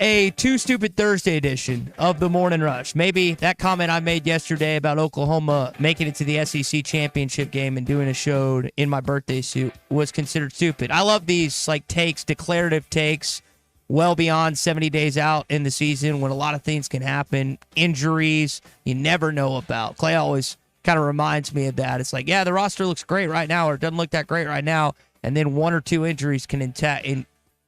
A Too Stupid Thursday edition of the Morning Rush. Maybe that comment I made yesterday about Oklahoma making it to the SEC championship game and doing a show in my birthday suit was considered stupid. I love these takes, declarative takes, well beyond 70 days out in the season when a lot of things can happen. Injuries you never know about. Clay always kind of reminds me of that. It's like, yeah, the roster looks great right now, or it doesn't look that great right now, and then one or two injuries can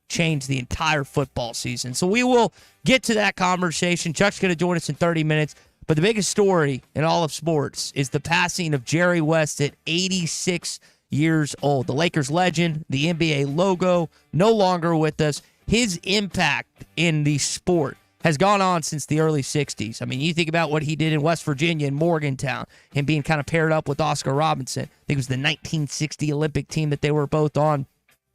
change the entire football season. So we will get to that conversation. Chuck's going to join us in 30 minutes. But the biggest story in all of sports is the passing of Jerry West at 86 years old. The Lakers legend, the NBA logo, no longer with us. His impact in the sport has gone on since the early 60s. I mean, you think about what he did in West Virginia and Morgantown, him being kind of paired up with Oscar Robinson. I think it was the 1960 Olympic team that they were both on.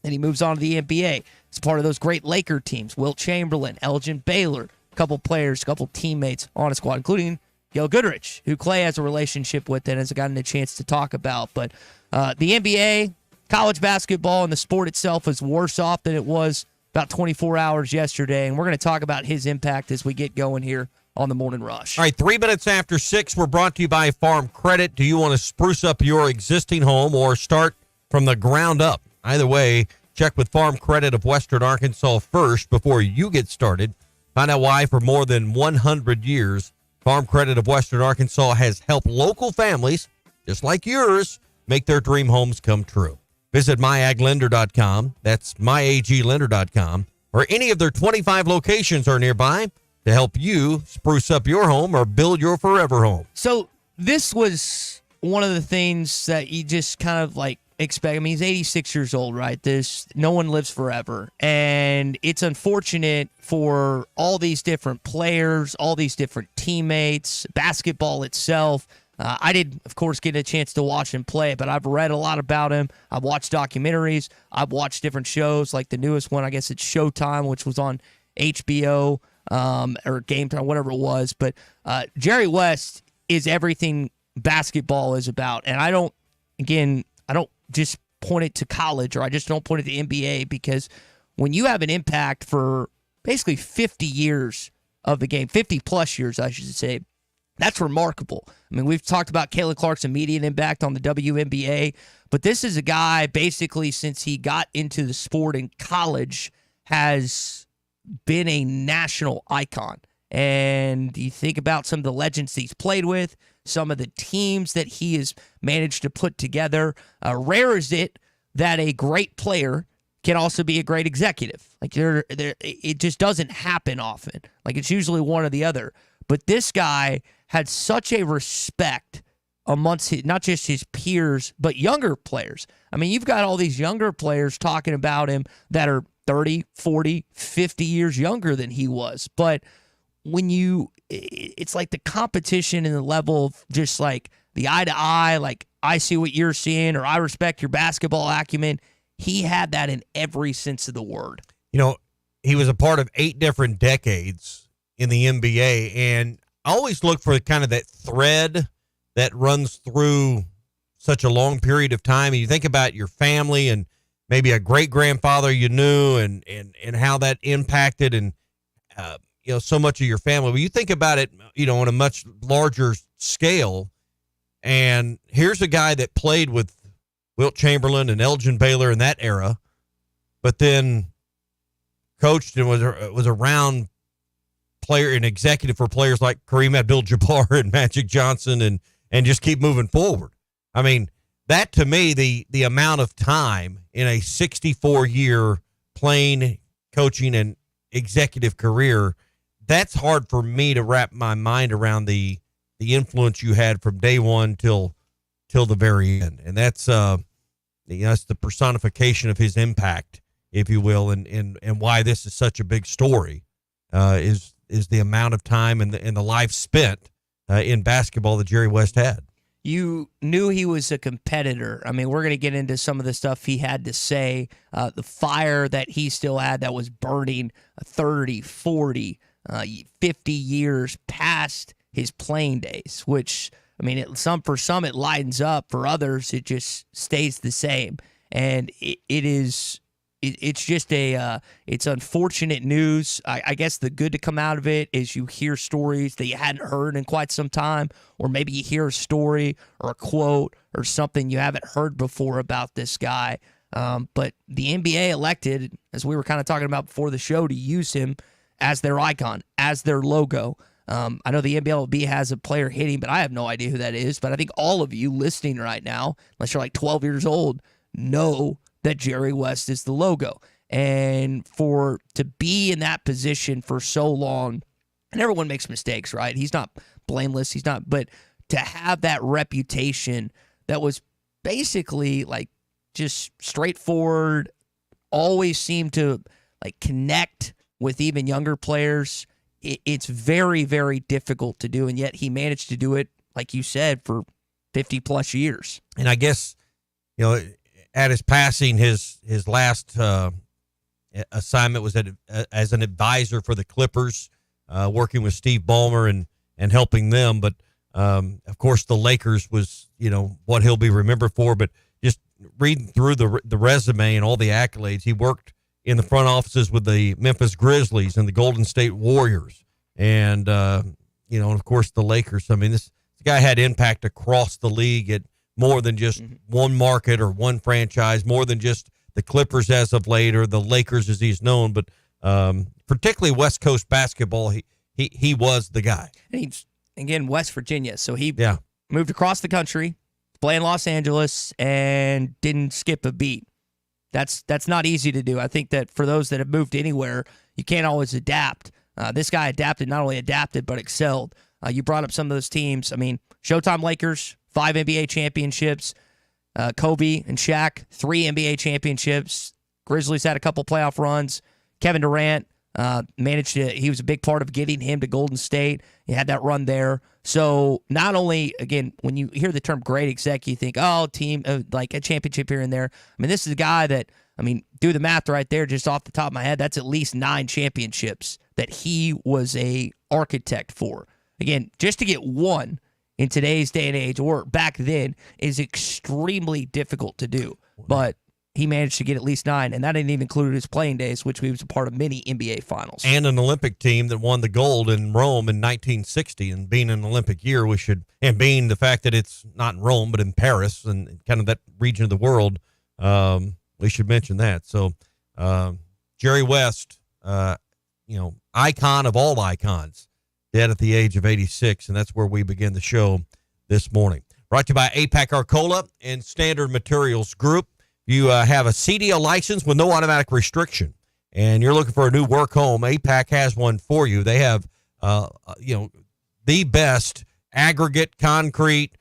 And he moves on to the NBA. He's part of those great Laker teams. Wilt Chamberlain, Elgin Baylor, a couple players, a couple teammates on a squad, including Gail Goodrich, who Clay has a relationship with and has gotten a chance to talk about. But the NBA, college basketball, and the sport itself is worse off than it was about 24 hours yesterday. And we're going to talk about his impact as we get going here on the Morning Rush. All right, 3 minutes after 6, we're brought to you by Farm Credit. Do you want to spruce up your existing home or start from the ground up? Either way, check with Farm Credit of Western Arkansas first before you get started. Find out why for more than 100 years, Farm Credit of Western Arkansas has helped local families, just like yours, make their dream homes come true. Visit myaglender.com, that's myaglender.com, or any of their 25 locations are nearby to help you spruce up your home or build your forever home. So this was one of the things that you just kind of expect. I mean, he's 86 years old, right? No one lives forever. And it's unfortunate for all these different players, all these different teammates, basketball itself. I did, of course, get a chance to watch him play, but I've read a lot about him. I've watched documentaries. I've watched different shows, like the newest one, I guess it's Showtime, which was on HBO or Game Time, whatever it was. But Jerry West is everything basketball is about. And I don't just point it to college, or I just don't point it to NBA, because when you have an impact for basically 50 years of the game, 50 plus years, I should say, that's remarkable. I mean, we've talked about Caitlin Clark's immediate impact on the WNBA, but this is a guy basically since he got into the sport in college has been a national icon. And you think about some of the legends he's played with, some of the teams that he has managed to put together. Rare is it that a great player can also be a great executive. It just doesn't happen often. It's usually one or the other. But this guy had such a respect amongst not just his peers, but younger players. I mean, you've got all these younger players talking about him that are 30, 40, 50 years younger than he was. But it's like the competition and the level of just the eye to eye, I see what you're seeing, or I respect your basketball acumen. He had that in every sense of the word. He was a part of 8 different decades in the NBA, and I always look for kind of that thread that runs through such a long period of time. And you think about your family and maybe a great-grandfather you knew and how that impacted and, so much of your family. When you think about it, on a much larger scale, and here's a guy that played with Wilt Chamberlain and Elgin Baylor in that era, but then coached and was around player and executive for players like Kareem Abdul-Jabbar and Magic Johnson and just keep moving forward. I mean, that to me, the amount of time in a 64-year playing, coaching, and executive career, that's hard for me to wrap my mind around the influence you had from day one till the very end. And that's that's the personification of his impact, if you will, and why this is such a big story, is the amount of time and the life spent in basketball that Jerry West had. You knew he was a competitor. I mean, we're going to get into some of the stuff he had to say, the fire that he still had that was burning 30, 40, 50 years past his playing days, which, I mean, for some it lightens up. For others, it just stays the same. And it is it's just it's unfortunate news. I guess the good to come out of it is you hear stories that you hadn't heard in quite some time, or maybe you hear a story or a quote or something you haven't heard before about this guy. But the NBA elected, as we were kind of talking about before the show, to use him as their icon, as their logo. I know the NBLB has a player hitting, but I have no idea who that is. But I think all of you listening right now, unless you're like 12 years old, know that Jerry West is the logo. And to be in that position for so long, and everyone makes mistakes, right? He's not blameless. He's not. But to have that reputation that was basically like just straightforward, always seemed to like connect with even younger players, it's very, very difficult to do. And yet he managed to do it, like you said, for 50 plus years. And I guess, at his passing, his last assignment was as an advisor for the Clippers, working with Steve Ballmer and helping them. But, of course, the Lakers was, what he'll be remembered for. But just reading through the resume and all the accolades, he worked in the front offices with the Memphis Grizzlies and the Golden State Warriors. And, and of course, the Lakers. I mean, this guy had impact across the league at more than just one market or one franchise, more than just the Clippers as of late or the Lakers as he's known, but particularly West Coast basketball, he was the guy. And he's, again, West Virginia, so he moved across the country, play in Los Angeles, and didn't skip a beat. That's not easy to do. I think that for those that have moved anywhere, you can't always adapt. This guy adapted, not only adapted, but excelled. You brought up some of those teams. I mean, Showtime Lakers, 5 NBA championships. Kobe and Shaq, 3 NBA championships. Grizzlies had a couple playoff runs. Kevin Durant he was a big part of getting him to Golden State. He had that run there. So not only, again, when you hear the term great exec, you think, team, like a championship here and there. I mean, this is a guy that, do the math right there just off the top of my head. That's at least 9 championships that he was a architect for. Again, just to get one in today's day and age, or back then, is extremely difficult to do. But he managed to get at least 9, and that didn't even include his playing days, which he was a part of many NBA finals. And an Olympic team that won the gold in Rome in 1960, and being an Olympic year, and being the fact that it's not in Rome, but in Paris, and kind of that region of the world, we should mention that. So, Jerry West, icon of all icons, dead at the age of 86, and that's where we begin the show this morning. Brought to you by APAC Arcola and Standard Materials Group. You have a CDL license with no automatic restriction, and you're looking for a new work home, APAC has one for you. They have, the best aggregate, concrete,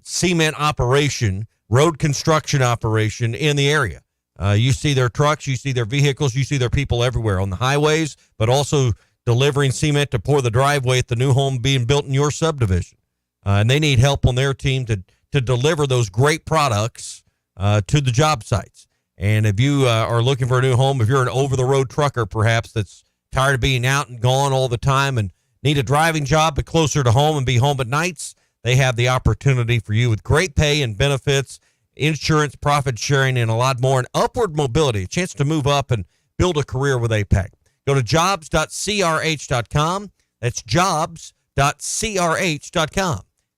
cement operation, road construction operation in the area. You see their trucks, you see their vehicles, you see their people everywhere on the highways, but also delivering cement to pour the driveway at the new home being built in your subdivision. And they need help on their team to deliver those great products to the job sites. And if you are looking for a new home, if you're an over-the-road trucker perhaps that's tired of being out and gone all the time and need a driving job but closer to home and be home at nights, they have the opportunity for you with great pay and benefits, insurance, profit sharing, and a lot more, and upward mobility, a chance to move up and build a career with APAC. Go to jobs.crh.com. That's jobs.crh.com.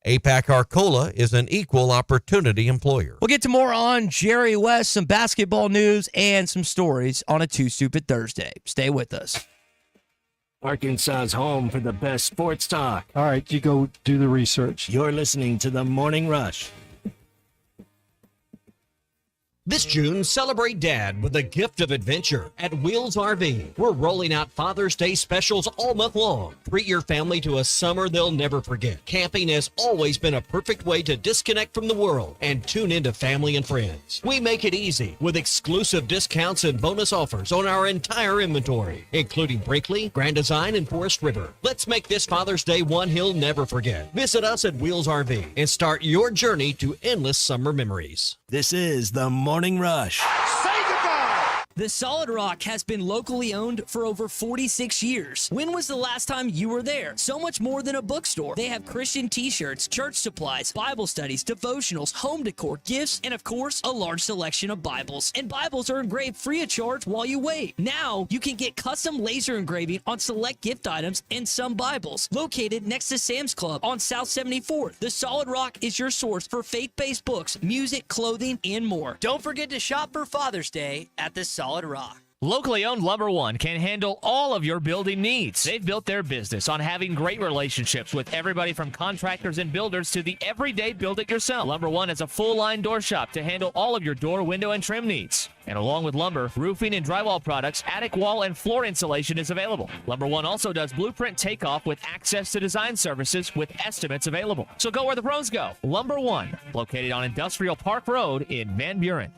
APAC Arcola is an equal opportunity employer. We'll get to more on Jerry West, some basketball news, and some stories on a Too Stupid Thursday. Stay with us. Arkansas's home for the best sports talk. All right, you go do the research. You're listening to The Morning Rush. This June, celebrate Dad with a gift of adventure at Wheels RV. We're rolling out Father's Day specials all month long. Treat your family to a summer they'll never forget. Camping has always been a perfect way to disconnect from the world and tune into family and friends. We make it easy with exclusive discounts and bonus offers on our entire inventory, including Brinkley, Grand Design, and Forest River. Let's make this Father's Day one he'll never forget. Visit us at Wheels RV and start your journey to endless summer memories. This is The Morning Rush. Say goodbye The Solid Rock has been locally owned for over 46 years. When was the last time you were there? So much more than a bookstore. They have Christian t-shirts, church supplies, Bible studies, devotionals, home decor, gifts, and of course, a large selection of Bibles. And Bibles are engraved free of charge while you wait. Now, you can get custom laser engraving on select gift items and some Bibles. Located next to Sam's Club on South 74th, the Solid Rock is your source for faith-based books, music, clothing, and more. Don't forget to shop for Father's Day at the Solid Rock. Locally owned Lumber One can handle all of your building needs. They've built their business on having great relationships with everybody from contractors and builders to the everyday build-it-yourself. Lumber One is a full-line door shop to handle all of your door, window, and trim needs. And along with lumber, roofing and drywall products, attic wall and floor insulation is available. Lumber One also does blueprint takeoff with access to design services with estimates available. So go where the pros go. Lumber One, located on Industrial Park Road in Van Buren.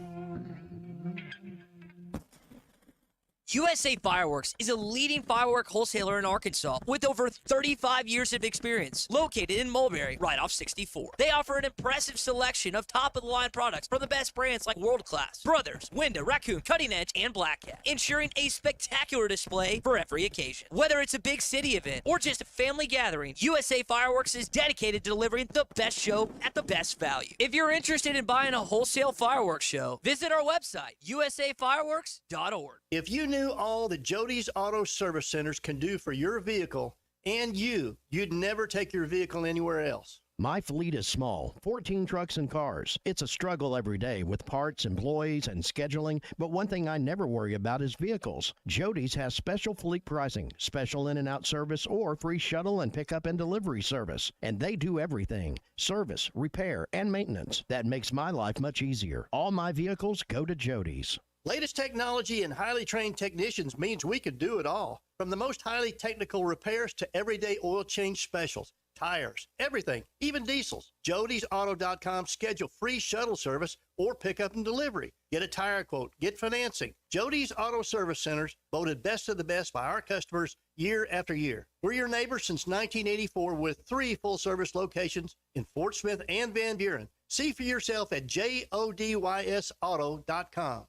USA Fireworks is a leading firework wholesaler in Arkansas with over 35 years of experience, located in Mulberry, right off 64. They offer an impressive selection of top-of-the-line products from the best brands like World Class, Brothers, Window, Raccoon, Cutting Edge, and Black Cat, ensuring a spectacular display for every occasion. Whether it's a big city event or just a family gathering, USA Fireworks is dedicated to delivering the best show at the best value. If you're interested in buying a wholesale fireworks show, visit our website, usafireworks.org. If you knew all that Jody's Auto Service Centers can do for your vehicle and you'd never take your vehicle anywhere else. My fleet is small, 14 trucks and cars. It's a struggle every day with parts, employees, and scheduling, but one thing I never worry about is vehicles. Jody's has special fleet pricing, special in and out service, or free shuttle and pickup and delivery service. And they do everything, service, repair, and maintenance. That makes my life much easier. All my vehicles go to Jody's. Latest technology and highly trained technicians means we could do it all. From the most highly technical repairs to everyday oil change specials, tires, everything, even diesels. Jody'sAuto.com schedule free shuttle service or pickup and delivery. Get a tire quote, get financing. Jody's Auto Service Centers, voted best of the best by our customers year after year. We're your neighbors since 1984 with 3 full-service locations in Fort Smith and Van Buren. See for yourself at JODYSAuto.com.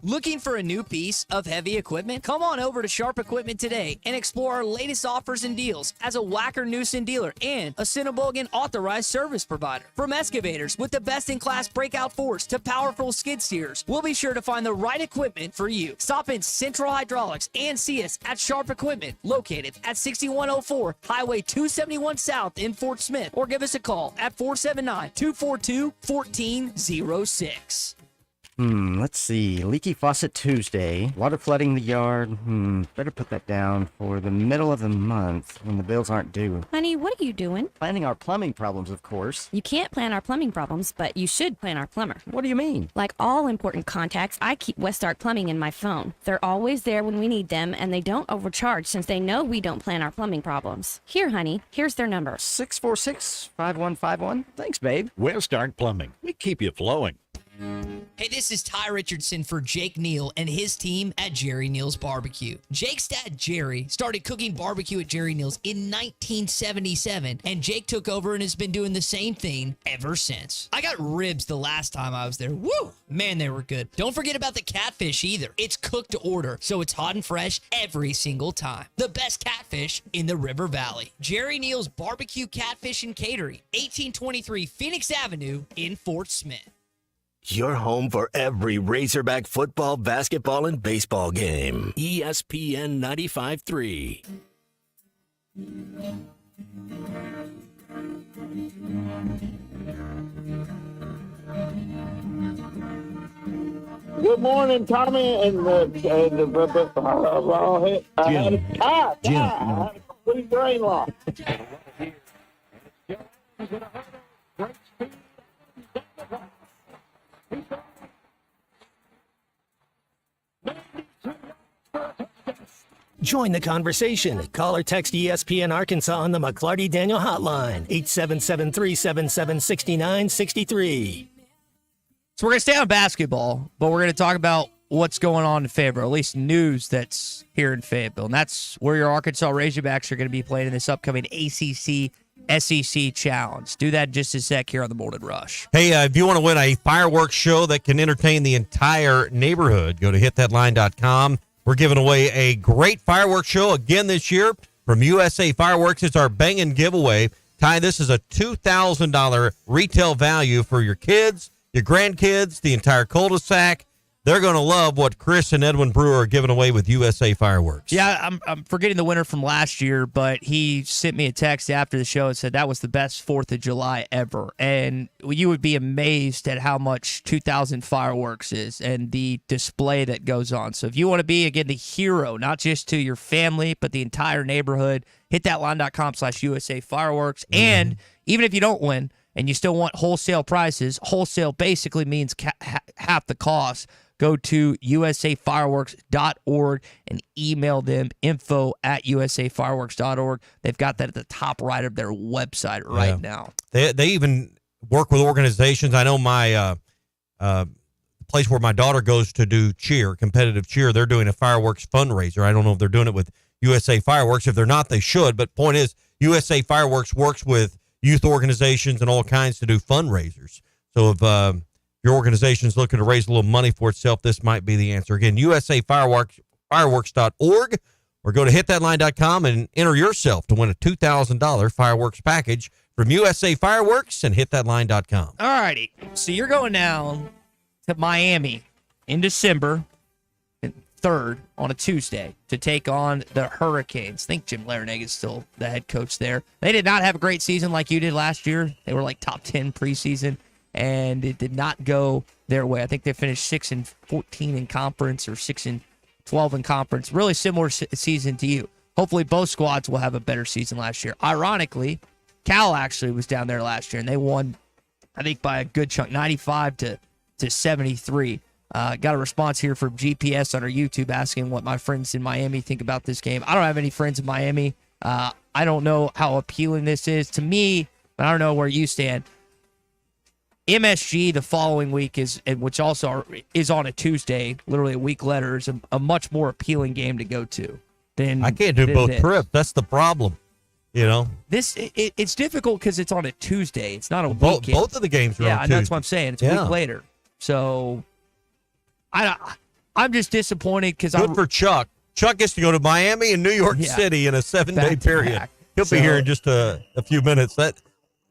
Looking for a new piece of heavy equipment? Come on over to Sharp Equipment today and explore our latest offers and deals as a Wacker Newson dealer and a Cinnabogan authorized service provider. From excavators with the best-in-class breakout force to powerful skid steers, we'll be sure to find the right equipment for you. Stop in Central Hydraulics and see us at Sharp Equipment, located at 6104 Highway 271 South in Fort Smith, or give us a call at 479-242-1406. Let's see. Leaky faucet Tuesday. Water flooding the yard. Better put that down for the middle of the month when the bills aren't due. Honey, what are you doing? Planning our plumbing problems, of course. You can't plan our plumbing problems, but you should plan our plumber. What do you mean? Like all important contacts, I keep Westart Plumbing in my phone. They're always there when we need them, and they don't overcharge since they know we don't plan our plumbing problems. Here, honey, here's their number. 646-5151. Thanks, babe. Westart Plumbing. We keep you flowing. Hey, this is Ty Richardson for Jake Neal and his team at Jerry Neal's Barbecue. Jake's dad, Jerry, started cooking barbecue at Jerry Neal's in 1977, and Jake took over and has been doing the same thing ever since. I got ribs the last time I was there. Woo! Man, they were good. Don't forget about the catfish either. It's cooked to order, so it's hot and fresh every single time. The best catfish in the River Valley. Jerry Neal's Barbecue, Catfish, and Catering, 1823 Phoenix Avenue in Fort Smith. Your home for every Razorback football, basketball, and baseball game. ESPN 95.3. Good morning, Tommy, and I had a complete brain loss. Join the conversation. Call or text ESPN Arkansas on the McLarty Daniel Hotline, 877-377-6963. So we're going to stay on basketball, but we're going to talk about what's going on in Fayetteville, at least news that's here in Fayetteville. And that's where your Arkansas Razorbacks are going to be playing in this upcoming ACC SEC challenge. Do that in just a sec here on the Morning Rush. Hey, if you want to win a fireworks show that can entertain the entire neighborhood, go to hitthatline.com. We're giving away a great fireworks show again this year from USA Fireworks. It's our banging giveaway. Ty, this is a $2,000 retail value for your kids, your grandkids, the entire cul-de-sac. They're going to love what Chris and Edwin Brewer are giving away with USA Fireworks. Yeah, I'm forgetting the winner from last year, but he sent me a text after the show and said that was the best 4th of July ever. And you would be amazed at how much 2,000 fireworks is and the display that goes on. So if you want to be, again, the hero, not just to your family, but the entire neighborhood, hitthatline.com/USA Fireworks. Mm-hmm. And even if you don't win and you still want wholesale prices, wholesale basically means half the cost. Go to usafireworks.org and email them info@usafireworks.org. They've got that at the top right of their website right now. They even work with organizations. I know my place where my daughter goes to do competitive cheer, they're doing a fireworks fundraiser. I don't know if they're doing it with USA Fireworks. If they're not, they should. But point is, USA Fireworks works with youth organizations and all kinds to do fundraisers. So if your organization is looking to raise a little money for itself, this might be the answer. Again, usafireworks.org, or go to hitthatline.com and enter yourself to win a $2,000 fireworks package from USA Fireworks and hitthatline.com. All righty. So you're going down to Miami in December 3rd on a Tuesday to take on the Hurricanes. I think Jim Larinaga is still the head coach there. They did not have a great season like you did last year. They were like top 10 preseason, and it did not go their way. I think they finished 6-14 in conference, or 6-12 in conference. Really similar season to you. Hopefully both squads will have a better season last year. Ironically, Cal actually was down there last year, and they won, I think, by a good chunk, 95 to 73. Got a response here from GPS on our YouTube asking what my friends in Miami think about this game. I don't have any friends in Miami. I don't know how appealing this is to me, but I don't know where you stand. MSG the following week which also is on a Tuesday, literally a week later, is a much more appealing game to go to than I can't do both trips. That's the problem. You know, it's difficult because it's on a Tuesday. It's not a weekend. weekend. Both of the games are on Tuesday. Yeah, that's what I'm saying. It's a week later. So I'm just disappointed because good for Chuck. Chuck gets to go to Miami and New York City in a 7-day period. He'll be here in just a few minutes.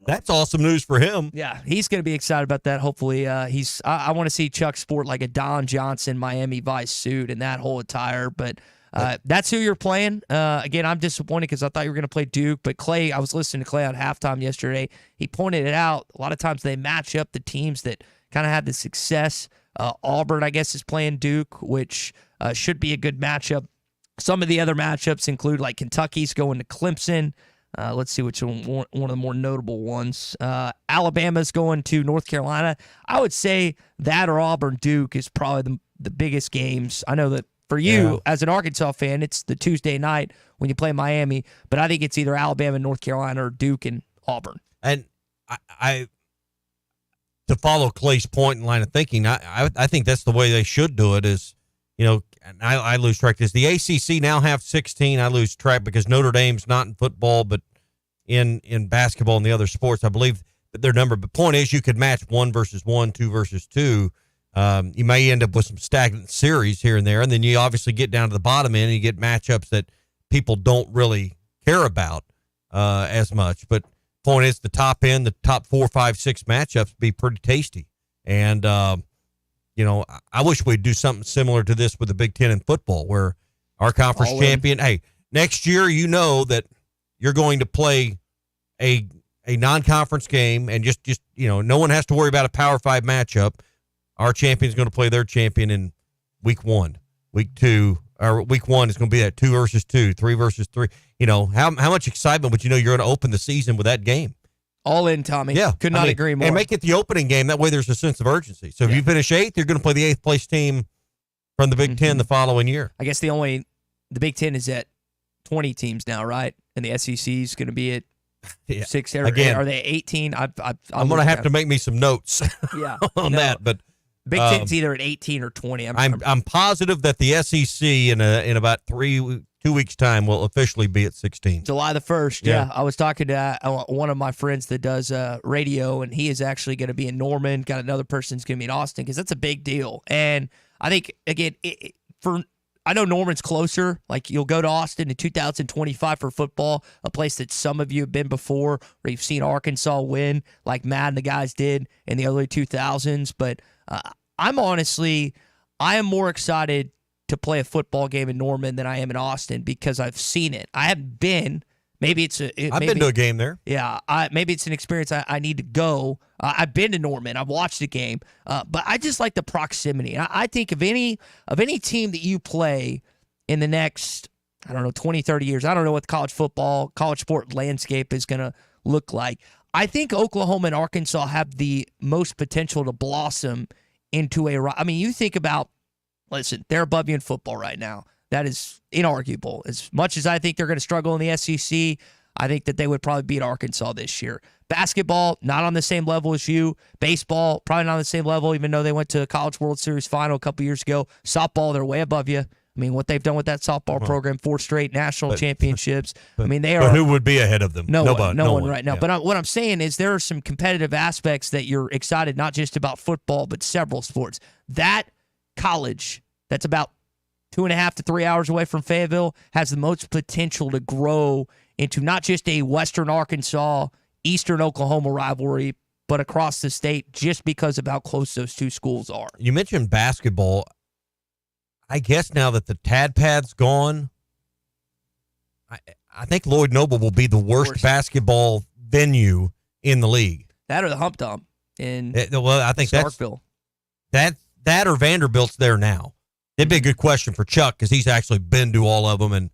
That's awesome news for him. Yeah, he's going to be excited about that. Hopefully, I want to see Chuck sport like a Don Johnson Miami Vice suit and that whole attire. But that's who you're playing. Again, I'm disappointed because I thought you were going to play Duke. But Clay, I was listening to Clay on halftime yesterday. He pointed it out. A lot of times they match up the teams that kind of had the success. Auburn, I guess, is playing Duke, which should be a good matchup. Some of the other matchups include like Kentucky's going to Clemson. Let's see which one of the more notable ones. Alabama's going to North Carolina. I would say that or Auburn-Duke is probably the biggest games. I know that for you, as an Arkansas fan, it's the Tuesday night when you play Miami, but I think it's either Alabama, North Carolina, or Duke and Auburn. And I to follow Clay's point and line of thinking, I think that's the way they should do it is, you know, and I lose track. Does the ACC now have 16? I lose track because Notre Dame's not in football, but in basketball and the other sports, I believe that their number. But point is, you could match 1 versus 1, 2 versus 2. You may end up with some stagnant series here and there, and then you obviously get down to the bottom end and you get matchups that people don't really care about as much. But point is, the top end, the top 4, 5, 6 matchups be pretty tasty. And you know, I wish we'd do something similar to this with the Big Ten in football, where our conference champion, hey, next year, you know that you're going to play a non-conference game, and just you know, no one has to worry about a Power 5 matchup. Our champion's going to play their champion in week 1. Week 2, or week 1 is going to be that 2 versus 2, 3 versus 3. You know, how much excitement would you know you're going to open the season with that game? All in, Tommy. Yeah. Could not agree more. And make it the opening game. That way there's a sense of urgency. So if you finish 8th, you're going to play the 8th place team from the Big Ten the following year. I guess the Big Ten is at 20 teams now, right? And the SEC is going to be at 6. Again, are they 18? I'm going to have to make me some notes on that. But Big Ten's either at 18 or 20. I'm positive that the SEC in about 2 2 weeks' time, will officially be at 16. July the 1st, yeah. I was talking to one of my friends that does radio, and he is actually going to be in Norman. Got another person's going to be in Austin because that's a big deal. And I think, again, I know Norman's closer. Like, you'll go to Austin in 2025 for football, a place that some of you have been before, where you've seen Arkansas win like Matt and the guys did in the early 2000s. But I am more excited to play a football game in Norman than I am in Austin because I've seen it. I haven't been. I've been to a game there. Yeah, maybe it's an experience I need to go. I've been to Norman. I've watched the game, but I just like the proximity. I think of any team that you play in the next, 20, 30 years, I don't know what the college sport landscape is going to look like. I think Oklahoma and Arkansas have the most potential to blossom into you think about, listen, they're above you in football right now. That is inarguable. As much as I think they're going to struggle in the SEC, I think that they would probably beat Arkansas this year. Basketball, not on the same level as you. Baseball, probably not on the same level, even though they went to a College World Series final a couple years ago. Softball, they're way above you. What they've done with that softball program, 4 straight national championships. They are. But who would be ahead of them? No one right now. Yeah. But what I'm saying is there are some competitive aspects that you're excited, not just about football, but several sports. That college that's about 2.5 to 3 hours away from Fayetteville has the most potential to grow into not just a Western Arkansas, Eastern Oklahoma rivalry, but across the state just because of how close those two schools are. You mentioned basketball. I guess now that the Tad Pad's gone, I think Lloyd Noble will be the worst basketball venue in the league. That or the Hump Dump in I think Starkville. That or Vanderbilt's there now. It'd be a good question for Chuck because he's actually been to all of them and,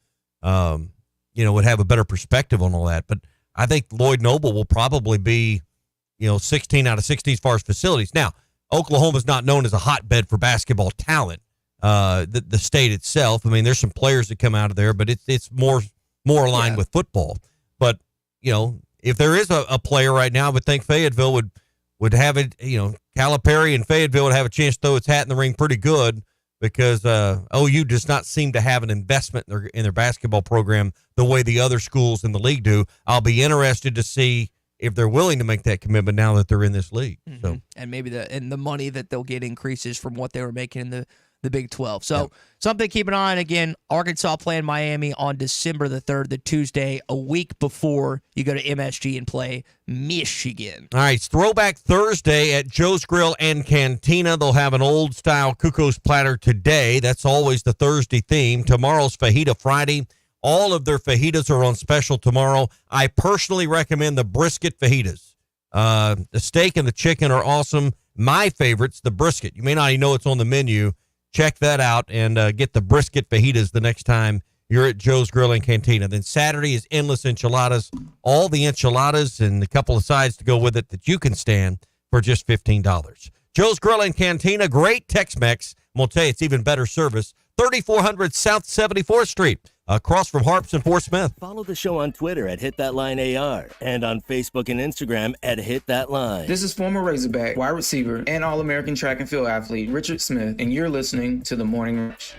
would have a better perspective on all that. But I think Lloyd Noble will probably be, 16 out of 16 as far as facilities. Now, Oklahoma's not known as a hotbed for basketball talent. The state itself, there's some players that come out of there, but it's more aligned with football. But, if there is a player right now, I would think Fayetteville would have it, Calipari and Fayetteville would have a chance to throw its hat in the ring pretty good. Because OU does not seem to have an investment in their basketball program the way the other schools in the league do. I'll be interested to see if they're willing to make that commitment now that they're in this league. Mm-hmm. So, and maybe the money that they'll get increases from what they were making in the Big 12. So something to keep an eye on. Again, Arkansas playing Miami on December the 3rd, the Tuesday, a week before you go to MSG and play Michigan. All right, it's Throwback Thursday at Joe's Grill and Cantina. They'll have an old-style Cuco's platter today. That's always the Thursday theme. Tomorrow's Fajita Friday. All of their fajitas are on special tomorrow. I personally recommend the brisket fajitas. The steak and the chicken are awesome. My favorite's the brisket. You may not even know it's on the menu. Check that out and get the brisket fajitas the next time you're at Joe's Grill and Cantina. Then Saturday is endless enchiladas. All the enchiladas and a couple of sides to go with it that you can stand for just $15. Joe's Grill and Cantina, great Tex-Mex. I'm going to tell you, it's even better service. 3400 South 74th Street, across from Harps and Fort Smith. Follow the show on Twitter at HitThatLineAR and on Facebook and Instagram at HitThatLine. This is former Razorback, wide receiver, and All-American track and field athlete Richard Smith, and you're listening to The Morning Rush.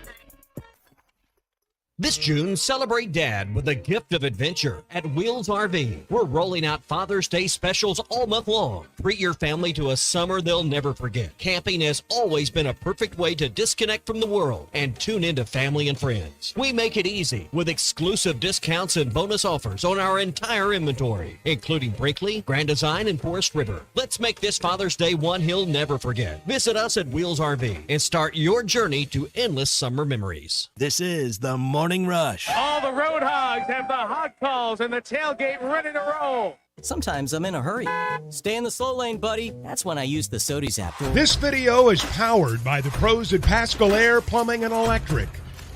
This June, celebrate Dad with a gift of adventure at Wheels RV. We're rolling out Father's Day specials all month long. Treat your family to a summer they'll never forget. Camping has always been a perfect way to disconnect from the world and tune into family and friends. We make it easy with exclusive discounts and bonus offers on our entire inventory, including Brinkley, Grand Design, and Forest River. Let's make this Father's Day one he'll never forget. Visit us at Wheels RV and start your journey to endless summer memories. This is the Morning Rush. All the road hogs have the hot calls and the tailgate ready to roll. Sometimes I'm in a hurry. Stay in the slow lane, buddy. That's when I use the Sodies app. This video is powered by the pros at Pascal Air Plumbing and Electric.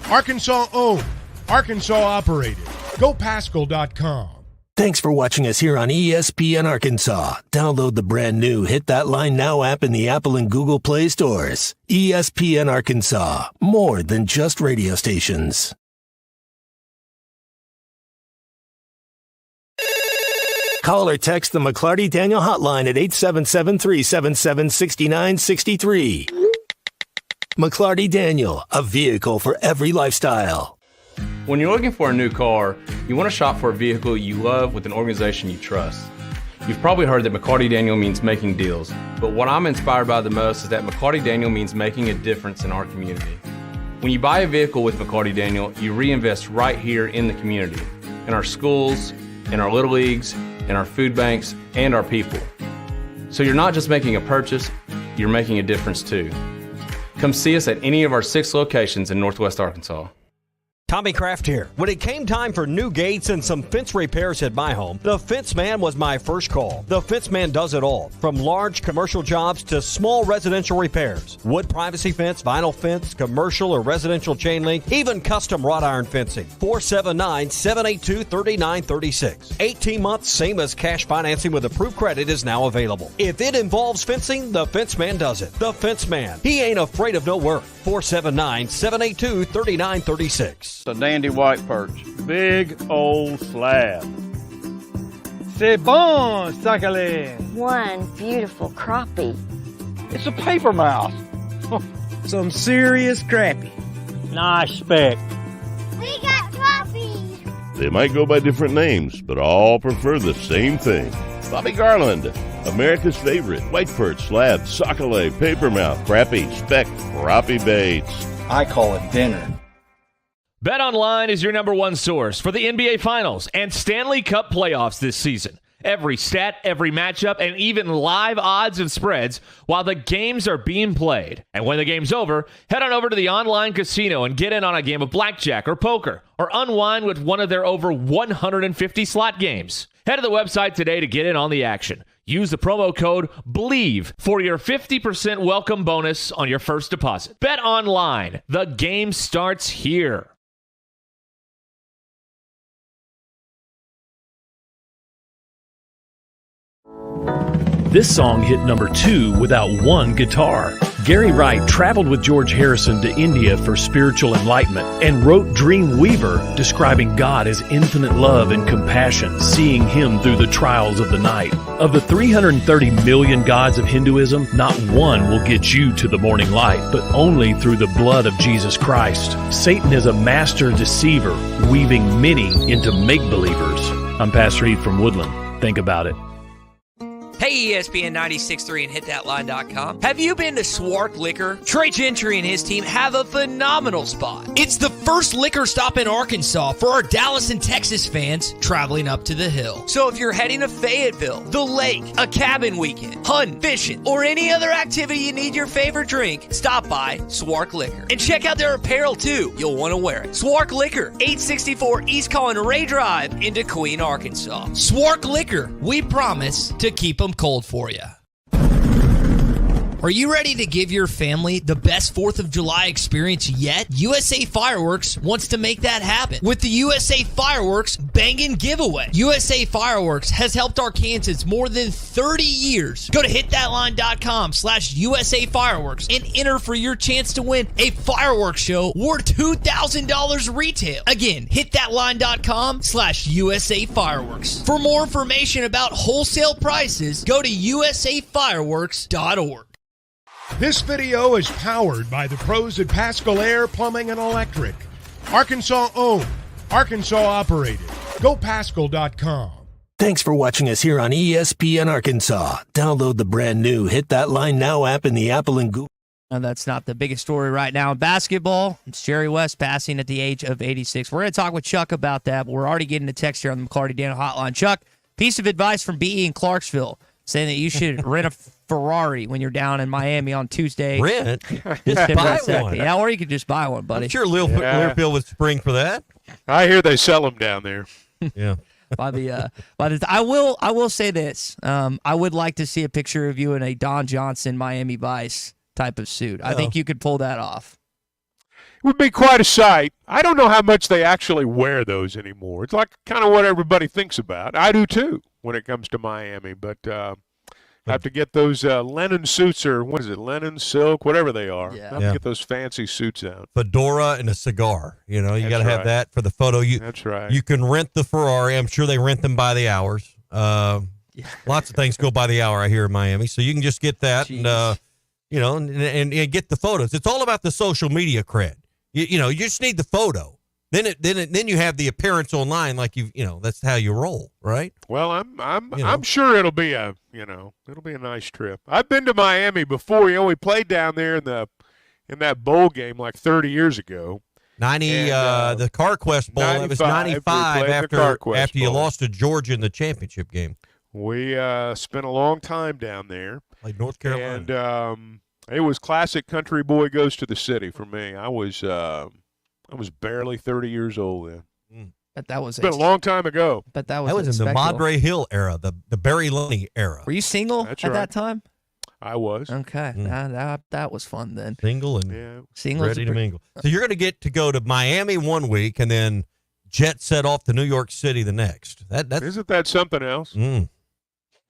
Arkansas owned, Arkansas operated. GoPascal.com. Thanks for watching us here on ESPN Arkansas. Download the brand new Hit That Line Now app in the Apple and Google Play stores. ESPN Arkansas, more than just radio stations. Call or text the McLarty Daniel hotline at 877-377-6963. McLarty Daniel, a vehicle for every lifestyle. When you're looking for a new car, you want to shop for a vehicle you love with an organization you trust. You've probably heard that McLarty Daniel means making deals, but what I'm inspired by the most is that McLarty Daniel means making a difference in our community. When you buy a vehicle with McLarty Daniel, you reinvest right here in the community, in our schools, in our little leagues, in our food banks, and our people. So you're not just making a purchase, you're making a difference too. Come see us at any of our 6 locations in Northwest Arkansas. Tommy Kraft here. When it came time for new gates and some fence repairs at my home, the Fence Man was my first call. The Fence Man does it all, from large commercial jobs to small residential repairs. Wood privacy fence, vinyl fence, commercial or residential chain link, even custom wrought iron fencing. 479-782-3936. 18 months, same as cash financing with approved credit is now available. If it involves fencing, the Fence Man does it. The Fence Man. He ain't afraid of no work. 479-782-3936. A dandy white perch. Big old slab. C'est bon, sacale. One beautiful crappie. It's a paper mouse. Some serious crappie. Nice speck. We got crappies. They might go by different names, but all prefer the same thing. Bobby Garland, America's favorite white perch, slab, sockeye, papermouth, crappie, speck, crappie baits. I call it dinner. BetOnline is your number one source for the NBA Finals and Stanley Cup playoffs this season. Every stat, every matchup, and even live odds and spreads while the games are being played. And when the game's over, head on over to the online casino and get in on a game of blackjack or poker or unwind with one of their over 150 slot games. Head to the website today to get in on the action. Use the promo code BELIEVE for your 50% welcome bonus on your first deposit. BetOnline. The game starts here. This song hit number 2 without one guitar. Gary Wright traveled with George Harrison to India for spiritual enlightenment and wrote Dream Weaver, describing God as infinite love and compassion, seeing him through the trials of the night. Of the 330 million gods of Hinduism, not one will get you to the morning light, but only through the blood of Jesus Christ. Satan is a master deceiver, weaving many into make-believers. I'm Pastor Heath from Woodland. Think about it. Hey, ESPN 96.3 and hitthatline.com. Have you been to Swark Liquor? Trey Gentry and his team have a phenomenal spot. It's the first liquor stop in Arkansas for our Dallas and Texas fans traveling up to the hill. So if you're heading to Fayetteville, the lake, a cabin weekend, hunting, fishing, or any other activity you need your favorite drink, stop by Swark Liquor. And check out their apparel too. You'll want to wear it. Swark Liquor, 864 East Collin Ray Drive in Queen, Arkansas. Swark Liquor, we promise to keep them cold for you. Are you ready to give your family the best 4th of July experience yet? USA Fireworks wants to make that happen with the USA Fireworks Bangin' Giveaway. USA Fireworks has helped Arkansans more than 30 years. Go to hitthatline.com/USA Fireworks and enter for your chance to win a fireworks show worth $2,000 retail. Again, hitthatline.com/USA Fireworks. For more information about wholesale prices, go to usafireworks.org. This video is powered by the pros at Pascal Air Plumbing and Electric. Arkansas owned, Arkansas operated. GoPascal.com. Thanks for watching us here on ESPN Arkansas. Download the brand new Hit That Line Now app in the Apple and Google. And that's not the biggest story right now in basketball. It's Jerry West passing at the age of 86. We're going to talk with Chuck about that, but we're already getting a text here on the McLarty Daniel Hotline. Chuck, piece of advice from B.E. in Clarksville, saying that you should rent a Ferrari when you're down in Miami on Tuesday. Rent? Just buy one. Yeah, or you could just buy one, buddy. I'm sure Learfield would spring for that. I hear they sell them down there. Yeah. I will say this. I would like to see a picture of you in a Don Johnson Miami Vice type of suit. I think you could pull that off. It would be quite a sight. I don't know how much they actually wear those anymore. It's like kind of what everybody thinks about. I do too when it comes to Miami, but have to get those linen suits, or what is it, linen, silk, whatever they are. Yeah. Have to get those fancy suits out. Fedora and a cigar. You know, you got to have that for the photo. That's right. You can rent the Ferrari. I'm sure they rent them by the hours. Lots of things go by the hour, I hear, in Miami. So you can just get that and get the photos. It's all about the social media cred. You just need the photo. then you have the appearance online, like that's how you roll, right? Well, I'm sure it'll be a nice trip. I've been to Miami before. We played down there in that bowl game like 30 years ago. 90, the CarQuest Bowl. It was 95 after you lost to Georgia in the championship game. We spent a long time down there. Like North Carolina. And it was classic country boy goes to the city for me. I was barely 30 years old then. But that was it's been a long time ago. But that was in the Madre Hill era, the Barry Loney era. Were you single That's at right. that time? I was. Okay, that was fun then. Single and Singles ready to mingle. So you're going to go to Miami one week and then jet set off to New York City the next. Isn't that something else? Mm.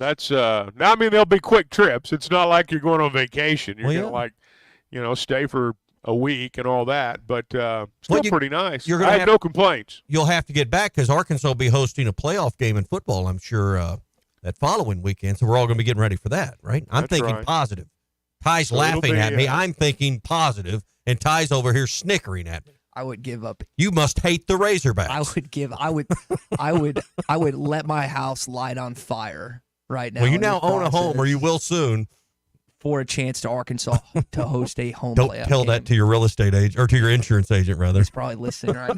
That's now. I mean, they'll be quick trips. It's not like you're going on vacation. You're going to stay for a week and all that, but still pretty nice. I have no complaints. You'll have to get back because Arkansas will be hosting a playoff game in football, I'm sure, that following weekend. So we're all going to be getting ready for that, right? I'm thinking positive. Ty's laughing at me. I'm thinking positive, and Ty's over here snickering at me. I would give up. You must hate the Razorbacks. I would let my house light on fire right now. Well, you now own a home, or you will soon. For a chance to Arkansas to host a home Don't playoff tell game. that to your real estate agent, or to your insurance agent, rather. He's probably listening right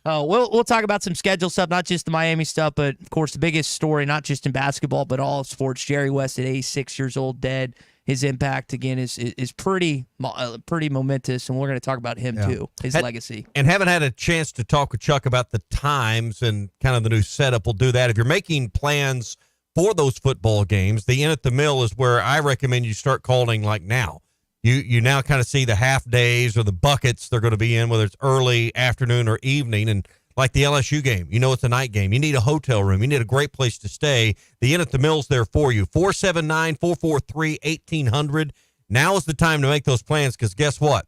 now. We'll talk about some schedule stuff, not just the Miami stuff, but of course the biggest story, not just in basketball, but all of sports. Jerry West at 86 years old, dead. His impact again is pretty momentous, and we're going to talk about him too, his legacy. And haven't had a chance to talk with Chuck about the times and kind of the new setup. We'll do that. If you're making plans for those football games, the Inn at the Mill is where I recommend you start calling like now. You now kind of see the half days or the buckets they're going to be in, whether it's early, afternoon, or evening. And like the LSU game, it's a night game. You need a hotel room. You need a great place to stay. The Inn at the Mill's there for you. 479-443-1800. Now is the time to make those plans because guess what?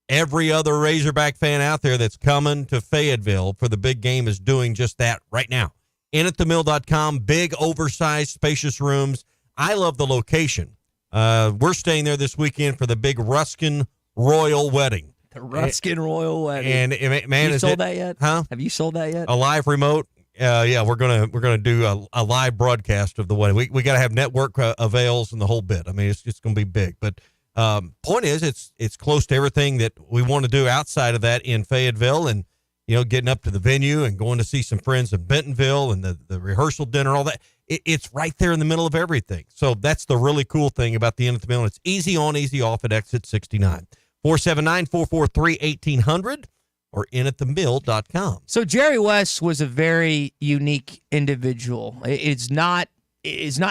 Every other Razorback fan out there that's coming to Fayetteville for the big game is doing just that right now. InAtTheMill.com, big, oversized, spacious rooms. I love the location. We're staying there this weekend for the big Ruskin Royal Wedding. The Ruskin Royal Wedding. And man, you sold that yet? Huh? Have you sold that yet? A live remote? Yeah, we're gonna do a live broadcast of the wedding. We got to have network avails and the whole bit. I mean, it's just gonna be big. But point is, it's close to everything that we want to do outside of that in Fayetteville, and getting up to the venue and going to see some friends in Bentonville and the rehearsal dinner, all that. It's right there in the middle of everything. So that's the really cool thing about the Inn at the Mill. It's easy on, easy off at exit 69. 479-443-1800 or inatthemill.com. So Jerry West was a very unique individual. It's not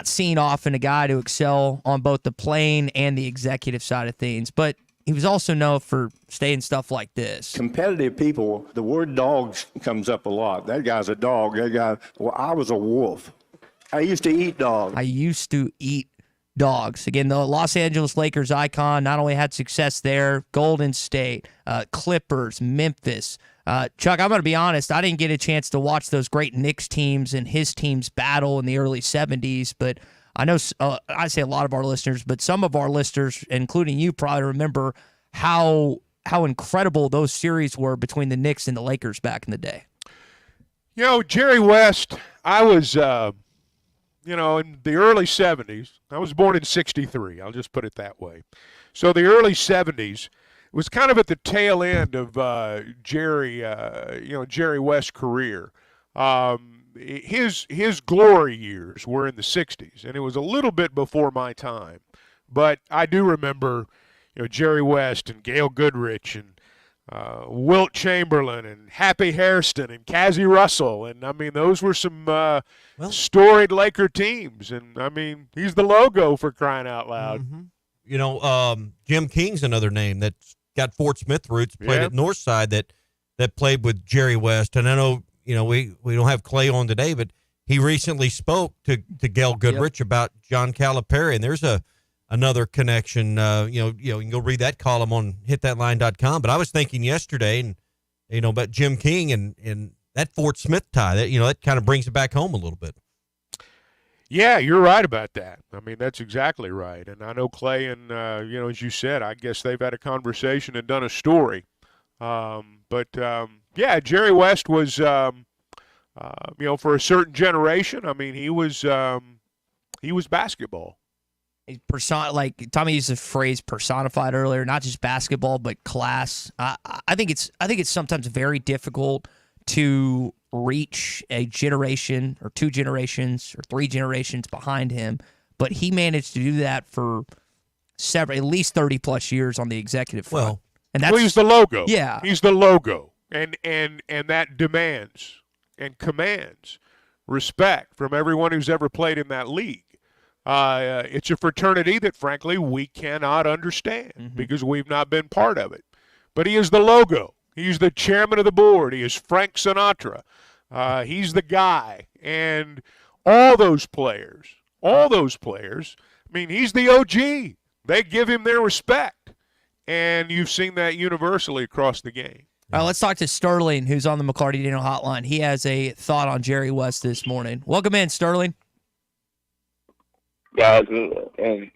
seen often, a guy to excel on both the playing and the executive side of things, but he was also known for saying stuff like this. Competitive people, the word dogs comes up a lot. That guy's a dog. That guy, well, I was a wolf. I used to eat dogs. I used to eat dogs. Again, the Los Angeles Lakers icon not only had success there, Golden State, Clippers, Memphis. Chuck, I'm going to be honest, I didn't get a chance to watch those great Knicks teams and his teams battle in the early 70s, but I know I say a lot of our listeners, but some of our listeners, including you, probably remember how incredible those series were between the Knicks and the Lakers back in the day. Jerry West, I was, in the early 70s. I was born in 63. I'll just put it that way. So the early 70s was kind of at the tail end of Jerry West's career. His glory years were in the 60s, and it was a little bit before my time. But I do remember, Jerry West and Gail Goodrich and Wilt Chamberlain and Happy Hairston and Cassie Russell. And, I mean, those were some storied Laker teams. And, I mean, he's the logo for crying out loud. Mm-hmm. Jim King's another name that's got Fort Smith roots, played at Northside that played with Jerry West. And I know, we don't have Clay on today, but he recently spoke to Gail Goodrich about John Calipari, and there's another connection. You can go read that column on hitthatline.com. But I was thinking yesterday, and about Jim King and that Fort Smith tie. That kind of brings it back home a little bit. Yeah, you're right about that. I mean, that's exactly right. And I know Clay and as you said, I guess they've had a conversation and done a story. Yeah, Jerry West was, for a certain generation. I mean, he was basketball. Like Tommy used the phrase personified earlier, not just basketball but class. I think it's sometimes very difficult to reach a generation or two generations or three generations behind him, but he managed to do that for at least 30 plus years on the executive front. And he's the logo. Yeah, he's the logo, and that demands and commands respect from everyone who's ever played in that league. It's a fraternity that, frankly, we cannot understand because we've not been part of it. But he is the logo. He's the chairman of the board. He is Frank Sinatra. He's the guy. And all those players, I mean, he's the OG. They give him their respect. And you've seen that universally across the game. All right, let's talk to Sterling, who's on the McLarty Daniel hotline. He has a thought on Jerry West this morning. Welcome in, Sterling. Guys, and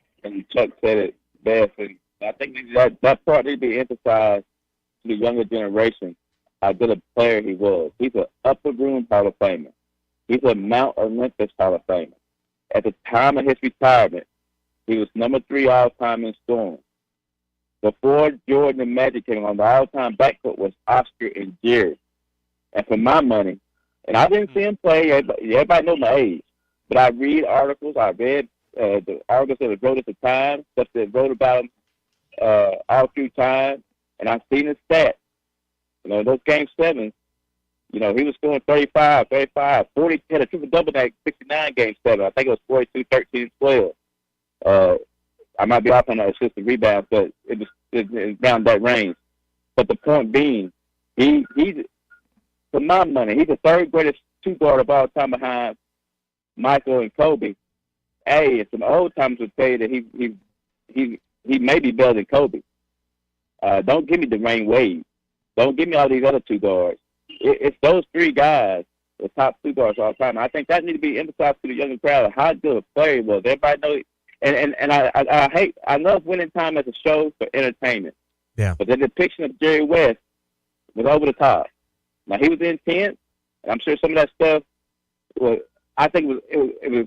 Chuck said it best, and I think that part needs to be emphasized to the younger generation, how good a player he was. He's an upper room Hall of Famer. He's a Mount Olympus Hall of Famer. At the time of his retirement, he was number 3 all-time in scoring. Before Jordan and Magic came on, the all-time backcourt was Oscar and Jerry. And for my money, and I didn't see him play, everybody knows my age, but I read articles, I read the articles that were wrote at the time, stuff that wrote about him all through time, and I've seen his stats. Those game 7s, he was scoring 35, 40, had a triple-double that 69 game 7. I think it was 42, 13, 12. I might be off on the assistant rebound, but it was down that range. But the point being, he's for my money, he's the 3rd greatest two-guard of all time behind Michael and Kobe. Hey, it's some old timers would say that he may be better than Kobe. Don't give me Dwayne Wade. Don't give me all these other two guards. It's those 3 guys, the top 2 guards all time. I think that needs to be emphasized to the younger crowd of how good a player he was. Everybody knows. And I love Winning Time as a show for entertainment. Yeah. But the depiction of Jerry West was over the top. Now, he was intense, and I'm sure some of that stuff it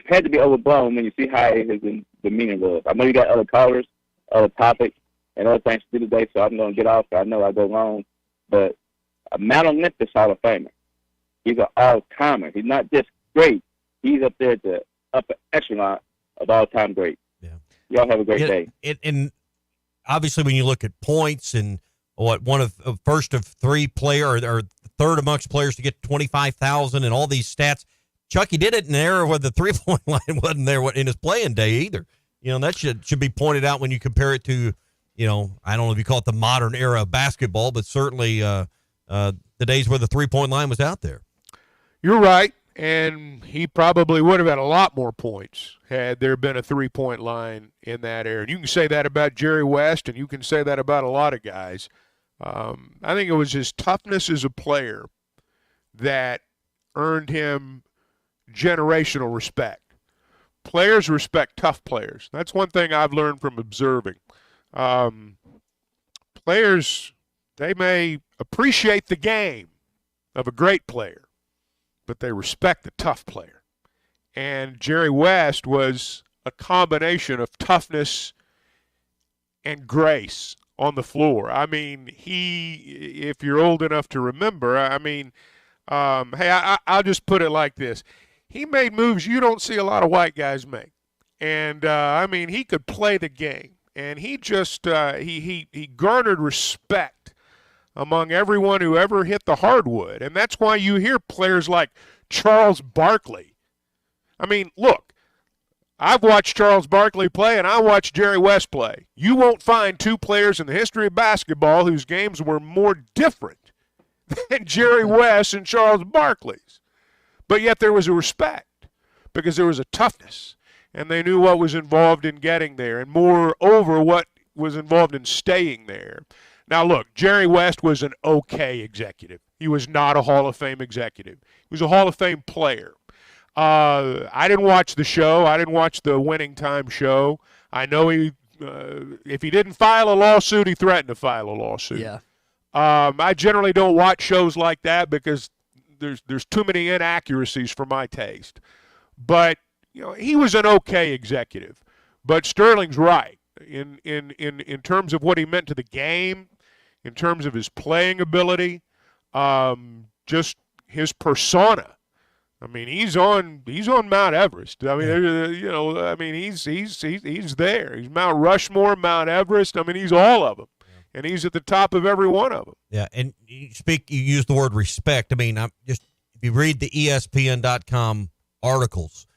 had to be overblown when you see how his demeanor was. I know you got other callers, other topics, and other things to do today, so I'm going to get off. I know I go long. But a Mount Olympus Hall of Famer. He's an all-timer. He's not just great. He's up there at the upper echelon of all-time greats. Yeah. Y'all have a great day. And obviously, when you look at points and one of first of 3 player or third amongst players to get 25,000 and all these stats, Chucky did it in an era where the 3-point line wasn't there in his playing day either. That should be pointed out when you compare it to, I don't know if you call it the modern era of basketball, but certainly the days where the 3-point line was out there. You're right, and he probably would have had a lot more points had there been a 3-point line in that era. And you can say that about Jerry West, and you can say that about a lot of guys. I think it was his toughness as a player that earned him generational respect. Players respect tough players. That's one thing I've learned from observing. Players, they may appreciate the game of a great player, but they respect the tough player. And Jerry West was a combination of toughness and grace on the floor. I mean, if you're old enough to remember, I'll just put it like this. He made moves you don't see a lot of white guys make. And, he could play the game. And he just he garnered respect among everyone who ever hit the hardwood. And that's why you hear players like Charles Barkley. Look, I've watched Charles Barkley play, and I watched Jerry West play. You won't find 2 players in the history of basketball whose games were more different than Jerry West and Charles Barkley's. But yet there was a respect because there was a toughness, and they knew what was involved in getting there, and moreover, what was involved in staying there. Now, look, Jerry West was an okay executive. He was not a Hall of Fame executive. He was a Hall of Fame player. I didn't watch the show. I didn't watch the Winning Time show. I know if he didn't file a lawsuit, he threatened to file a lawsuit. Yeah. I generally don't watch shows like that because there's too many inaccuracies for my taste. But he was an okay executive. But Sterling's right in terms of what he meant to the game, in terms of his playing ability, just his persona. I mean, he's on Mount Everest. I mean, he's there. He's Mount Rushmore, Mount Everest. I mean, he's all of them, and he's at the top of every one of them. Yeah, and you use the word respect. I mean, if you read the ESPN.com articles,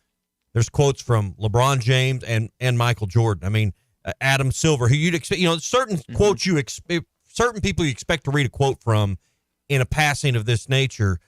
there's quotes from LeBron James and Michael Jordan. I mean, Adam Silver, who you'd expect. Certain quotes certain people you expect to read a quote from in a passing of this nature.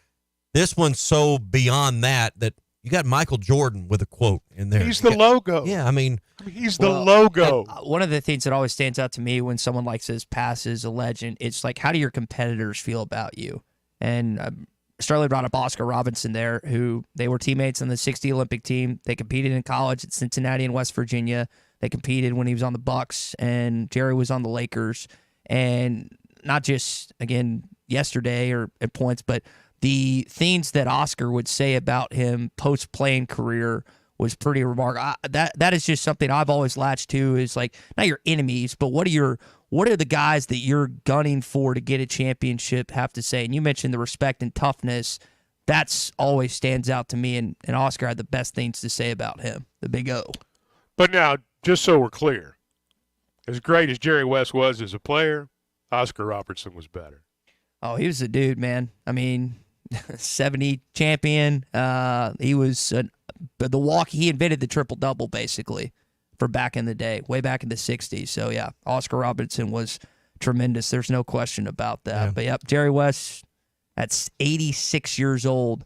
This one's so beyond that you got Michael Jordan with a quote in there. He's the logo. Yeah, I mean, he's the logo. One of the things that always stands out to me when someone like says passes a legend, it's like, how do your competitors feel about you? And Sterling brought up Oscar Robertson there, who they were teammates on the 60 Olympic team. They competed in college at Cincinnati and West Virginia. They competed when he was on the Bucks and Jerry was on the Lakers. And not just, again, yesterday or at points, but the things that Oscar would say about him post-playing career was pretty remarkable. That is just something I've always latched to, is like, not your enemies, but what are the guys that you're gunning for to get a championship have to say? And you mentioned the respect and toughness. That's always stands out to me, and Oscar had the best things to say about him, the Big O. But now, just so we're clear, as great as Jerry West was as a player, Oscar Robertson was better. Oh, he was a dude, man. I mean, 70 champion. He was he invented the triple-double, basically, for back in the day, way back in the 60s. So, yeah, Oscar Robertson was tremendous. There's no question about that. Yeah. But, yep, Jerry West, at 86 years old,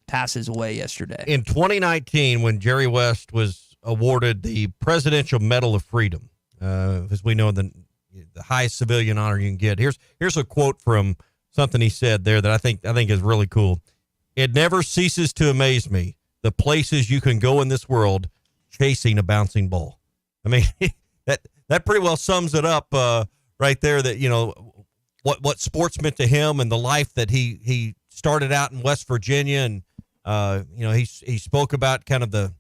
passes away yesterday. In 2019, when Jerry West was awarded the Presidential Medal of Freedom, as we know, the highest civilian honor you can get. Here's a quote from something he said there that I think is really cool. "It never ceases to amaze me, the places you can go in this world chasing a bouncing ball." I mean, that pretty well sums it up right there, that, what sports meant to him and the life that he started out in West Virginia. And, he spoke about kind of the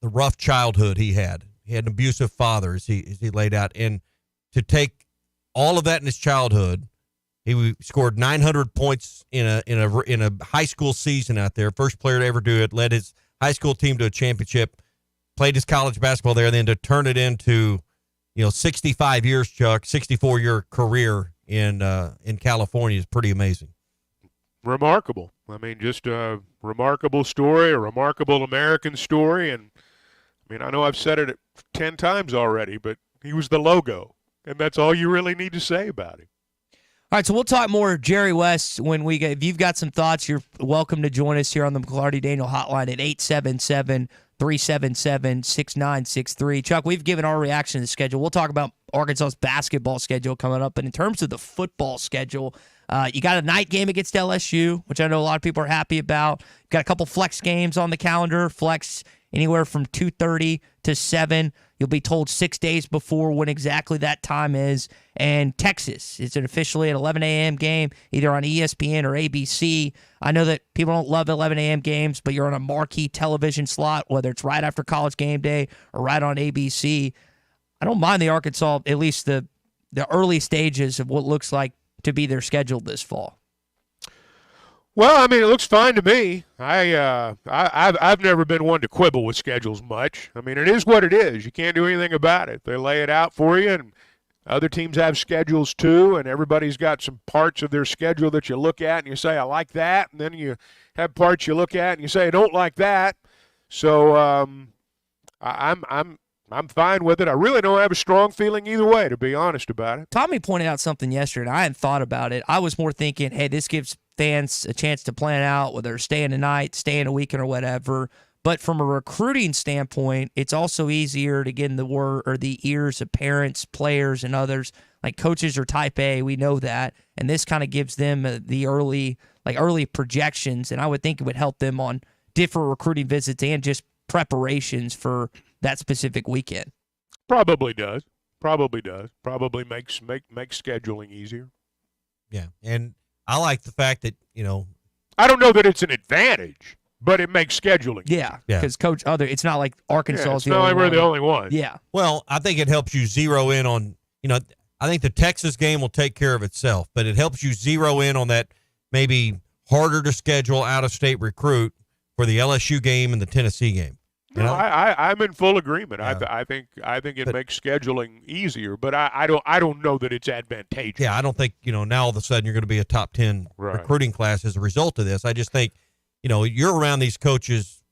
rough childhood he had. He had an abusive father, as he laid out. And to take all of that in his childhood, he scored 900 points in a high school season out there. First player to ever do it. Led his high school team to a championship. Played his college basketball there. Then to turn it into, 65 years, Chuck, 64-year career in California is pretty amazing. Remarkable. I mean, just a remarkable story, a remarkable American story. And I mean, I know I've said it 10 times already, but he was the logo, and that's all you really need to say about him. All right, so we'll talk more Jerry West when we get. If you've got some thoughts, you're welcome to join us here on the McLarty Daniel Hotline at 877-377-6963. Chuck, we've given our reaction to the schedule. We'll talk about Arkansas's basketball schedule coming up, but in terms of the football schedule, you got a night game against LSU, which I know a lot of people are happy about. You've got a couple flex games on the calendar. Flex anywhere from 2:30 to 7. You'll be told 6 days before when exactly that time is. And Texas, it's an officially an 11 a.m. game, either on ESPN or ABC. I know that people don't love 11 a.m. games, but you're on a marquee television slot, whether it's right after College Game Day or right on ABC. I don't mind the Arkansas, at least the early stages of what looks like to be their schedule this fall. Well, I mean, it looks fine to me. I've never been one to quibble with schedules much. I mean, it is what it is. You can't do anything about it. They lay it out for you, and other teams have schedules too, and everybody's got some parts of their schedule that you look at and you say, I like that, and then you have parts you look at and you say, I don't like that. So I'm fine with it. I really don't have a strong feeling either way, to be honest about it. Tommy pointed out something yesterday, and I hadn't thought about it. I was more thinking, hey, this gives fans a chance to plan out whether they're staying a night, staying a weekend, or whatever. But from a recruiting standpoint, it's also easier to get in the word or the ears of parents, players, and others. Like coaches are type A, we know that, and this kind of gives them the early projections, and I would think it would help them on different recruiting visits and just preparations for that specific weekend. Probably does. Probably does. Probably makes scheduling easier. Yeah, and I like the fact that, I don't know that it's an advantage, but it makes scheduling. Yeah, Yeah. because it's not like Arkansas Yeah, is it's the not only like we're one. the only one. Yeah. Well, I think it helps you zero in on, I think the Texas game will take care of itself, but it helps you zero in on that maybe harder to schedule out-of-state recruit for the LSU game and the Tennessee game. No, I'm in full agreement. Yeah. I think it makes scheduling easier, but I don't know that it's advantageous. Yeah, I don't think, now all of a sudden you're going to be a top 10 recruiting class as a result of this. I just think, you're around these coaches,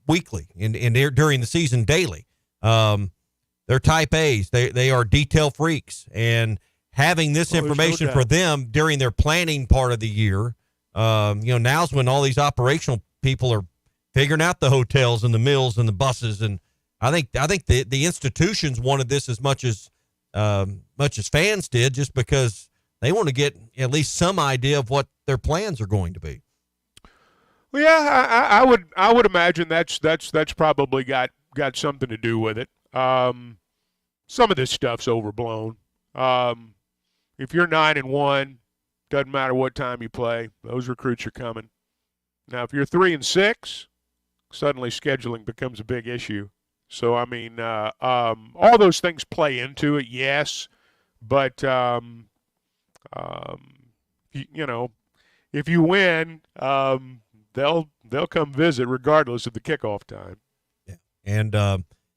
weekly and during the season daily. They're type A's. They are detail freaks, and having this information for them during their planning part of the year, now's when all these operational people are figuring out the hotels and the meals and the buses. And I think the institutions wanted this as much as fans did, just because they want to get at least some idea of what their plans are going to be. Well, yeah, I would imagine that's probably got something to do with it. Some of this stuff's overblown. If you're 9-1, doesn't matter what time you play, those recruits are coming. Now, if you're 3-6, suddenly scheduling becomes a big issue. So, I mean, all those things play into it, yes. But, if you win, they'll come visit regardless of the kickoff time. Yeah. And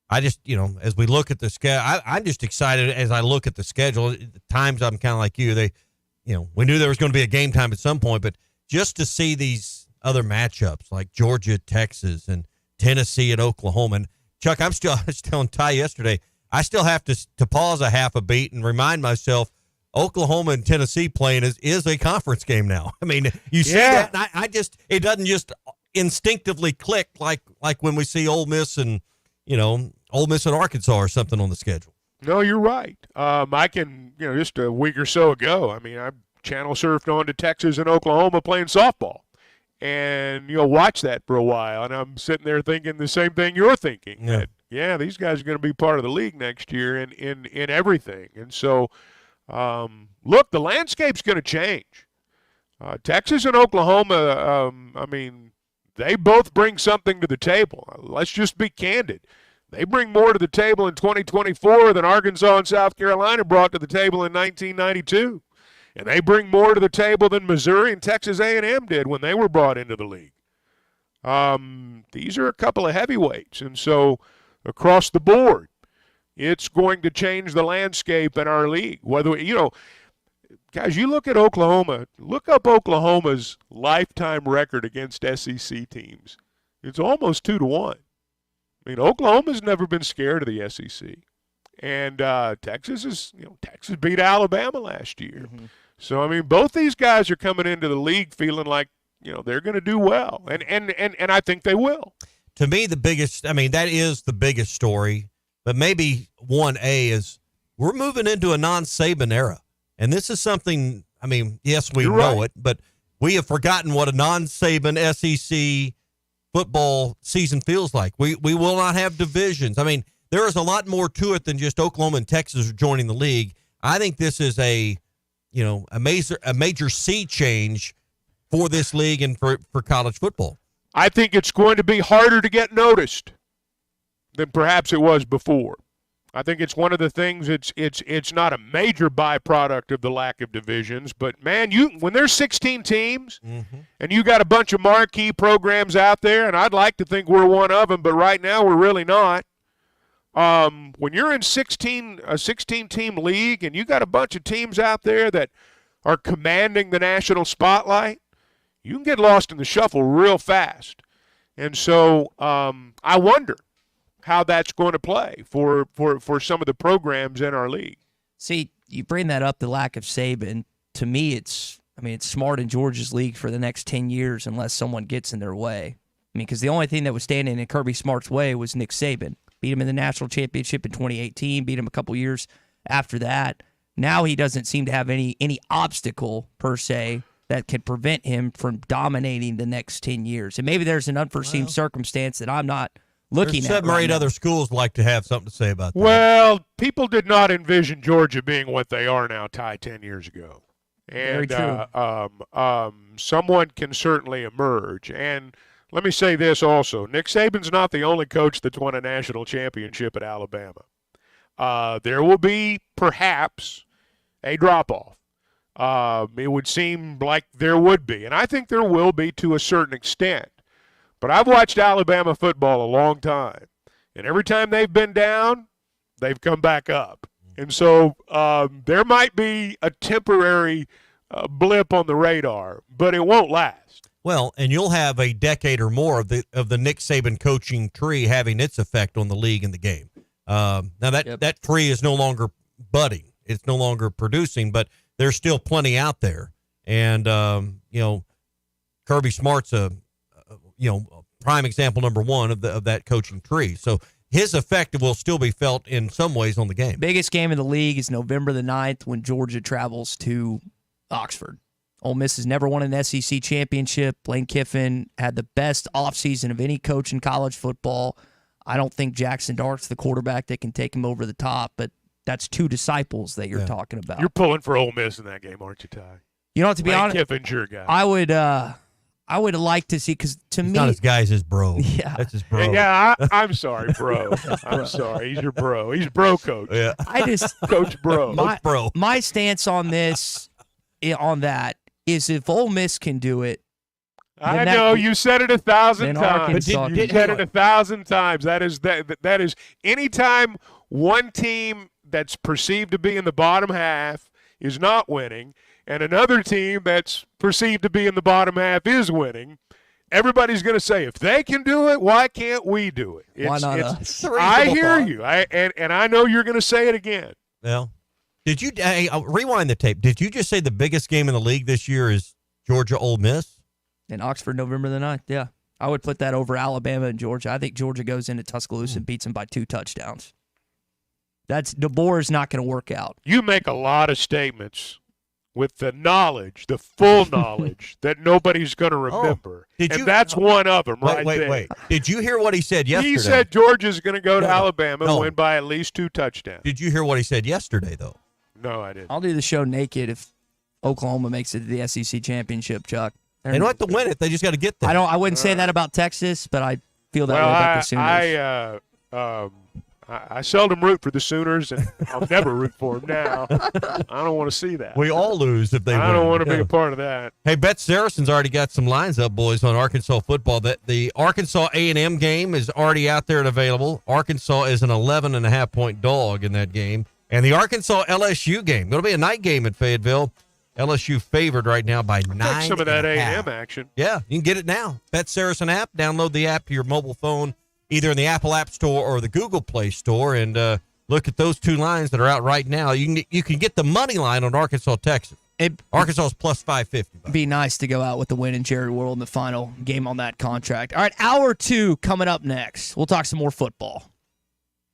I just, as we look at the schedule, I'm just excited as I look at the schedule. At times I'm kind of like you. We knew there was going to be a game time at some point, but just to see these other matchups like Georgia, Texas, and Tennessee at Oklahoma. And Chuck, I was telling Ty yesterday, I still have to pause a half a beat and remind myself Oklahoma and Tennessee playing is a conference game now. I mean, you see that, and it doesn't just instinctively click like when we see Ole Miss and Arkansas or something on the schedule. No, you're right. I can, just a week or so ago, I channel surfed on to Texas and Oklahoma playing softball. And watch that for a while, and I'm sitting there thinking the same thing you're thinking. Yeah. That, these guys are going to be part of the league next year in everything. And so, look, the landscape's going to change. Texas and Oklahoma, they both bring something to the table. Let's just be candid. They bring more to the table in 2024 than Arkansas and South Carolina brought to the table in 1992. And they bring more to the table than Missouri and Texas A&M did when they were brought into the league. These are a couple of heavyweights. And so across the board, it's going to change the landscape in our league. Whether, guys, you look at Oklahoma, look up Oklahoma's lifetime record against SEC teams. It's almost 2-1. Oklahoma's never been scared of the SEC. And Texas beat Alabama last year. Mm-hmm. So, both these guys are coming into the league feeling like, they're going to do well. And I think they will. To me, that is the biggest story. But maybe 1A is we're moving into a non-Saban era. And this is something, yes, we know it, but we have forgotten what a non-Saban SEC football season feels like. We will not have divisions. There is a lot more to it than just Oklahoma and Texas joining the league. I think this is a major sea change for this league and for college football. I think it's going to be harder to get noticed than perhaps it was before. I think it's one of the things. It's not a major byproduct of the lack of divisions, but man, when there's 16 teams and you got a bunch of marquee programs out there, and I'd like to think we're one of them, but right now we're really not. When you're in a 16-team league and you got a bunch of teams out there that are commanding the national spotlight, you can get lost in the shuffle real fast. And so I wonder how that's going to play for some of the programs in our league. See, you bring that up, the lack of Saban. To me, it's smart in Georgia's league for the next 10 years unless someone gets in their way. Because the only thing that was standing in Kirby Smart's way was Nick Saban. Beat him in the national championship in 2018, beat him a couple years after that. Now he doesn't seem to have any obstacle, per se, that could prevent him from dominating the next 10 years. And maybe there's an unforeseen circumstance that I'm not looking There's at. 7 or 8 other schools like to have something to say about that. Well, people did not envision Georgia being what they are now, Ty, 10 years ago. And Very true. Someone can certainly emerge. And let me say this also. Nick Saban's not the only coach that's won a national championship at Alabama. There will be perhaps a drop-off. It would seem like there would be. And I think there will be to a certain extent. But I've watched Alabama football a long time. And every time they've been down, they've come back up. And so there might be a temporary blip on the radar, but it won't last. Well, and you'll have a decade or more of the Nick Saban coaching tree having its effect on the league and the game. Now that tree is no longer budding; it's no longer producing, but there's still plenty out there. And Kirby Smart's a prime example number one of that coaching tree. So his effect will still be felt in some ways on the game. Biggest game in the league is November the 9th when Georgia travels to Oxford. Ole Miss has never won an SEC championship. Lane Kiffin had the best offseason of any coach in college football. I don't think Jackson Dart's the quarterback that can take him over the top, but that's 2 disciples that you're talking about. You're pulling for Ole Miss in that game, aren't you, Ty? You know what, to be honest, Kiffin's your guy. I would like to see, because to me, not as guy as his bro. Yeah, that's his bro. Yeah, I'm sorry, bro. I'm sorry. He's your bro. He's bro coach. Yeah, Coach bro. Coach bro. My stance on this, on that, is if Ole Miss can do it. I know you said it 1,000 times. You said it 1,000 times. That is anytime one team that's perceived to be in the bottom half is not winning, and another team that's perceived to be in the bottom half is winning, everybody's going to say, if they can do it, why can't we do it? Why not us? I hear you. And I know you're going to say it again. Well, did you rewind the tape? Did you just say the biggest game in the league this year is Georgia Ole Miss? In Oxford, November the 9th, yeah. I would put that over Alabama and Georgia. I think Georgia goes into Tuscaloosa and beats them by 2 touchdowns. DeBoer is not going to work out. You make a lot of statements with the knowledge, the full knowledge, that nobody's going to remember. That's one of them there. Wait. Did you hear what he said yesterday? He said Georgia's going to go to Alabama and win by at least 2 touchdowns. Did you hear what he said yesterday, though? No, I didn't. I'll do the show naked if Oklahoma makes it to the SEC championship, Chuck. They don't have to win it. They just got to get there. I wouldn't say that about Texas, but I feel that way about the Sooners. I seldom root for the Sooners, and I'll never root for them now. I don't want to see that. We all lose if they win. I don't want to be a part of that. Hey, Bet Saracen's already got some lines up, boys, on Arkansas football. That the Arkansas A&M game is already out there and available. Arkansas is an 11.5-point dog in that game. And the Arkansas LSU game. It'll be a night game at Fayetteville. LSU favored right now by 9. Take some of that A&M action. Yeah, you can get it now. Bet Saracen app. Download the app to your mobile phone, either in the Apple App Store or the Google Play Store, and look at those 2 lines that are out right now. You can get the money line on Arkansas, Texas. Arkansas is plus 550. It'd be nice to go out with the win in Jerry World in the final game on that contract. All right, hour 2 coming up next. We'll talk some more football.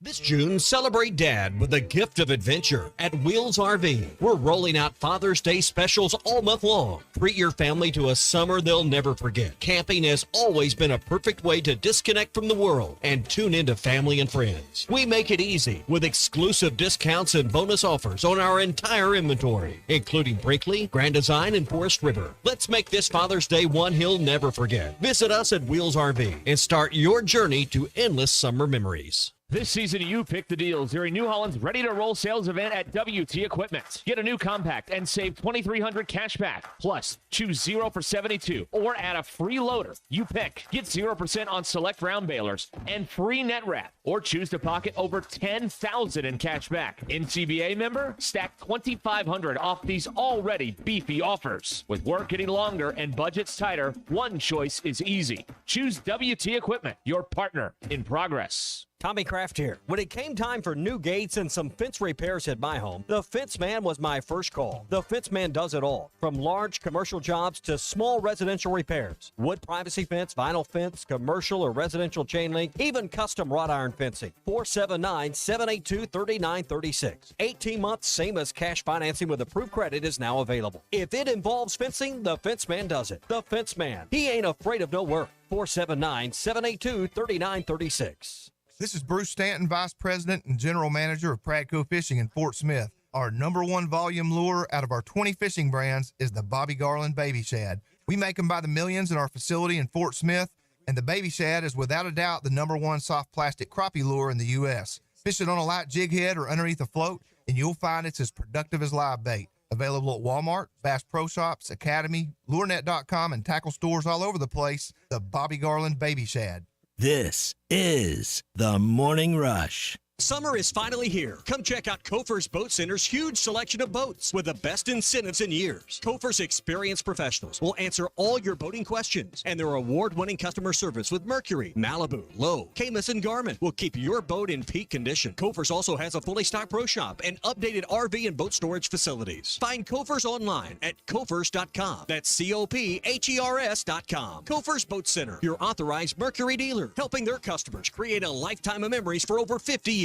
This June, celebrate Dad with a gift of adventure at Wheels RV. We're rolling out Father's Day specials all month long. Treat your family to a summer they'll never forget. Camping has always been a perfect way to disconnect from the world and tune into family and friends. We make it easy with exclusive discounts and bonus offers on our entire inventory, including Brinkley, Grand Design, and Forest River. Let's make this Father's Day one he'll never forget. Visit us at Wheels RV and start your journey to endless summer memories. This season, you pick the deals during New Holland's Ready to Roll sales event at WT Equipment. Get a new compact and save $2,300 cash back. Plus, choose 0 for 72 or add a free loader. You pick. Get 0% on select round balers and free net wrap. Or choose to pocket over $10,000 in cash back. NCBA member? Stack $2,500 off these already beefy offers. With work getting longer and budgets tighter, one choice is easy. Choose WT Equipment, your partner in progress. Tommy Kraft here. When it came time for new gates and some fence repairs at my home, the Fence Man was my first call. The Fence Man does it all, from large commercial jobs to small residential repairs. Wood privacy fence, vinyl fence, commercial or residential chain link, even custom wrought iron fencing. 479-782-3936. 18 months, same as cash financing with approved credit is now available. If it involves fencing, the Fence Man does it. The Fence Man. He ain't afraid of no work. 479-782-3936. This is Bruce Stanton, Vice President and General Manager of Pradco Fishing in Fort Smith. Our #1 volume lure out of our 20 fishing brands is the Bobby Garland Baby Shad. We make them by the millions in our facility in Fort Smith, and the Baby Shad is without a doubt the #1 soft plastic crappie lure in the U.S. Fish it on a light jig head or underneath a float, and you'll find it's as productive as live bait. Available at Walmart, Bass Pro Shops, Academy, LureNet.com, and tackle stores all over the place. The Bobby Garland Baby Shad. This is the Morning Rush. Summer is finally here. Come check out Kofer's Boat Center's huge selection of boats with the best incentives in years. Kofer's experienced professionals will answer all your boating questions, and their award-winning customer service with Mercury, Malibu, Lowe, Camus, and Garmin will keep your boat in peak condition. Kofer's also has a fully stocked pro shop and updated RV and boat storage facilities. Find Kofer's online at Kofers.com. That's Kophers.com. Kofer's Boat Center, your authorized Mercury dealer, helping their customers create a lifetime of memories for over 50 years.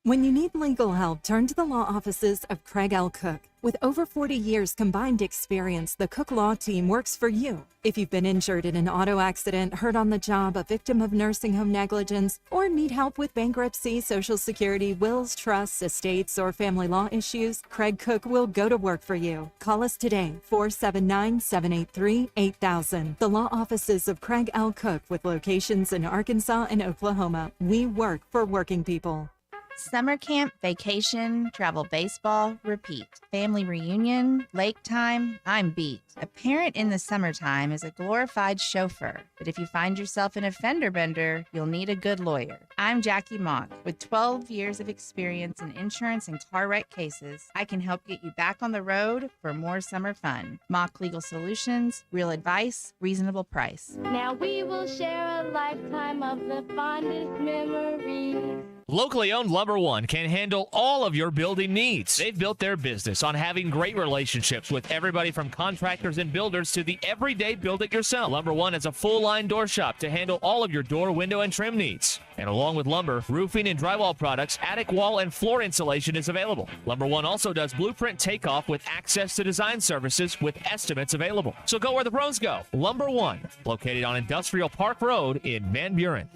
When you need legal help, turn to the law offices of Craig L. Cook. With over 40 years combined experience, the Cook Law Team works for you. If you've been injured in an auto accident, hurt on the job, a victim of nursing home negligence, or need help with bankruptcy, Social Security, wills, trusts, estates, or family law issues, Craig Cook will go to work for you. Call us today, 479-783-8000. The law offices of Craig L. Cook with locations in Arkansas and Oklahoma. We work for working people. Summer camp, vacation, travel baseball, repeat. Family reunion, lake time, I'm beat. A parent in the summertime is a glorified chauffeur, but if you find yourself in a fender bender, you'll need a good lawyer. I'm Jackie Mock. With 12 years of experience in insurance and car wreck cases, I can help get you back on the road for more summer fun. Mock Legal Solutions, real advice, reasonable price. Now we will share a lifetime of the fondest memories. Locally owned Lumber One can handle all of your building needs. They've built their business on having great relationships with everybody from contractors and builders to the everyday build-it-yourself. Lumber One is a full-line door shop to handle all of your door, window, and trim needs. And along with lumber, roofing and drywall products, attic wall and floor insulation is available. Lumber One also does blueprint takeoff with access to design services with estimates available. So go where the pros go. Lumber One, located on Industrial Park Road in Van Buren.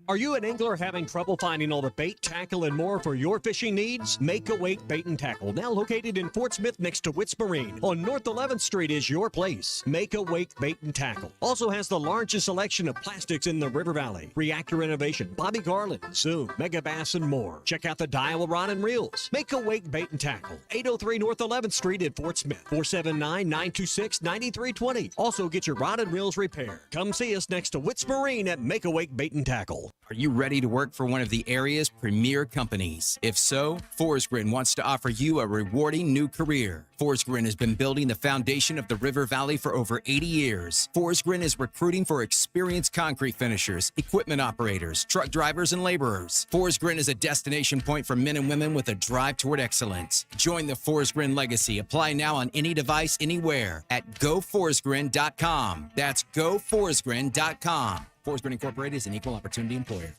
Are you an angler having trouble finding all the bait, tackle, and more for your fishing needs? Make a Wake Bait and Tackle, now located in Fort Smith next to Witts Marine on North 11th Street, is your place. Make a Wake Bait and Tackle also has the largest selection of plastics in the River Valley. Reactor Innovation, Bobby Garland, Zoom, Mega Bass, and more. Check out the Daiwa Rod and Reels. Make a Wake Bait and Tackle, 803 North 11th Street in Fort Smith, 479-926-9320. Also get your rod and reels repaired. Come see us next to Witts Marine at Make a Wake Bait and Tackle. Are you ready to work for one of the area's premier companies? If so, Forsgren wants to offer you a rewarding new career. Forsgren has been building the foundation of the River Valley for over 80 years. Forsgren is recruiting for experienced concrete finishers, equipment operators, truck drivers, and laborers. Forsgren is a destination point for men and women with a drive toward excellence. Join the Forsgren legacy. Apply now on any device, anywhere at GoForsgren.com. That's GoForsgren.com. Forsgren Incorporated is an equal opportunity employer.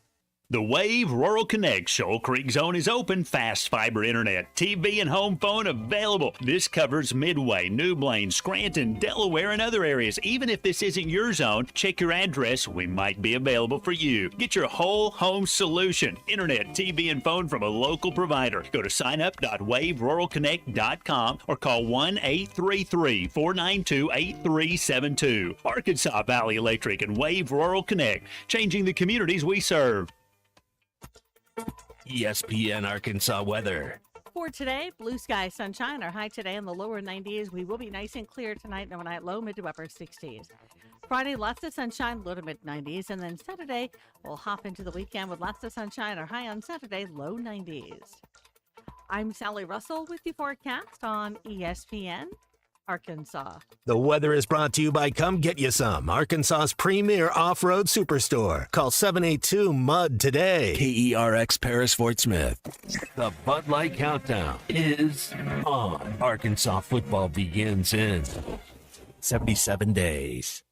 The Wave Rural Connect Shoal Creek Zone is open. Fast fiber internet, TV, and home phone available. This covers Midway, New Blaine, Scranton, Delaware, and other areas. Even if this isn't your zone, check your address. We might be available for you. Get your whole home solution. Internet, TV, and phone from a local provider. Go to signup.waveruralconnect.com or call 1-833-492-8372. Arkansas Valley Electric and Wave Rural Connect, changing the communities we serve. ESPN Arkansas weather. For today, blue sky, sunshine. Our high today in the lower 90s. We will be nice and clear tonight and overnight, low, mid to upper 60s. Friday, lots of sunshine, low to mid 90s. And then Saturday, we'll hop into the weekend with lots of sunshine. Our high on Saturday, low 90s. I'm Sally Russell with the forecast on ESPN. Arkansas. The weather is brought to you by Come Get You Some, Arkansas's premier off-road superstore. Call 782-MUD today. KERX Paris Fort Smith. The Bud Light Countdown is on. Arkansas football begins in 77 days.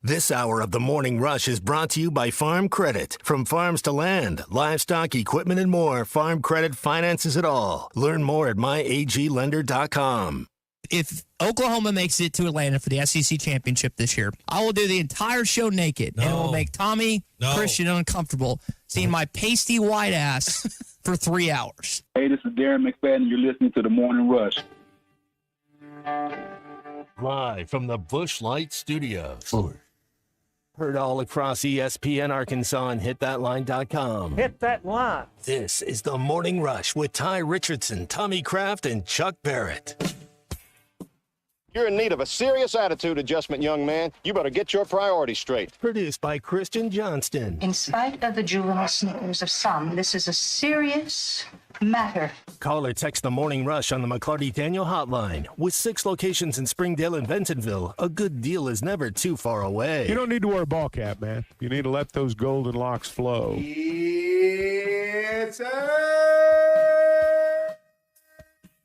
This hour of the Morning Rush is brought to you by Farm Credit. From farms to land, livestock, equipment, and more, Farm Credit finances it all. Learn more at myaglender.com. If Oklahoma makes it to Atlanta for the SEC championship this year, I will do the entire show naked, and it will make Tommy Christian uncomfortable seeing my pasty white ass for 3 hours. Hey, this is Darren McFadden. You're listening to The Morning Rush. Live from the Busch Light Studios. Heard all across ESPN Arkansas and hitthatline.com. Hit that line. This is the Morning Rush with Ty Richardson, Tommy Kraft, and Chuck Barrett. You're in need of a serious attitude adjustment, young man. You better get your priorities straight. Produced by Christian Johnston. In spite of the juvenile snickers of some, this is a serious matter. Call or text the Morning Rush on the McLarty Daniel Hotline. With 6 locations in Springdale and Bentonville, a good deal is never too far away. You don't need to wear a ball cap, man. You need to let those golden locks flow. It's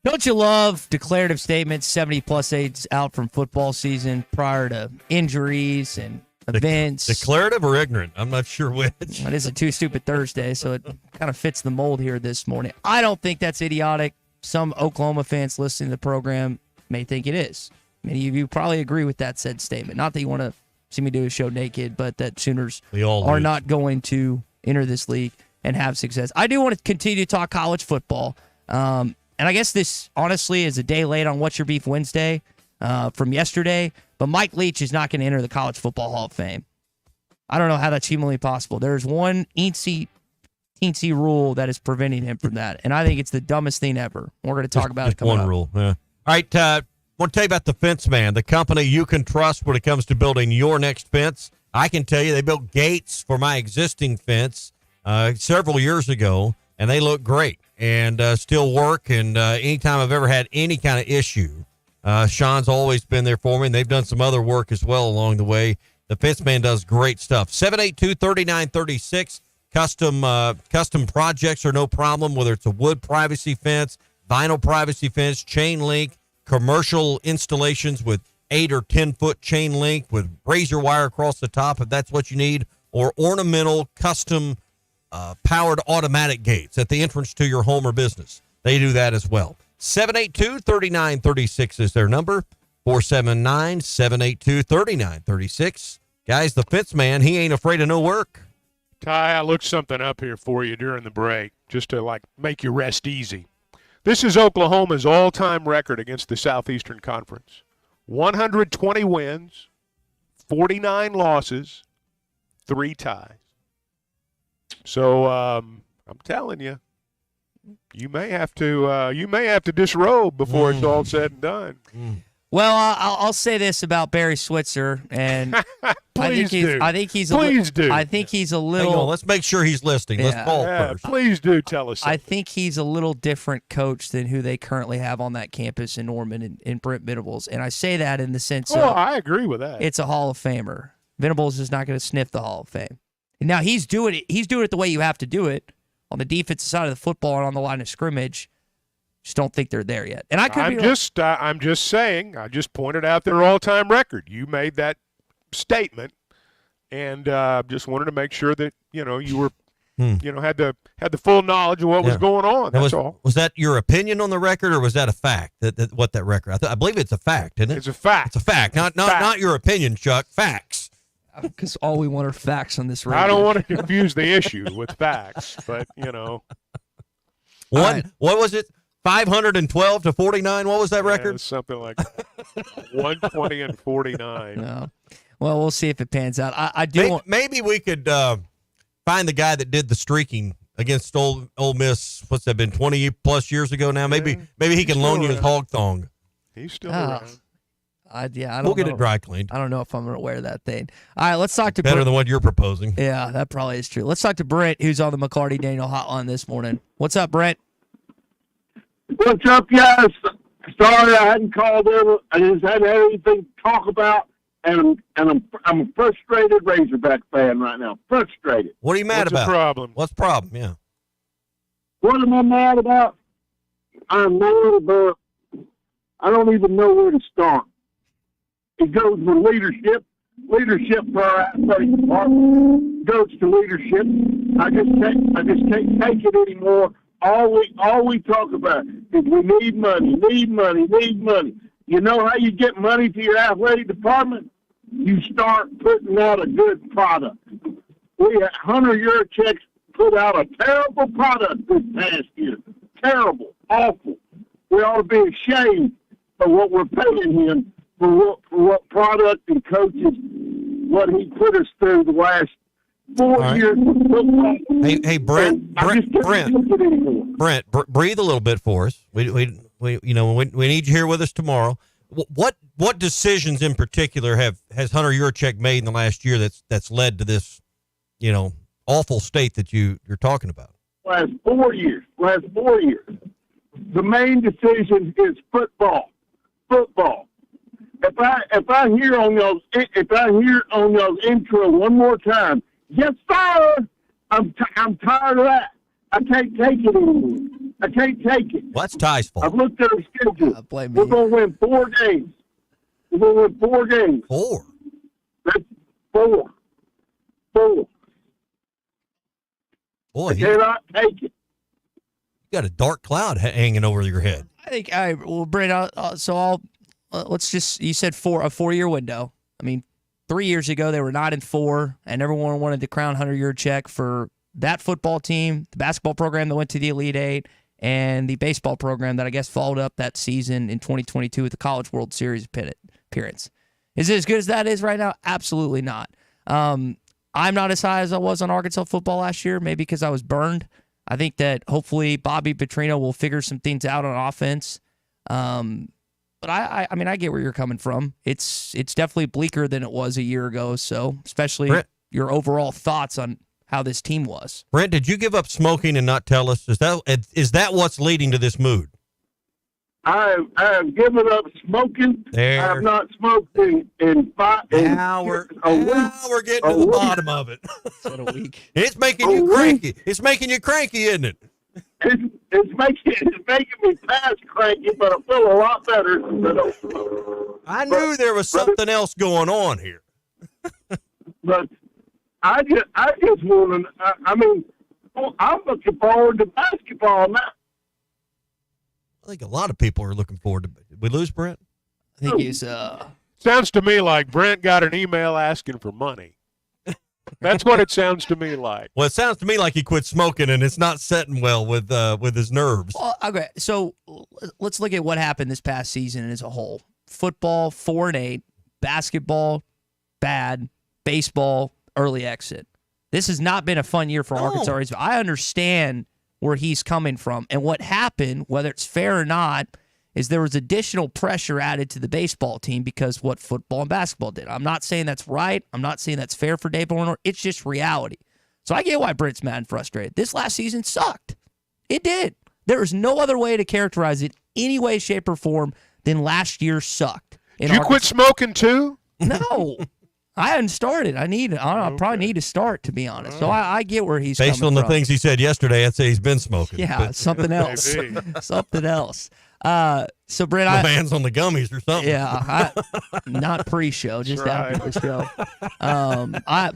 Don't you love declarative statements 70-plus aides out from football season prior to injuries and events? Declarative or ignorant? I'm not sure which. It is a Too Stupid Thursday, so it kind of fits the mold here this morning. I don't think that's idiotic. Some Oklahoma fans listening to the program may think it is. Many of you probably agree with that said statement. Not that you want to see me do a show naked, but that Sooners are not going to enter this league and have success. I do want to continue to talk college football. And I guess this, honestly, is a day late on What's Your Beef Wednesday from yesterday. But Mike Leach is not going to enter the College Football Hall of Fame. I don't know how that's humanly possible. There's one teensy rule that is preventing him from that. And I think it's the dumbest thing ever. We're going to talk about it coming up. One rule, yeah. All right, I want to tell you about the Fence Man, the company you can trust when it comes to building your next fence. I can tell you they built gates for my existing fence several years ago, and they look great and still work. And anytime I've ever had any kind of issue, Sean's always been there for me, and they've done some other work as well along the way. The Fence Man does great stuff. 782-3936. Custom projects are no problem, whether it's a wood privacy fence, vinyl privacy fence, chain link, commercial installations with 8 or 10-foot chain link with razor wire across the top if that's what you need, or ornamental custom powered automatic gates at the entrance to your home or business. They do that as well. 782-3936 is their number. 479-782-3936. Guys, the Fence Man, he ain't afraid of no work. Ty, I looked something up here for you during the break just to make you rest easy. This is Oklahoma's all-time record against the Southeastern Conference. 120 wins, 49 losses, 3 ties. So I'm telling you, you may have to disrobe before it's all said and done. Well, I'll say this about Barry Switzer, and I think he's a little. Hang on, let's make sure he's listening. Let's call first. Please do tell us something. I think he's a little different coach than who they currently have on that campus in Norman and Brent Venables, and I say that in the sense of I agree with that. It's a Hall of Famer. Venables is not going to sniff the Hall of Fame. And now he's doing it the way you have to do it on the defensive side of the football and on the line of scrimmage. Just don't think they're there yet. And I'm just saying. I just pointed out their all-time record. You made that statement, and just wanted to make sure that you were, had the full knowledge of what was going on. That's all. Was that your opinion on the record, or was that a fact? What that record? I believe it's a fact, isn't it? It's a fact. It's a fact. Not your opinion, Chuck. Facts. Because all we want are facts on this radio. I don't want to confuse the issue with facts, but What was it? 512 to 49. What was that record? Yeah, something like that. 120 and 49. No. Well, we'll see if it pans out. Maybe we could find the guy that did the streaking against Ole Miss. What's that been? 20 plus years ago now. Maybe he can loan you his hog thong. He's still around. I don't we'll get know. it dry cleaned. I don't know if I'm going to wear that thing. All right, let's talk to better than what you're proposing. Yeah, that probably is true. Let's talk to Brent, who's on the McLarty Daniel Hotline this morning. What's up, Brent? What's up, guys? Sorry, I hadn't called ever. I just hadn't had anything to talk about, and I'm a frustrated Razorback fan right now. Frustrated. What are you mad about? What's the problem? What's the problem? Yeah. What am I mad about? I'm mad about. I don't even know where to start. It goes with leadership. Leadership for our athletic department goes to leadership. I just can't take it anymore. All we talk about is we need money. You know how you get money to your athletic department? You start putting out a good product. We had Hunter Yurachek put out a terrible product this past year. Terrible, awful. We ought to be ashamed of what we're paying him for what product and coaches, what he put us through the last 4 years of football. Hey, Brent, breathe a little bit for us. We need you here with us tomorrow. What decisions in particular has Hunter Yurachek made in the last year that's led to this, awful state that you're talking about? Last 4 years. The main decision is football. If I hear on y'all's intro one more time, yes sir, I'm tired of that. I can't take it anymore. I can't take it. Well, that's Ty's fault. I've looked at our schedule. Blame We're me. going to win 4 games. We're going to win 4 games. 4? That's 4. Boy, I cannot take it. You got a dark cloud hanging over your head. I think Brent. Let's just. You said a 4-year window. I mean, 3 years ago they were 9-4, and everyone wanted to crown Hunter Yurachek for that football team, the basketball program that went to the Elite Eight, and the baseball program that I guess followed up that season in 2022 with the College World Series appearance. Is it as good as that is right now? Absolutely not. I'm not as high as I was on Arkansas football last year, maybe because I was burned. I think that hopefully Bobby Petrino will figure some things out on offense. But I mean, I get where you're coming from. It's definitely bleaker than it was a year ago. So especially Brent, your overall thoughts on how this team was. Brent, did you give up smoking and not tell us? Is that what's leading to this mood? I have given up smoking. There. I have not smoked in 5 Now we're getting to the bottom of it. A week. It's making you cranky. It's making you cranky, isn't it? It's making me past cranky, but I feel a lot better. I knew there was something else going on here. But I just want to. I mean, I'm looking forward to basketball now. I think a lot of people are looking forward to. Did we lose Brent? I think he's. Sounds to me like Brent got an email asking for money. That's what it sounds to me like. Well, it sounds to me like he quit smoking, and it's not setting well with his nerves. Well, okay, so let's look at what happened this past season as a whole. Football 4-8, basketball bad, baseball early exit. This has not been a fun year for Arkansas. I understand where he's coming from, and what happened, whether it's fair or not, is there was additional pressure added to the baseball team because what football and basketball did. I'm not saying that's right. I'm not saying that's fair for Dave Warner. It's just reality. So I get why Brent's mad and frustrated. This last season sucked. It did. There is no other way to characterize it any way, shape, or form than last year sucked. Did you quit smoking too? No. I hadn't started. I probably need to start, to be honest. So I get where he's based coming on the from. things he said yesterday. I'd say he's been smoking. Yeah, something else. Something else. So Brent, my man's on the gummies or something. Yeah, not pre-show, just after the show.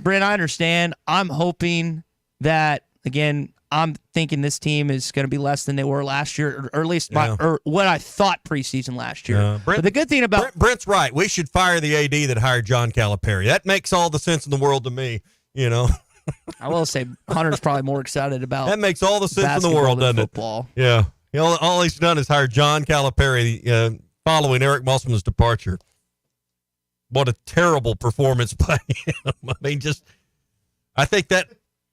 Brent, I understand. I'm hoping that again. I'm thinking this team is going to be less than they were last year, or at least what I thought preseason last year. But the good thing about Brent's right. We should fire the AD that hired John Calipari. That makes all the sense in the world to me. I will say Hunter's probably more excited about that. Makes all the sense in the world, doesn't football. It? Yeah. All he's done is hire John Calipari following Eric Musselman's departure. What a terrible performance by him. I mean, I think that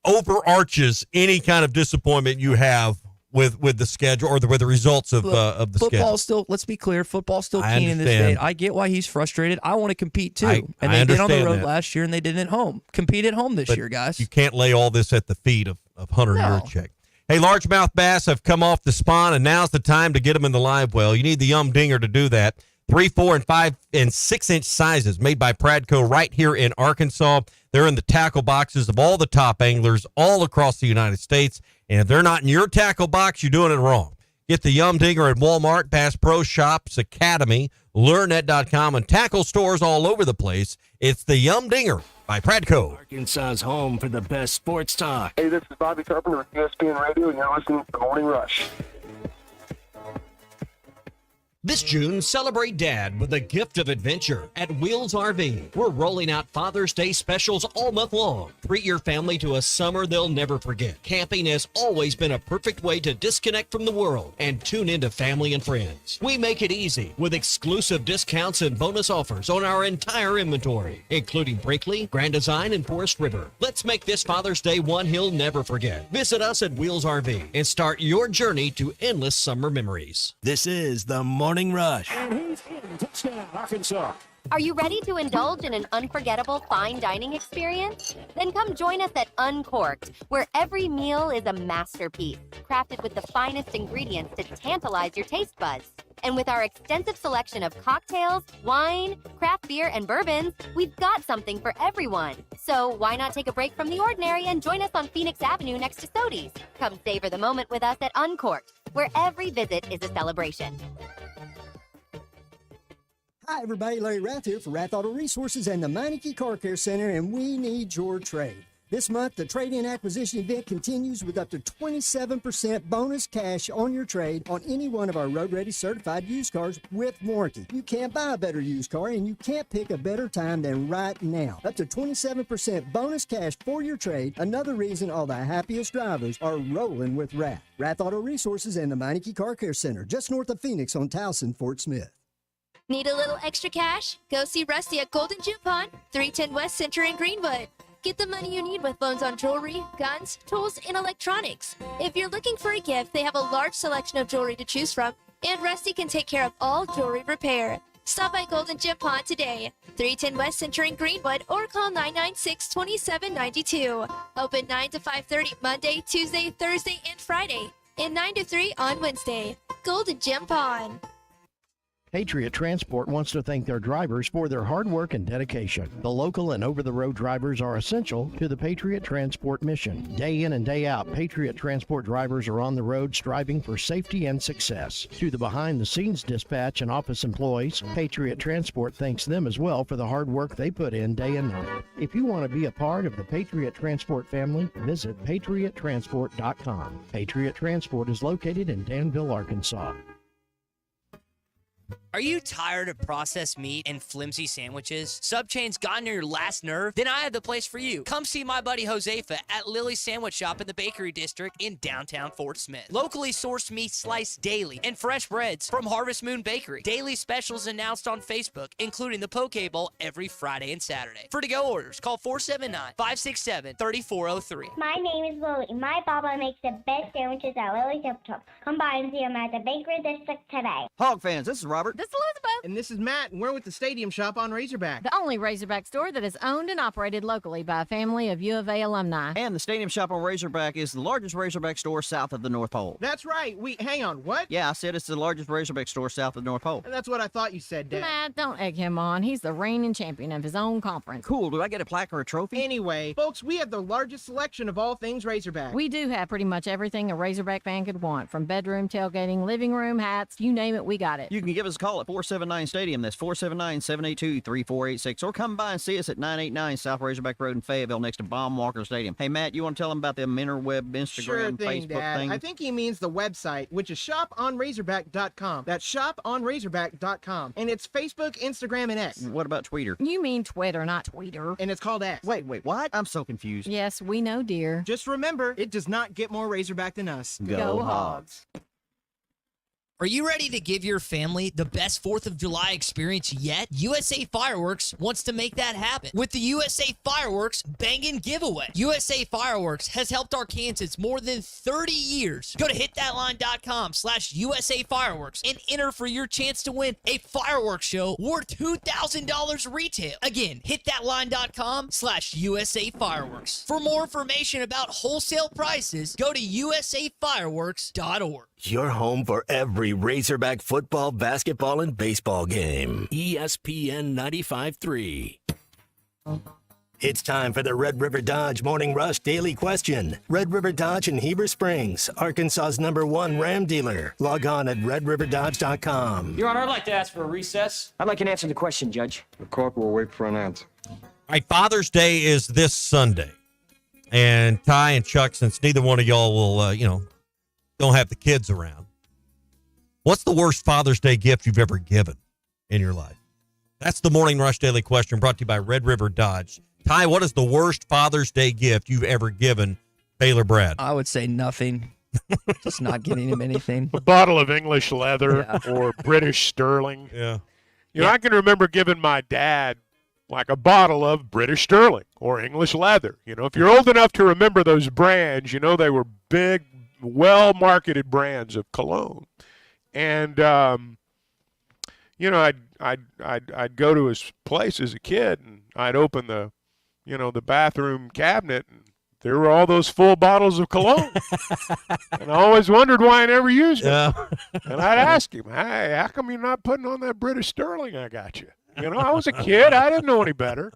overarches any kind of disappointment you have with the schedule or with the results of the schedule. Football still, let's be clear, football's still keen in this state. I get why he's frustrated. I want to compete too. And they did on the road last year and they did at home. Compete at home this year, guys. You can't lay all this at the feet of Hunter Yurachek. Hey, largemouth bass have come off the spawn, and now's the time to get them in the live well. You need the Dinger to do that. 3, 4, and 5, and 6-inch sizes made by Pradco right here in Arkansas. They're in the tackle boxes of all the top anglers all across the United States. And if they're not in your tackle box, you're doing it wrong. Get the Dinger at Walmart, Bass Pro Shops, Academy, LureNet.com, and tackle stores all over the place. It's the Dinger by Pradco. Arkansas's home for the best sports talk. Hey, this is Bobby Carpenter with ESPN Radio, and you're listening to The Morning Rush. This June, celebrate Dad with a gift of adventure at Wheels RV. We're rolling out Father's Day specials all month long. Treat your family to a summer they'll never forget. Camping has always been a perfect way to disconnect from the world and tune into family and friends. We make it easy with exclusive discounts and bonus offers on our entire inventory, including Brinkley, Grand Design, and Forest River. Let's make this Father's Day one he'll never forget. Visit us at Wheels RV and start your journey to endless summer memories. This is the Morning Rush. And he's in. Touchdown, Arkansas. Are you ready to indulge in an unforgettable fine dining experience? Then come join us at Uncorked, where every meal is a masterpiece, crafted with the finest ingredients to tantalize your taste buds. And with our extensive selection of cocktails, wine, craft beer, and bourbons, we've got something for everyone. So why not take a break from the ordinary and join us on Phoenix Avenue next to Sodi's? Come savor the moment with us at Uncorked, where every visit is a celebration. Hi, everybody. Larry Rath here for Rath Auto Resources and the Meineke Car Care Center, and we need your trade. This month, the trade-in acquisition event continues with up to 27% bonus cash on your trade on any one of our road-ready certified used cars with warranty. You can't buy a better used car, and you can't pick a better time than right now. Up to 27% bonus cash for your trade, another reason all the happiest drivers are rolling with Rath. Rath Auto Resources and the Meineke Car Care Center, just north of Phoenix on Towson, Fort Smith. Need a little extra cash? Go see Rusty at Golden Gym Pond, 310 West Center in Greenwood. Get the money you need with loans on jewelry, guns, tools, and electronics. If you're looking for a gift, they have a large selection of jewelry to choose from, and Rusty can take care of all jewelry repair. Stop by Golden Gym Pond today, 310 West Center in Greenwood, or call 996-2792. Open 9 to 5:30 Monday, Tuesday, Thursday, and Friday, and 9 to 3 on Wednesday. Golden Gym Pond. Patriot Transport wants to thank their drivers for their hard work and dedication. The local and over-the-road drivers are essential to the Patriot Transport mission. Day in and day out, Patriot Transport drivers are on the road striving for safety and success. To the behind-the-scenes dispatch and office employees, Patriot Transport thanks them as well for the hard work they put in day and night. If you want to be a part of the Patriot Transport family, visit patriottransport.com. Patriot Transport is located in Danville, Arkansas. Are you tired of processed meat and flimsy sandwiches? Subchain's gotten to your last nerve? Then I have the place for you. Come see my buddy Josefa at Lily's Sandwich Shop in the Bakery District in downtown Fort Smith. Locally sourced meat sliced daily and fresh breads from Harvest Moon Bakery. Daily specials announced on Facebook, including the Poke Bowl every Friday and Saturday. For to-go orders, call 479-567-3403. My name is Lily. My papa makes the best sandwiches at Lily's Sandwich Shop. Come by and see him at the Bakery District today. Hog fans, this is Robert. This is Elizabeth. And this is Matt, and we're with the Stadium Shop on Razorback. The only Razorback store that is owned and operated locally by a family of U of A alumni. And the Stadium Shop on Razorback is the largest Razorback store south of the North Pole. That's right. Hang on, what? Yeah, I said it's the largest Razorback store south of the North Pole. And that's what I thought you said, Dad. Matt, don't egg him on. He's the reigning champion of his own conference. Cool. Do I get a plaque or a trophy? Anyway, folks, we have the largest selection of all things Razorback. We do have pretty much everything a Razorback fan could want, from bedroom, tailgating, living room, hats, you name it, we got it. You can give us a call at 479 Stadium. That's 479-782-3486. Or come by and see us at 989 South Razorback Road in Fayetteville next to Baum Walker Stadium. Hey, Matt, you want to tell them about the interweb, Instagram, Facebook Dad. thing? I think he means the website, which is shoponrazorback.com. That's shoponrazorback.com. And it's Facebook, Instagram, and X. What about Twitter? You mean Twitter, not Tweeter. And it's called X. Wait, what? I'm so confused. Yes, we know, dear. Just remember, it does not get more Razorback than us. Go Hogs. Are you ready to give your family the best 4th of July experience yet? USA Fireworks wants to make that happen with the USA Fireworks Bangin' Giveaway. USA Fireworks has helped Arkansans more than 30 years. Go to hitthatline.com/USA Fireworks and enter for your chance to win a fireworks show worth $2,000 retail. Again, hitthatline.com/USA Fireworks. For more information about wholesale prices, go to usafireworks.org. Your home for every Razorback football, basketball, and baseball game. ESPN 95.3. It's time for the Red River Dodge Morning Rush Daily Question. Red River Dodge in Heber Springs, Arkansas's #1 Ram dealer. Log on at redriverdodge.com. Your Honor, I'd like to ask for a recess. I'd like an answer to the question, Judge. The court will wait for an answer. All right, Father's Day is this Sunday. And Ty and Chuck, since neither one of y'all will, don't have the kids around, what's the worst Father's Day gift you've ever given in your life? That's the Morning Rush Daily Question brought to you by Red River Dodge. Ty, what is the worst Father's Day gift you've ever given Baylor Brad? I would say nothing. Just not getting him anything. A bottle of English leather or British Sterling. Yeah. I can remember giving my dad like a bottle of British Sterling or English leather. If you're old enough to remember those brands, they were big, well-marketed brands of cologne. And, I'd go to his place as a kid, and I'd open the bathroom cabinet, and there were all those full bottles of cologne. And I always wondered why I never used it. Yeah. And I'd ask him, hey, how come you're not putting on that British Sterling I got you? I was a kid. I didn't know any better.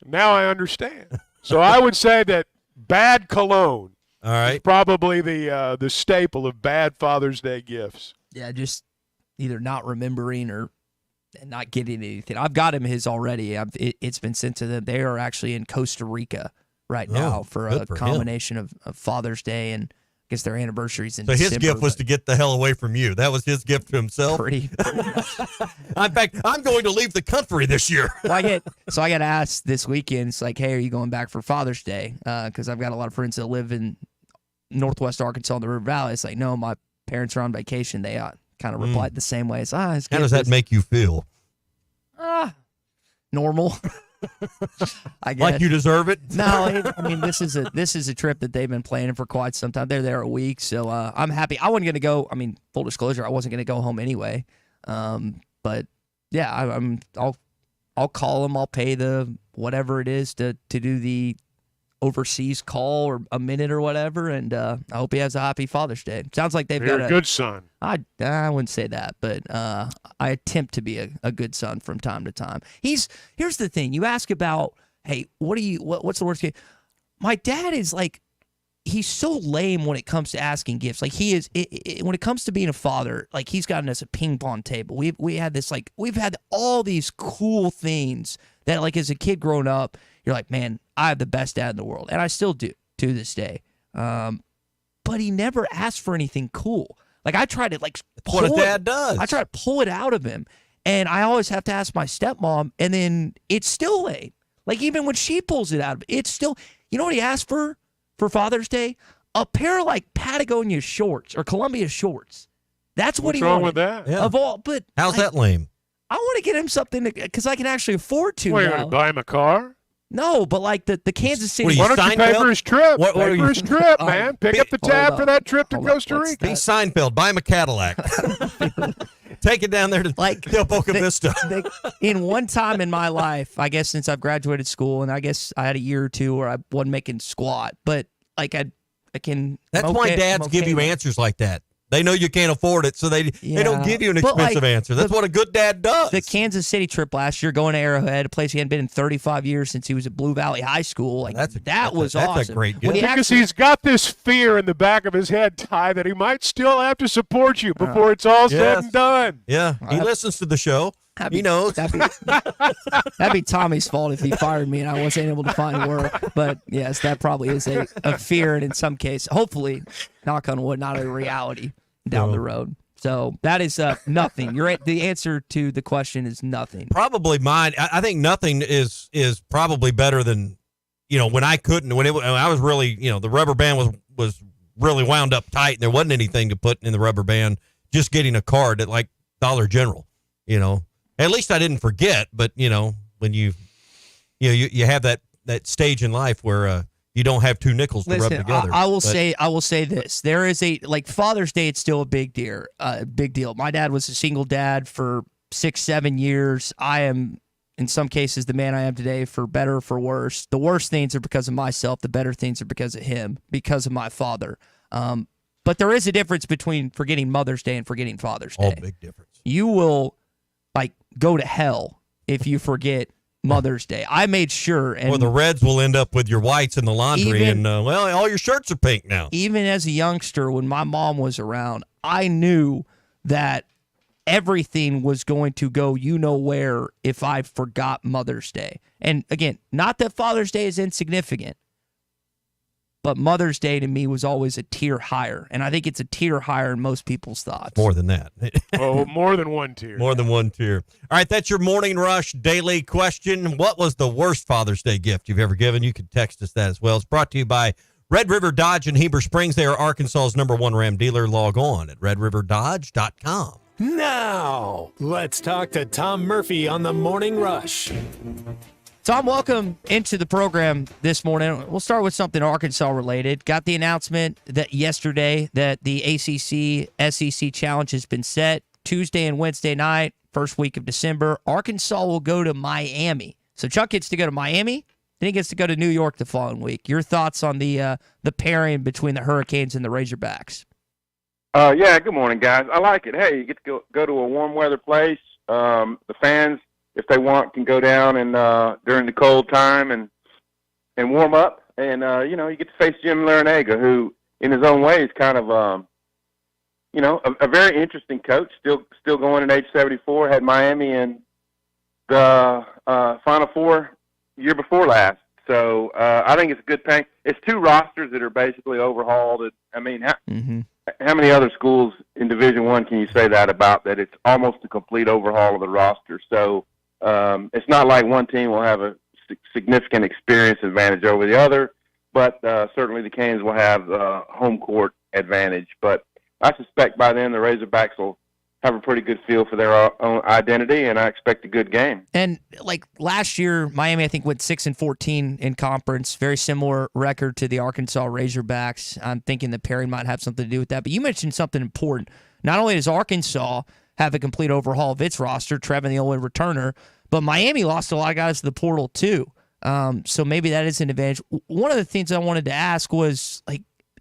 Now I understand. So I would say that bad cologne is probably the staple of bad Father's Day gifts. Yeah, just either not remembering or not getting anything. I've got him his already. It's been sent to them. They are actually in Costa Rica right now for a combination of Father's Day and I guess their anniversaries in December. So his gift was to get the hell away from you. That was his gift to himself? Pretty much. In fact, I'm going to leave the country this year. I got asked this weekend, it's like, hey, are you going back for Father's Day? Because I've got a lot of friends that live in Northwest Arkansas in the River Valley. It's like, no, my parents are on vacation. They kind of replied the same way. It's, how does that make you feel? Normal. I guess. Like you deserve it? No, this is a trip that they've been planning for quite some time. They're there a week, so I'm happy. I wasn't going to go. Full disclosure, I wasn't going to go home anyway. But yeah, I'll call them. I'll pay the whatever it is to do the overseas call or a minute or whatever, and I hope he has a happy Father's Day. Sounds like they've got a good son. I wouldn't say that, but I attempt to be a good son from time to time. Here's the thing. You ask about, hey, what's the worst gift? My dad is like, he's so lame when it comes to asking gifts. Like he is, when it comes to being a father, like he's gotten us a ping pong table. We've had all these cool things that like as a kid growing up, you're like, man, I have the best dad in the world. And I still do to this day. But he never asked for anything cool. Like I try to pull what a dad does. I try to pull it out of him. And I always have to ask my stepmom, and then it's still lame. Like even when she pulls it out, it's still, you know what he asked for Father's Day? A pair of like Patagonia shorts or Columbia shorts. That's what he wanted. What's wrong with that? Yeah. Of all, but how's that lame? I want to get him something because I can actually afford to. What, are you going to buy him a car? No, but like the Kansas City. Why don't you pay for his trip? Pay for his trip, man. Pick up the tab for that trip to Costa Rica. Be Seinfeld. Buy him a Cadillac. Take it down there to Del Boca Vista. In one time in my life, I guess since I've graduated school, and I guess I had a year or two where I wasn't making squat, but like I can. That's why dads give you answers like that. They know you can't afford it, so they don't give you an expensive answer. That's what a good dad does. The Kansas City trip last year, going to Arrowhead, a place he hadn't been in 35 years since he was at Blue Valley High School. Like that was awesome. That's a great gift. Because he's got this fear in the back of his head, Ty, that he might still have to support you before it's all said and done. Yeah, he listens to the show. He knows. That'd be Tommy's fault if he fired me and I wasn't able to find work. But yes, that probably is a fear, and in some case, hopefully, knock on wood, not a reality down the road. So that is nothing. The answer to the question is nothing. Probably mine. I think nothing is probably better than, when I couldn't, when I was really, the rubber band was really wound up tight and there wasn't anything to put in the rubber band just getting a card at like Dollar General. At least I didn't forget. But when you have that stage in life where you don't have two nickels to rub together. I will say this: there is Father's Day. It's still a big deal. My dad was a single dad for 6-7 years. I am, in some cases, the man I am today, for better or for worse. The worst things are because of myself. The better things are because of him, because of my father. But there is a difference between forgetting Mother's Day and forgetting Father's Day. Oh, big difference. You will go to hell if you forget Mother's Day. I made sure. And the reds will end up with your whites in the laundry, all your shirts are pink now. Even as a youngster, when my mom was around, I knew that everything was going to go where if I forgot Mother's Day. And again, not that Father's Day is insignificant, but Mother's Day to me was always a tier higher. And I think it's a tier higher in most people's thoughts. More than that. More than one tier. More than one tier. All right, that's your Morning Rush daily question. What was the worst Father's Day gift you've ever given? You can text us that as well. It's brought to you by Red River Dodge in Heber Springs. They are Arkansas's #1 Ram dealer. Log on at redriverdodge.com. Now, let's talk to Tom Murphy on the Morning Rush. Tom, welcome into the program this morning. We'll start with something Arkansas related. Got the announcement that yesterday that the ACC SEC Challenge has been set Tuesday and Wednesday night, first week of December. Arkansas will go to Miami. So Chuck gets to go to Miami, then he gets to go to New York the following week. Your thoughts on the pairing between the Hurricanes and the Razorbacks? Yeah, good morning, guys. I like it. Hey, you get to go to a warm weather place. The fans, if they want, can go down and during the cold time and warm up. And, you get to face Jim Larinaga, who in his own way is kind of, a very interesting coach, still going at age 74, had Miami in the Final Four year before last. So I think it's a good thing. It's two rosters that are basically overhauled. I mean, how many other schools in Division I can you say that about, that it's almost a complete overhaul of the roster? So it's not like one team will have a significant experience advantage over the other, but certainly the Canes will have home court advantage. But I suspect by then the Razorbacks will have a pretty good feel for their own identity, and I expect a good game. And last year, Miami, I think, went 6-14 in conference. Very similar record to the Arkansas Razorbacks. I'm thinking the pairing might have something to do with that. But you mentioned something important. Not only does Arkansas have a complete overhaul of its roster, Trevin the only returner, but Miami lost a lot of guys to the portal too. So maybe that is an advantage. One of the things I wanted to ask was,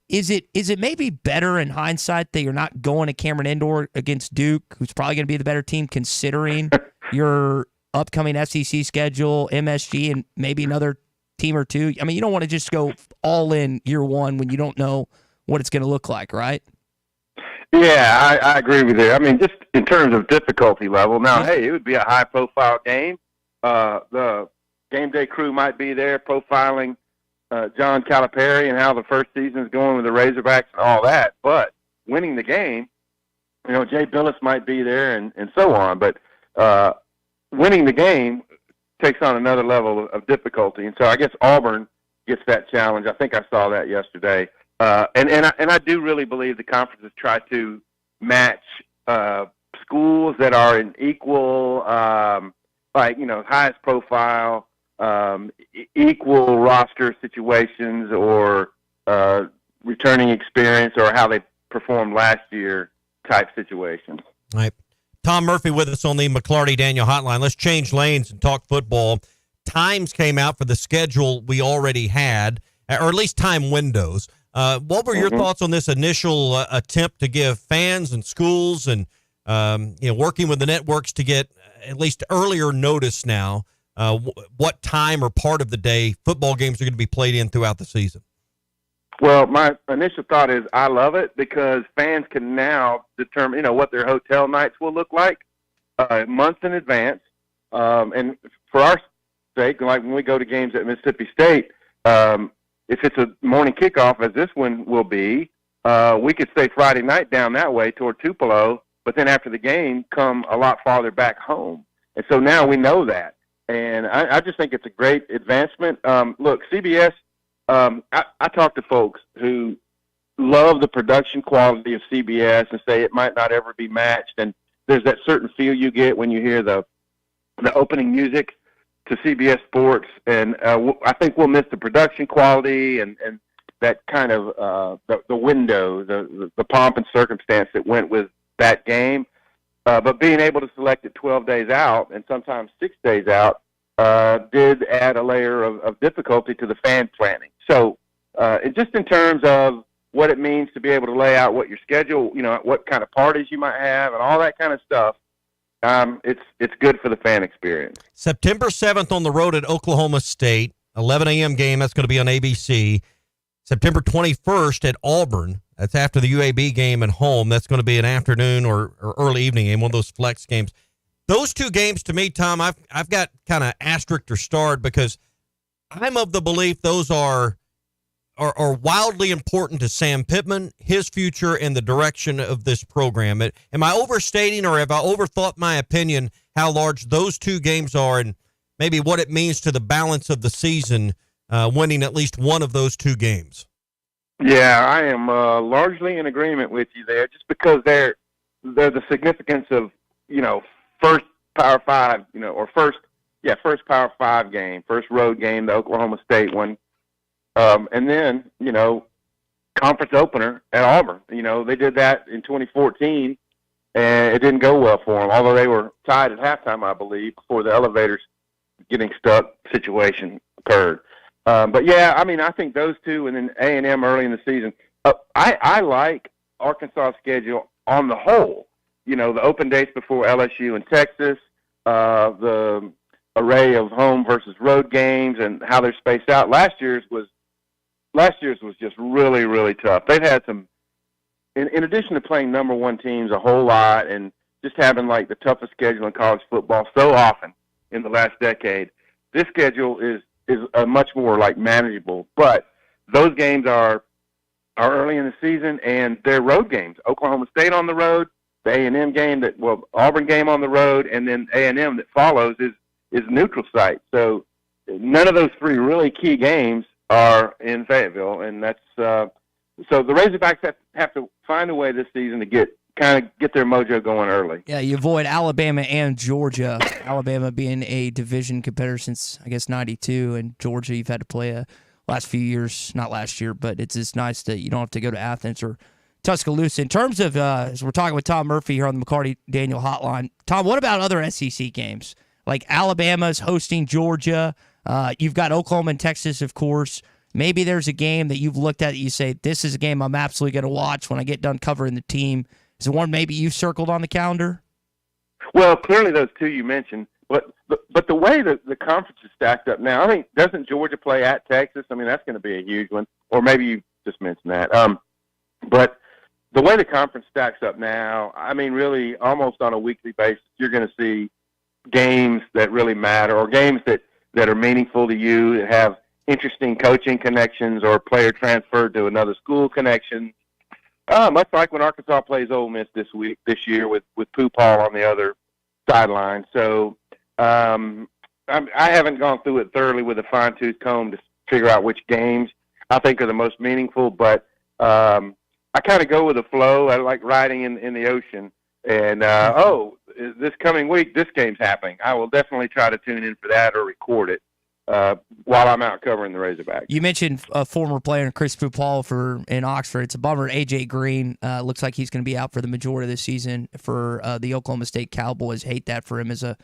is it maybe better in hindsight that you're not going to Cameron Indoor against Duke, who's probably going to be the better team, considering your upcoming SEC schedule, MSG, and maybe another team or two? I mean, you don't want to just go all in year one when you don't know what it's going to look like, right? Yeah, I agree with you. I mean, just in terms of difficulty level. Now, hey, it would be a high-profile game. The game day crew might be there profiling John Calipari and how the first season is going with the Razorbacks and all that. But winning the game, Jay Billis might be there and so on. But winning the game takes on another level of difficulty. And so I guess Auburn gets that challenge. I think I saw that yesterday. And I do really believe the conferences try to match schools that are in equal, highest profile, equal roster situations or returning experience or how they performed last year type situations. All right. Tom Murphy with us on the McLarty Daniel Hotline. Let's change lanes and talk football. Times came out for the schedule we already had, or at least time windows. What were your thoughts on this initial attempt to give fans and schools and working with the networks to get at least earlier notice now what time or part of the day football games are going to be played in throughout the season? Well, my initial thought is I love it because fans can now determine, what their hotel nights will look like months in advance. And for our sake, like when we go to games at Mississippi State, if it's a morning kickoff, as this one will be, we could stay Friday night down that way toward Tupelo, but then after the game, come a lot farther back home. And so now we know that. And I just think it's a great advancement. Look, CBS, I talk to folks who love the production quality of CBS and say it might not ever be matched. And there's that certain feel you get when you hear the opening music to CBS Sports. And I think we'll miss the production quality and that kind of the window, the pomp and circumstance that went with that game. But being able to select it 12 days out and sometimes 6 days out did add a layer of difficulty to the fan planning. So just in terms of what it means to be able to lay out what your schedule, what kind of parties you might have and all that kind of stuff, it's good for the fan experience. September 7th on the road at Oklahoma State, 11 a.m. game. That's going to be on ABC. September 21st at Auburn. That's after the UAB game at home. That's going to be an afternoon or early evening game, one of those flex games. Those two games, to me, Tom, I've got kind of asterisk or starred because I'm of the belief those are wildly important to Sam Pittman, his future, and the direction of this program. Am I overstating or have I overthought my opinion how large those two games are and maybe what it means to the balance of the season, winning at least one of those two games? Yeah, I am largely in agreement with you there, just because they're the significance of, first Power 5, or first Power 5 game, first road game, the Oklahoma State one. And then, conference opener at Auburn. They did that in 2014, and it didn't go well for them, although they were tied at halftime, I believe, before the elevators getting stuck situation occurred. But, yeah, I think those two and then A&M early in the season. I like Arkansas' schedule on the whole. The open dates before LSU and Texas, the array of home versus road games and how they're spaced out. Last year's was just really, really tough. They've had some, in addition to playing number one teams a whole lot and just having like the toughest schedule in college football so often in the last decade, this schedule is a much more like manageable. But those games are early in the season and they're road games. Oklahoma State on the road, the A&M game Auburn game on the road, and then A&M that follows is neutral site. So none of those three really key games are in Fayetteville, and that's so the Razorbacks have to find a way this season to get their mojo going early. Yeah, you avoid Alabama and Georgia. Alabama being a division competitor since I guess '92, and Georgia you've had to play last few years, not last year, but it's just nice that you don't have to go to Athens or Tuscaloosa. In terms of as we're talking with Tom Murphy here on the McLarty Daniel Hotline, Tom, what about other SEC games like Alabama's hosting Georgia? You've got Oklahoma and Texas, of course. Maybe there's a game that you've looked at that you say, this is a game I'm absolutely going to watch when I get done covering the team. Is it one maybe you've circled on the calendar? Well, clearly those two you mentioned. But the way the conference is stacked up now, doesn't Georgia play at Texas? That's going to be a huge one. Or maybe you just mentioned that. But the way the conference stacks up now, really almost on a weekly basis, you're going to see games that really matter or games that are meaningful to you, that have interesting coaching connections or player transferred to another school connection. Much like when Arkansas plays Ole Miss this year with Pooh Paul on the other sideline. So I haven't gone through it thoroughly with a fine-tooth comb to figure out which games I think are the most meaningful, but I kind of go with the flow. I like riding in the ocean. And, this coming week, this game's happening. I will definitely try to tune in for that or record it while I'm out covering the Razorbacks. You mentioned a former player, Chris Pooh Paul, in Oxford. It's a bummer. A.J. Green looks like he's going to be out for the majority of the season for the Oklahoma State Cowboys. Hate that for him as a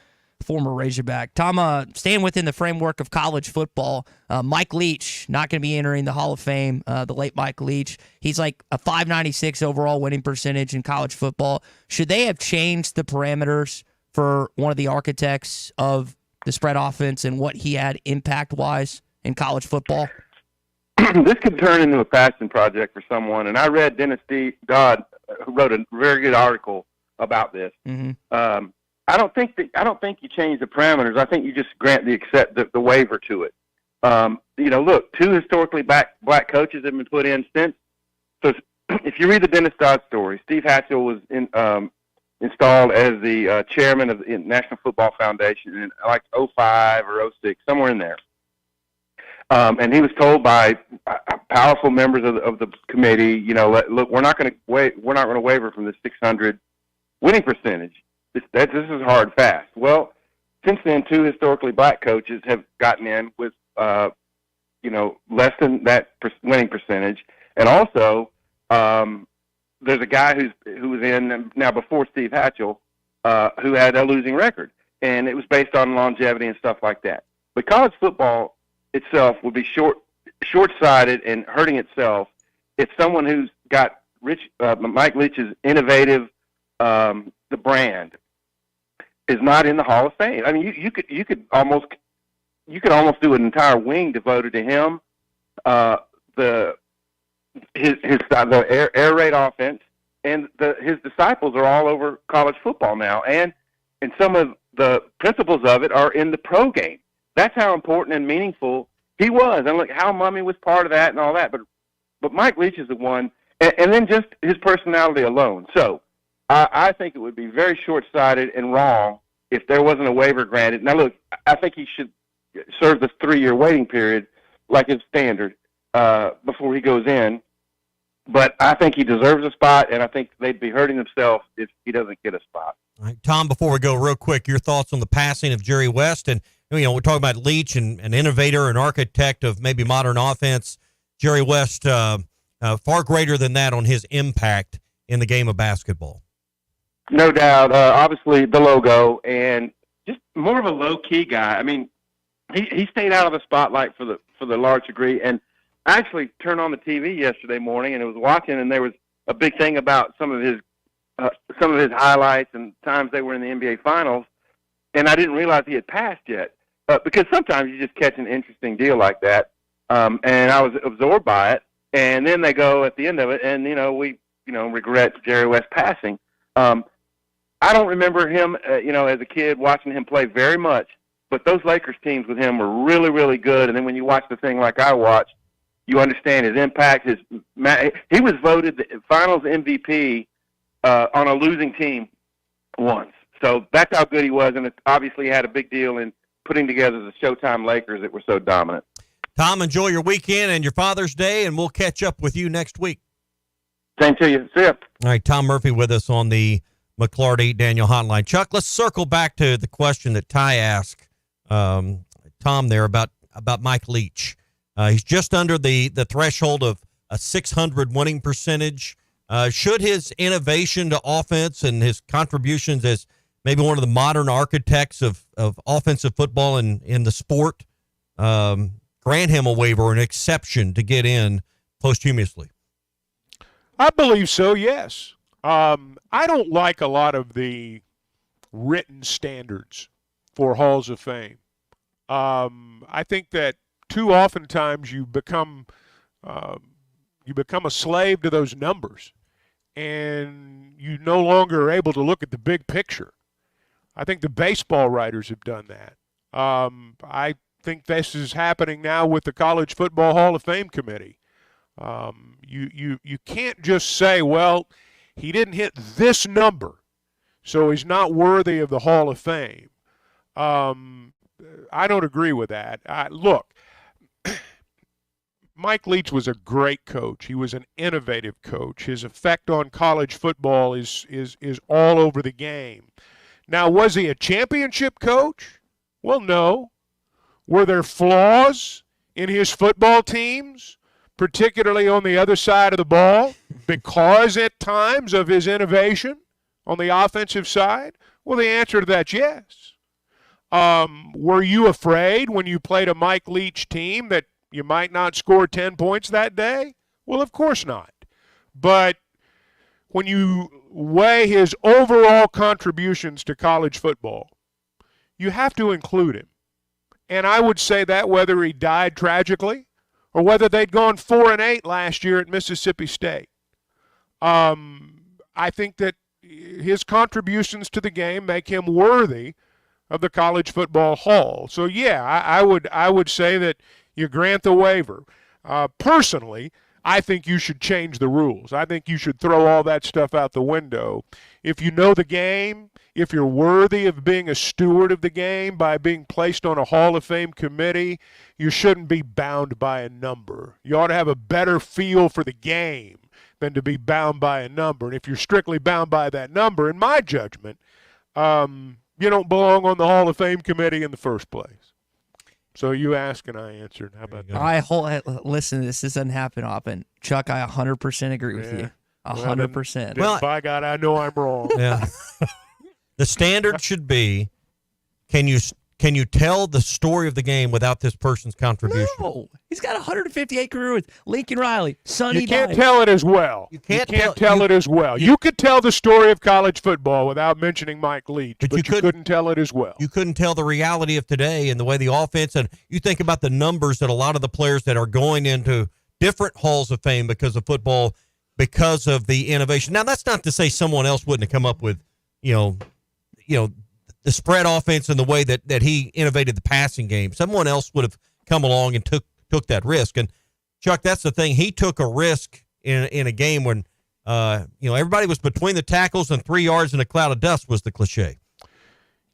former Razorback. Tom, staying within the framework of college football, Mike Leach, not going to be entering the Hall of Fame, the late Mike Leach. He's like a .596 overall winning percentage in college football. Should they have changed the parameters for one of the architects of the spread offense and what he had impact-wise in college football? This could turn into a passion project for someone, and I read Dennis Dodd wrote a very good article about this. Mm-hmm. I don't think you change the parameters. I think you just grant the waiver to it. Look, two historically black coaches have been put in since. So if you read the Dennis Dodd story, Steve Hatchell was installed as the chairman of the National Football Foundation in like 05 or 06, somewhere in there. And he was told by powerful members of the committee, look, we're not going to waver from the 600 winning percentage. This is hard fast. Well, since then, 2 historically black coaches have gotten in with less than that winning percentage, and also there's a guy who was in now before Steve Hatchell who had a losing record, and it was based on longevity and stuff like that. But college football itself would be short-sighted and hurting itself if someone who's got Mike Leach's innovative, the brand, is not in the Hall of Fame. I mean, you could almost do an entire wing devoted to him. The air raid offense and his disciples are all over college football now, and some of the principles of it are in the pro game. That's how important and meaningful he was. And look, Hal Mumme was part of that and all that, but Mike Leach is the one, and then just his personality alone. So I think it would be very short-sighted and wrong if there wasn't a waiver granted. Now, look, I think he should serve this 3-year waiting period like his standard before he goes in. But I think he deserves a spot, and I think they'd be hurting themselves if he doesn't get a spot. All right, Tom, before we go real quick, your thoughts on the passing of Jerry West. And, we're talking about Leach and an innovator, an architect of maybe modern offense. Jerry West, far greater than that on his impact in the game of basketball. No doubt. Obviously, the logo, and just more of a low-key guy. I mean, he stayed out of the spotlight for the large degree. And I actually turned on the TV yesterday morning and I was watching, and there was a big thing about some of his highlights and times they were in the NBA Finals, and I didn't realize he had passed yet. Because sometimes you just catch an interesting deal like that, and I was absorbed by it. And then they go at the end of it, and we regret Jerry West passing. I don't remember him, as a kid watching him play very much, but those Lakers teams with him were really, really good. And then when you watch the thing like I watched, you understand his impact. He was voted the Finals MVP on a losing team once, so that's how good he was. And it obviously had a big deal in putting together the Showtime Lakers that were so dominant. Tom, enjoy your weekend and your Father's Day, and we'll catch up with you next week. Same to you. See ya. All right, Tom Murphy with us on the McLarty Daniel Hotline. Chuck, let's circle back to the question that Ty asked Tom there about Mike Leach. He's just under the threshold of a 600 winning percentage. Should his innovation to offense and his contributions as maybe one of the modern architects of offensive football in the sport grant him a waiver, an exception to get in posthumously? I believe so, yes. I don't like a lot of the written standards for Halls of Fame. I think that too oftentimes you become a slave to those numbers, and you no longer are able to look at the big picture. I think the baseball writers have done that. I think this is happening now with the College Football Hall of Fame committee. You can't just say, well, he didn't hit this number, so he's not worthy of the Hall of Fame. I don't agree with that. Look, Mike Leach was a great coach. He was an innovative coach. His effect on college football is all over the game. Now, was he a championship coach? Well, no. Were there flaws in his football teams, particularly on the other side of the ball, because at times of his innovation on the offensive side? Well, the answer to that's yes. Were you afraid when you played a Mike Leach team that you might not score 10 points that day? Well, of course not. But when you weigh his overall contributions to college football, you have to include him. And I would say that whether he died tragically or whether they'd gone 4-8 last year at Mississippi State. I think that his contributions to the game make him worthy of the College Football Hall. So, yeah, I would say that you grant the waiver. Personally, I think you should change the rules. I think you should throw all that stuff out the window. If you know the game, if you're worthy of being a steward of the game by being placed on a Hall of Fame committee, you shouldn't be bound by a number. You ought to have a better feel for the game than to be bound by a number. And if you're strictly bound by that number, in my judgment, you don't belong on the Hall of Fame committee in the first place. So you asked and I answered. How about that? Listen, this doesn't happen often. Chuck, I 100% agree with you. 100%. Well, by God, I know I'm wrong. Yeah. The standard should be, can you tell the story of the game without this person's contribution? No. He's got a 158 career with Lincoln Riley. Sonny You can't Dykes. tell it as well. You can't tell it as well. You could tell the story of college football without mentioning Mike Leach, but you couldn't tell it as well. You couldn't tell the reality of today and the way the offense, and you think about the numbers that a lot of the players that are going into different halls of fame because of football, because of the innovation. Now, that's not to say someone else wouldn't have come up with, the spread offense and the way that he innovated the passing game. Someone else would have come along and took that risk. And Chuck, that's the thing. He took a risk in a game when everybody was between the tackles and 3 yards in a cloud of dust was the cliche.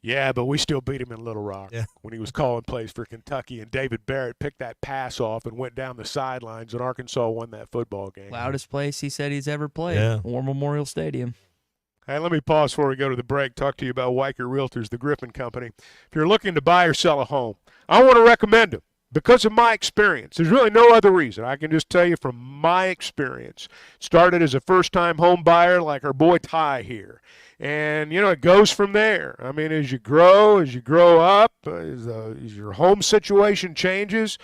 Yeah, but we still beat him in Little Rock when he was calling plays for Kentucky, and David Barrett picked that pass off and went down the sidelines, and Arkansas won that football game. Loudest place he said he's ever played. Yeah. War Memorial Stadium. Hey, let me pause before we go to the break, talk to you about Weicker Realtors, the Griffin Company. If you're looking to buy or sell a home, I want to recommend them because of my experience. There's really no other reason. I can just tell you from my experience. Started as a first-time home buyer like our boy Ty here. And, it goes from there. I mean, as you grow up, as your home situation changes,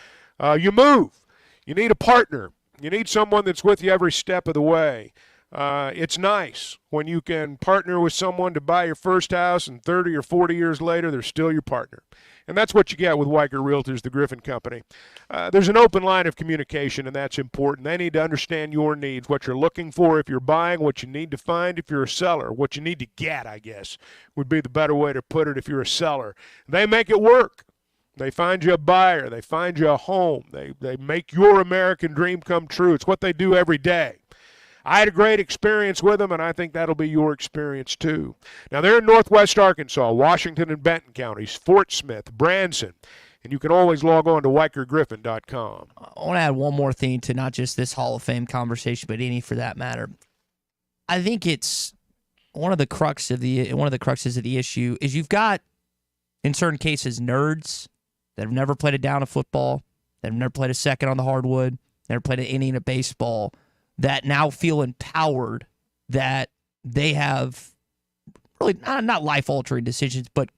you move. You need a partner. You need someone that's with you every step of the way. It's nice when you can partner with someone to buy your first house, and 30 or 40 years later, they're still your partner. And that's what you get with Weicker Realtors, the Griffin Company. There's an open line of communication, and that's important. They need to understand your needs, what you're looking for if you're buying, what you need to find if you're a seller, what you need to get, I guess, would be the better way to put it if you're a seller. They make it work. They find you a buyer. They find you a home. They make your American dream come true. It's what they do every day. I had a great experience with them, and I think that'll be your experience too. Now, they're in Northwest Arkansas, Washington and Benton counties, Fort Smith, Branson, and you can always log on to WeicherGriffin.com. I want to add one more thing to not just this Hall of Fame conversation, but any for that matter. I think it's one of the cruxes of the issue is you've got, in certain cases, nerds that have never played a down of football, that have never played a second on the hardwood, never played an inning of baseball, that now feel empowered that they have really not life-altering decisions, but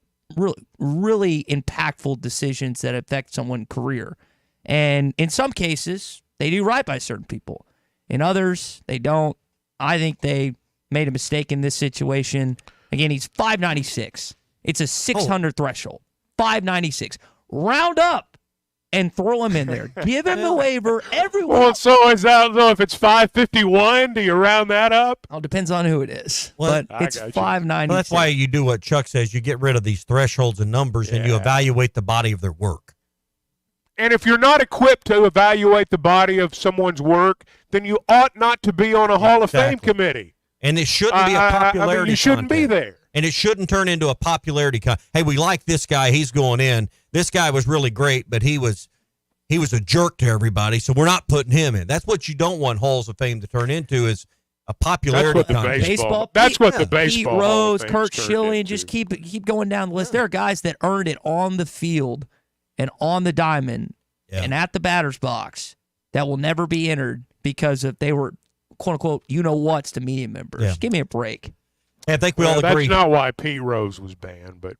really impactful decisions that affect someone's career. And in some cases, they do right by certain people. In others, they don't. I think they made a mistake in this situation. Again, he's 596. It's a 600 threshold. 596. Round up and throw him in there. Give him the waiver. Everyone. Well, so is that, though, if it's 551, do you round that up? Well, depends on who it is. Well, but it's 596. Well, that's why you do what Chuck says. You get rid of these thresholds and numbers, and you evaluate the body of their work. And if you're not equipped to evaluate the body of someone's work, then you ought not to be on a Hall of Fame committee. And it shouldn't be a popularity you shouldn't contest. be there. And it shouldn't turn into a popularity contest. Hey, we like this guy. He's going in. This guy was really great, but he was a jerk to everybody, so we're not putting him in. That's what you don't want Halls of Fame to turn into, is a popularity contest. That's what the baseball. Pete Rose, Kurt Schilling, just keep going down the list. There are guys that earned it on the field and on the diamond and at the batter's box that will never be entered because if they were, quote unquote, what's to media members. Yeah. Give me a break. I think we all agree. That's not why Pete Rose was banned, but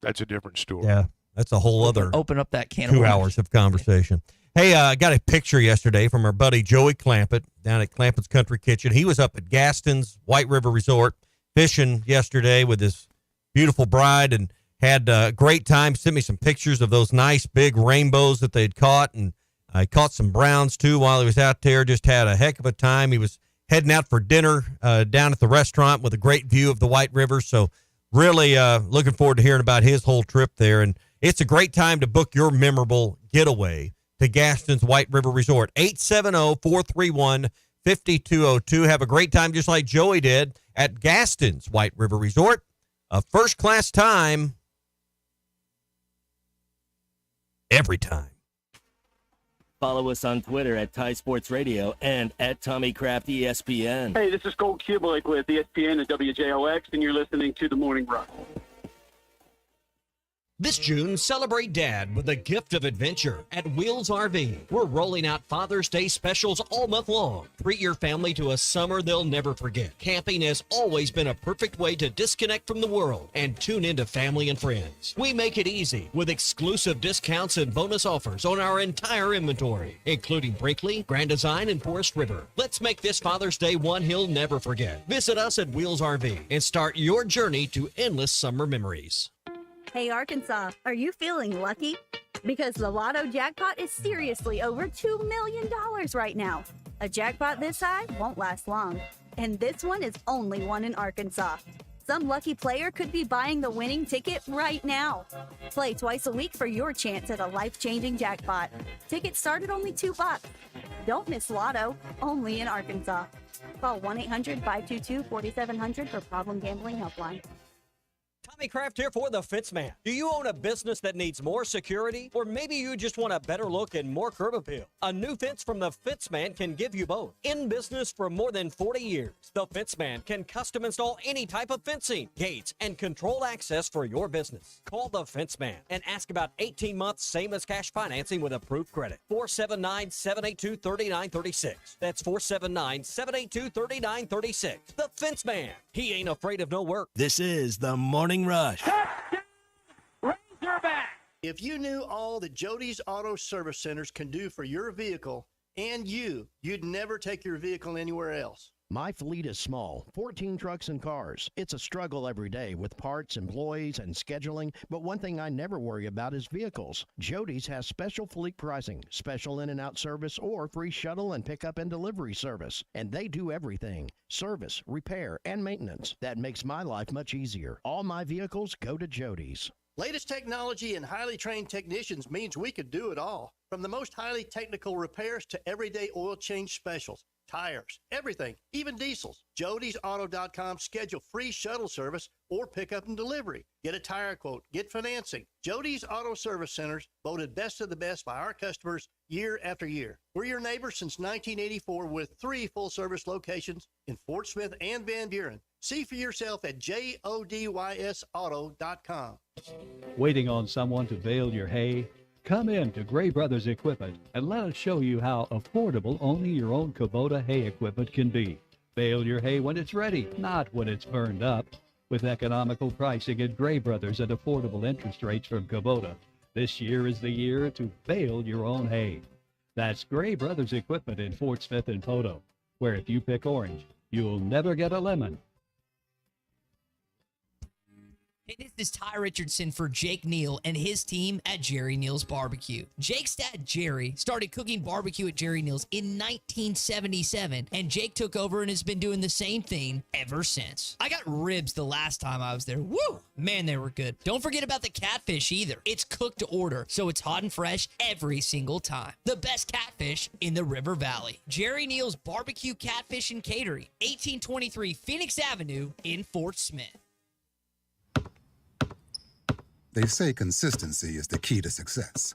that's a different story. Yeah, that's a whole other open up that can 2 hours of conversation. Hey, I got a picture yesterday from our buddy Joey Clampett down at Clampett's Country Kitchen. He was up at Gaston's White River Resort fishing yesterday with his beautiful bride and had a great time. Sent me some pictures of those nice big rainbows that they'd caught, and I caught some browns too while he was out there. Just had a heck of a time. He was heading out for dinner down at the restaurant with a great view of the White River. So really looking forward to hearing about his whole trip there. And it's a great time to book your memorable getaway to Gaston's White River Resort. 870-431-5202. Have a great time just like Joey did at Gaston's White River Resort. A first-class time every time. Follow us on Twitter at Ty Sports Radio and at Tommy Craft ESPN. Hey, this is Colt Kubelik with ESPN and WJOX, and you're listening to The Morning Rush. This June, celebrate Dad with a gift of adventure at Wheels RV. We're rolling out Father's Day specials all month long. Treat your family to a summer they'll never forget. Camping has always been a perfect way to disconnect from the world and tune into family and friends. We make it easy with exclusive discounts and bonus offers on our entire inventory, including Brinkley, Grand Design, and Forest River. Let's make this Father's Day one he'll never forget. Visit us at Wheels RV and start your journey to endless summer memories. Hey, Arkansas, are you feeling lucky? Because the Lotto jackpot is seriously over $2 million right now. A jackpot this high won't last long. And this one is only won in Arkansas. Some lucky player could be buying the winning ticket right now. Play twice a week for your chance at a life-changing jackpot. Tickets start at only $2. Don't miss Lotto, only in Arkansas. Call 1-800-522-4700 for Problem Gambling Helpline. Tommy Kraft here for The Fence Man. Do you own a business that needs more security? Or maybe you just want a better look and more curb appeal? A new fence from The Fence Man can give you both. In business for more than 40 years, The Fence Man can custom install any type of fencing, gates, and controlled access for your business. Call The Fence Man and ask about 18 months same as cash financing with approved credit. 479-782-3936. That's 479-782-3936. The Fence Man. He ain't afraid of no work. This is the Morning Rush. If you knew all that Jody's Auto Service Centers can do for your vehicle and you'd never take your vehicle anywhere else. My fleet is small, 14 trucks and cars. It's a struggle every day with parts, employees, and scheduling, but one thing I never worry about is vehicles. Jody's has special fleet pricing, special in and out service, or free shuttle and pickup and delivery service. And they do everything, service, repair, and maintenance. That makes my life much easier. All my vehicles go to Jody's. Latest technology and highly trained technicians means we could do it all. From the most highly technical repairs to everyday oil change specials. Tires, everything, even diesels. Jody'sAuto.com. Schedule free shuttle service or pickup and delivery. Get a tire quote, get financing. Jody's Auto Service Centers, voted best of the best by our customers year after year. We're your neighbor since 1984 with 3 full-service locations in Fort Smith and Van Buren. See for yourself at JODYSAuto.com. Waiting on someone to bale your hay? Come in to Gray Brothers Equipment and let us show you how affordable only your own Kubota hay equipment can be. Bale your hay when it's ready, not when it's burned up. With economical pricing at Gray Brothers and affordable interest rates from Kubota, this year is the year to bale your own hay. That's Gray Brothers Equipment in Fort Smith and Poto, where if you pick orange, you'll never get a lemon. Hey, this is Ty Richardson for Jake Neal and his team at Jerry Neal's Barbecue. Jake's dad, Jerry, started cooking barbecue at Jerry Neal's in 1977, and Jake took over and has been doing the same thing ever since. I got ribs the last time I was there. Woo! Man, they were good. Don't forget about the catfish either. It's cooked to order, so it's hot and fresh every single time. The best catfish in the River Valley. Jerry Neal's Barbecue, Catfish, and Catering, 1823 Phoenix Avenue in Fort Smith. They say consistency is the key to success.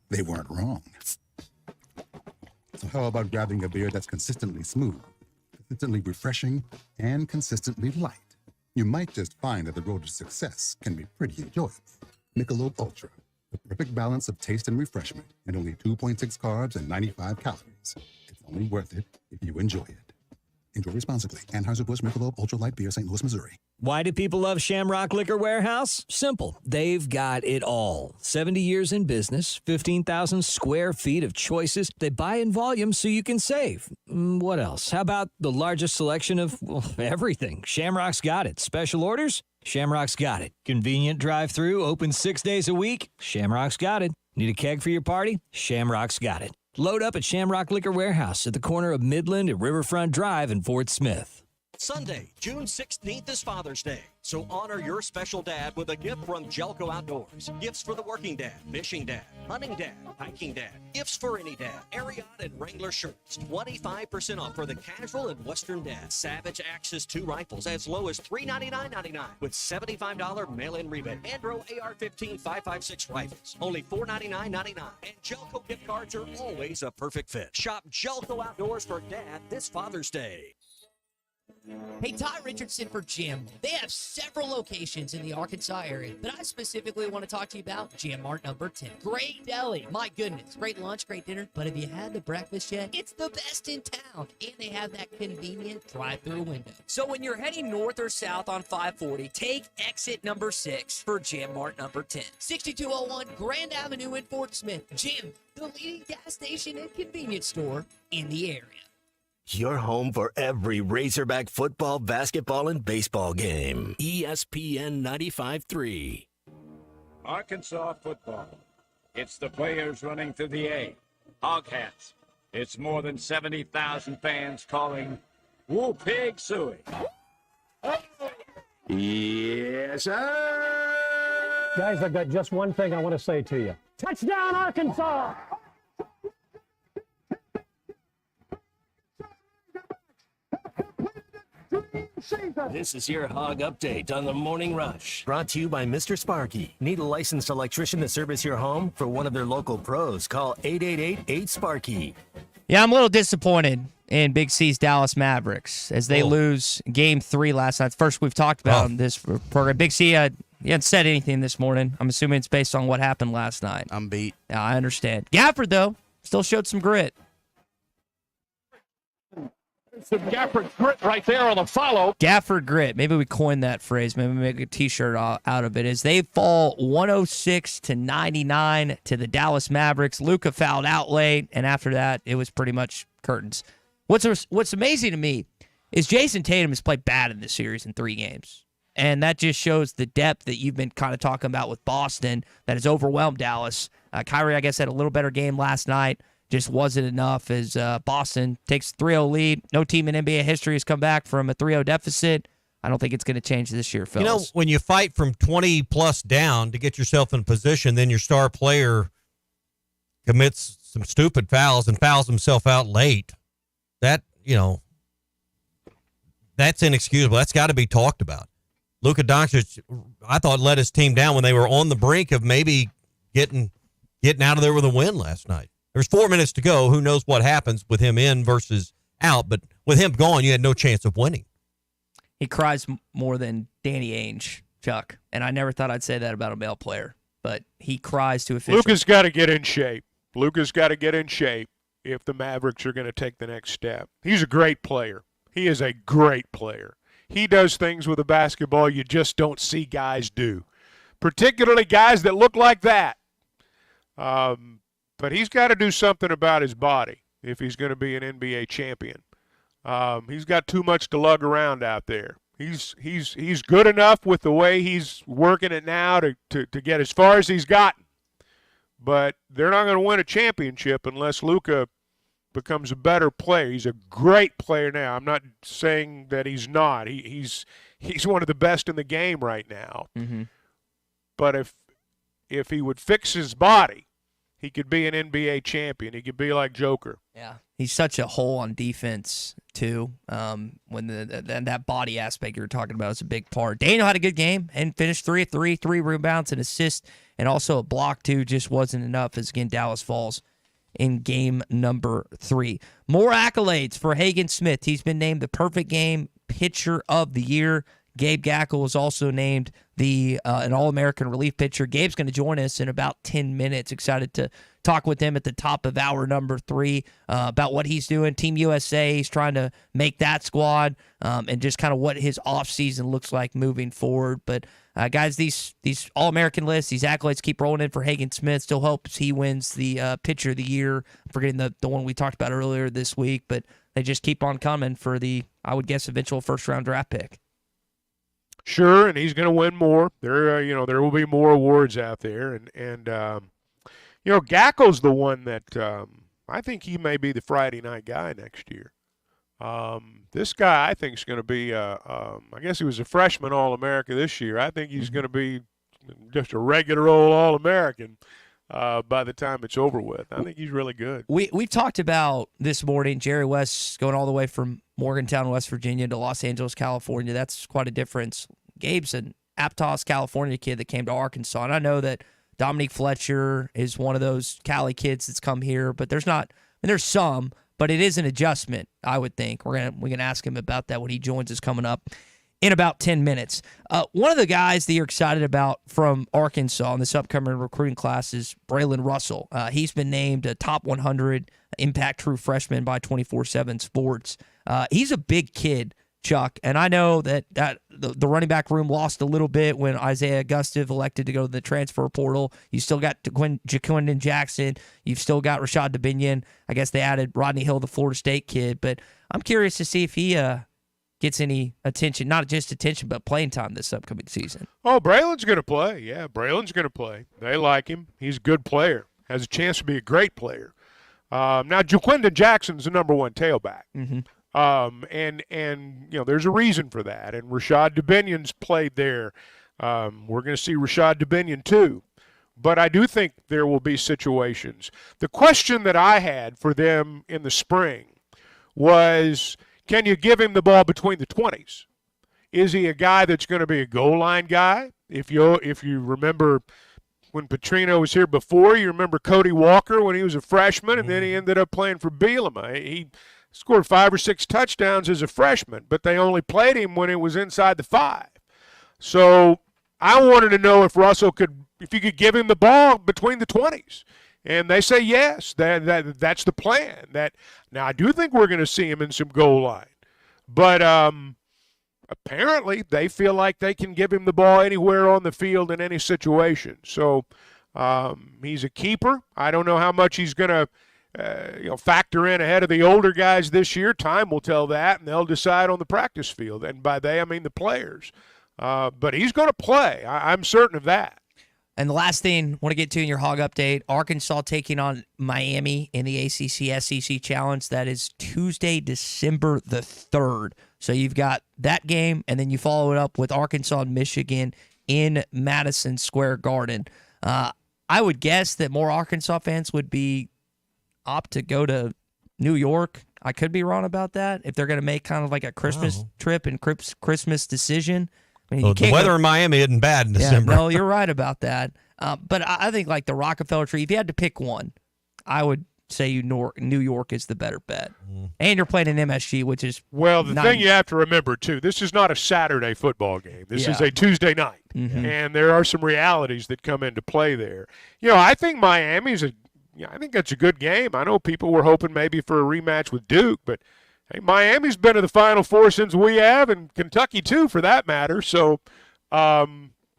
They weren't wrong. So how about grabbing a beer that's consistently smooth, consistently refreshing, and consistently light? You might just find that the road to success can be pretty enjoyable. Michelob Ultra, the perfect balance of taste and refreshment, and only 2.6 carbs and 95 calories. It's only worth it if you enjoy it. Enjoy responsibly. Anheuser-Busch Michelob Ultra Light Beer, St. Louis, Missouri. Why do people love Shamrock Liquor Warehouse? Simple. They've got it all. 70 years in business, 15,000 square feet of choices. They buy in volume so you can save. What else? How about the largest selection of everything? Shamrock's got it. Special orders? Shamrock's got it. Convenient drive-through, open 6 days a week? Shamrock's got it. Need a keg for your party? Shamrock's got it. Load up at Shamrock Liquor Warehouse at the corner of Midland and Riverfront Drive in Fort Smith. Sunday, June 16th is Father's Day. So honor your special dad with a gift from Jelco Outdoors. Gifts for the working dad, fishing dad, hunting dad, hiking dad. Gifts for any dad. Ariat and Wrangler shirts. 25% off for the casual and western dad. Savage Axis 2 rifles as low as $399.99 with $75 mail-in rebate. Andro AR-15 5.56 rifles. Only $499.99. And Jelco gift cards are always a perfect fit. Shop Jelco Outdoors for dad this Father's Day. Hey, Ty Richardson for Jim. They have several locations in the Arkansas area, but I specifically want to talk to you about Jim Mart number 10. Great deli. My goodness. Great lunch, great dinner. But have you had the breakfast yet? It's the best in town. And they have that convenient drive-through window. So when you're heading north or south on 540, take exit number 6 for Jim Mart number 10. 6201 Grand Avenue in Fort Smith. Jim, the leading gas station and convenience store in the area. Your home for every Razorback football, basketball, and baseball game. ESPN 95.3. Arkansas football. It's the players running through the A. Hog hats. It's more than 70,000 fans calling Woo Pig Suey. Yes, sir. Guys, I've got just one thing I want to say to you. Touchdown, Arkansas! This is your Hog Update on the Morning Rush. Brought to you by Mr. Sparky. Need a licensed electrician to service your home? For one of their local pros, call 888-8-SPARKY. Yeah, I'm a little disappointed in Big C's Dallas Mavericks as they lose Game 3 last night. First we've talked about in this program. Big C, he hasn't said anything this morning. I'm assuming it's based on what happened last night. I'm beat. Yeah, I understand. Gafford, though, still showed some grit. Some Gafford grit right there on the follow. Gafford grit. Maybe we coined that phrase. Maybe make a T-shirt out of it. As they fall 106-99 to the Dallas Mavericks. Luka fouled out late, and after that, it was pretty much curtains. What's amazing to me is Jason Tatum has played bad in this series in 3 games. And that just shows the depth that you've been kind of talking about with Boston that has overwhelmed Dallas. Kyrie, I guess, had a little better game last night. Just wasn't enough as Boston takes a 3-0 lead. No team in NBA history has come back from a 3-0 deficit. I don't think it's going to change this year, fellas. You know, when you fight from 20-plus down to get yourself in a position, then your star player commits some stupid fouls and fouls himself out late. That, that's inexcusable. That's got to be talked about. Luka Doncic, I thought, let his team down when they were on the brink of maybe getting out of there with a win last night. There's 4 minutes to go. Who knows what happens with him in versus out, but with him gone, you had no chance of winning. He cries more than Danny Ainge, Chuck, and I never thought I'd say that about a male player, but he cries to officials. Luka's got to get in shape. Luka's got to get in shape if the Mavericks are going to take the next step. He's a great player. He is a great player. He does things with a basketball you just don't see guys do, particularly guys that look like that. But he's got to do something about his body if he's going to be an NBA champion. He's got too much to lug around out there. He's good enough with the way he's working it now to get as far as he's gotten. But they're not going to win a championship unless Luka becomes a better player. He's a great player now. I'm not saying that he's not. He's one of the best in the game right now. Mm-hmm. But if he would fix his body, he could be an NBA champion. He could be like Joker. Yeah, he's such a hole on defense too. When that body aspect you were talking about is a big part. Daniel had a good game and finished 3 of 3, 3 rebounds, an assist, and also a block too. Just wasn't enough as again Dallas falls in game number 3. More accolades for Hagen Smith. He's been named the perfect game pitcher of the year. Gabe Gackle was also named an All-American relief pitcher. Gabe's going to join us in about 10 minutes. Excited to talk with him at the top of hour number 3 about what he's doing. Team USA, he's trying to make that squad and just kind of what his offseason looks like moving forward. But, guys, these All-American lists, these accolades keep rolling in for Hagen Smith. Still hopes he wins the pitcher of the year. I'm forgetting the one we talked about earlier this week. But they just keep on coming for the, I would guess, eventual first-round draft pick. Sure, and he's going to win more. There will be more awards out there, and Gackle's the one that I think he may be the Friday night guy next year. This guy, I think, is going to be, I guess he was a freshman All-America this year. I think he's going to be just a regular old All-American by the time it's over with. I think he's really good. We've talked about this morning, Jerry West going all the way from Morgantown, West Virginia to Los Angeles, California. That's quite a difference. Gabe's an Aptos, California kid that came to Arkansas, and I know that Dominique Fletcher is one of those Cali kids that's come here, but there's not, and there's some, but it is an adjustment, I would think. We're gonna ask him about that when he joins us coming up in about 10 minutes. One of the guys that you're excited about from Arkansas in this upcoming recruiting class is Braylon Russell. He's been named a top 100 impact true freshman by 24/7 Sports. He's a big kid, Chuck, and I know that the running back room lost a little bit when Isaiah Gustave elected to go to the transfer portal. You still got Jaquindon Jackson. You've still got Rashad Dubinion. I guess they added Rodney Hill, the Florida State kid, but I'm curious to see if he gets any attention, not just attention, but playing time this upcoming season. Oh, Braylon's going to play. Yeah, Braylon's going to play. They like him. He's a good player. Has a chance to be a great player. Now, Jaquindon Jackson's the number one tailback. Mm-hmm. And you know, there's a reason for that. And Rashad Dubinion's played there. We're going to see Rashad Dubinion too. But I do think there will be situations. The question that I had for them in the spring was, can you give him the ball between the 20s? Is he a guy that's going to be a goal line guy? If you remember when Petrino was here before, you remember Cody Walker when he was a freshman, and then he ended up playing for Bielema. He scored 5 or 6 touchdowns as a freshman, but they only played him when it was inside the 5. So I wanted to know if you could give him the ball between the 20s. And they say yes, that's the plan. Now, I do think we're going to see him in some goal line. But apparently they feel like they can give him the ball anywhere on the field in any situation. So he's a keeper. I don't know how much he's going to factor in ahead of the older guys this year. Time will tell that, and they'll decide on the practice field. And by they, I mean the players. But he's going to play. I'm certain of that. And the last thing I want to get to in your Hog Update, Arkansas taking on Miami in the ACC SEC Challenge. That is Tuesday, December the 3rd. So you've got that game, and then you follow it up with Arkansas and Michigan in Madison Square Garden. I would guess that more Arkansas fans would opt to go to New York. I could be wrong about that. If they're going to make kind of like a Christmas trip and Christmas decision. I mean, the weather in Miami isn't bad in December. No, you're right about that. But I think like the Rockefeller Tree, if you had to pick one, I would say New York is the better bet. And you're playing an MSG, which is the thing you have to remember too. This is not a Saturday football game. This is a Tuesday night, and there are some realities that come into play there. I think Miami's I think that's a good game. I know people were hoping maybe for a rematch with Duke, but hey, Miami's been to the Final Four since we have, and Kentucky too, for that matter. So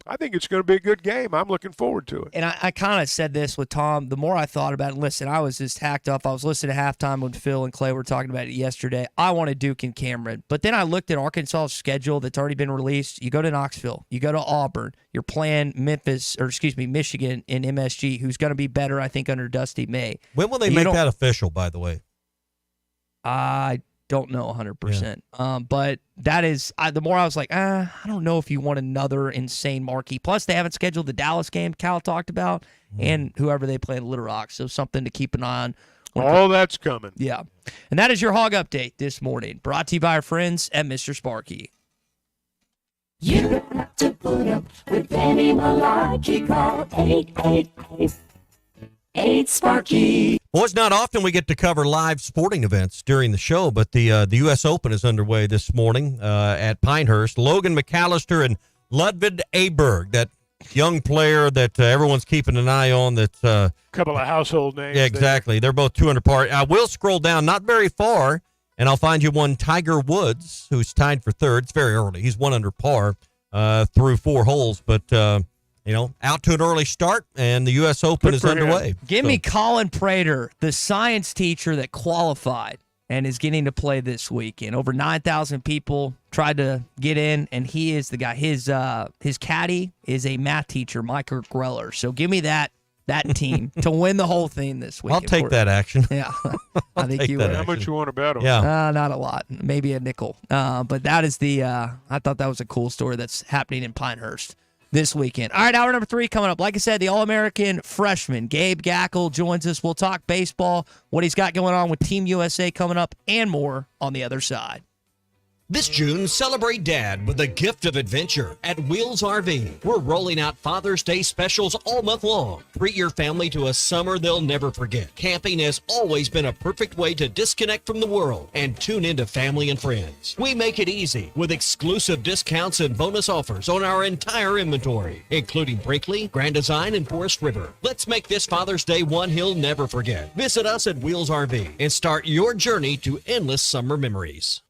I think it's going to be a good game. I'm looking forward to it. And I kind of said this with Tom. The more I thought about it, listen, I was just hacked up. I was listening to halftime when Phil and Clay were talking about it yesterday. I wanted Duke and Cameron. But then I looked at Arkansas's schedule that's already been released. You go to Knoxville. You go to Auburn. You're playing Michigan in MSG, who's going to be better, I think, under Dusty May. When will they make that official, by the way? I don't know 100%. But that is, the more I was like, I don't know if you want another insane marquee. Plus, they haven't scheduled the Dallas game Cal talked about and whoever they play in Little Rock. So something to keep an eye on. All that's coming. Yeah. And that is your Hog Update this morning, brought to you by our friends at Mr. Sparky. You don't have to put up with any malarkey. Call 888-8-SPARKY. Well, it's not often we get to cover live sporting events during the show, but the U.S. Open is underway this morning at Pinehurst. Logan McAllister and Ludwig Aberg, that young player that everyone's keeping an eye on. That's couple of household names. Yeah, exactly. They're both 200 par. I will scroll down, not very far, and I'll find you one Tiger Woods, who's tied for third. It's very early. He's 1 under par through 4 holes, but out to an early start, and the U.S. Open is underway. Give me Colin Prater, the science teacher that qualified and is getting to play this weekend. Over 9,000 people tried to get in, and he is the guy. His caddy is a math teacher, Michael Greller. So give me that that team to win the whole thing this week. I'll take that action. Yeah, I think you How would. much you want to bet on? Yeah. Not a lot, maybe a nickel. But that is I thought that was a cool story that's happening in Pinehurst this weekend. All right, hour number 3 coming up. Like I said, the All-American freshman, Gabe Gackle, joins us. We'll talk baseball, what he's got going on with Team USA coming up, and more on the other side. This June, celebrate Dad with a gift of adventure at Wheels RV. We're rolling out Father's Day specials all month long. Treat your family to a summer they'll never forget. Camping has always been a perfect way to disconnect from the world and tune into family and friends. We make it easy with exclusive discounts and bonus offers on our entire inventory, including Brinkley, Grand Design, and Forest River. Let's make this Father's Day one he'll never forget. Visit us at Wheels RV and start your journey to endless summer memories.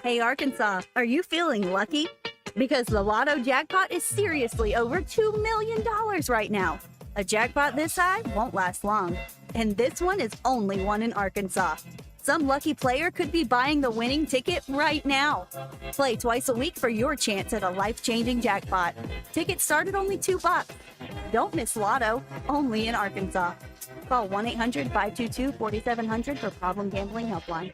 Hey, Arkansas, are you feeling lucky? Because the Lotto jackpot is seriously over $2 million right now. A jackpot this high won't last long. And this one is only one in Arkansas. Some lucky player could be buying the winning ticket right now. Play twice a week for your chance at a life-changing jackpot. Tickets start at only $2. Don't miss Lotto, only in Arkansas. Call 1-800-522-4700 for Problem Gambling Helpline.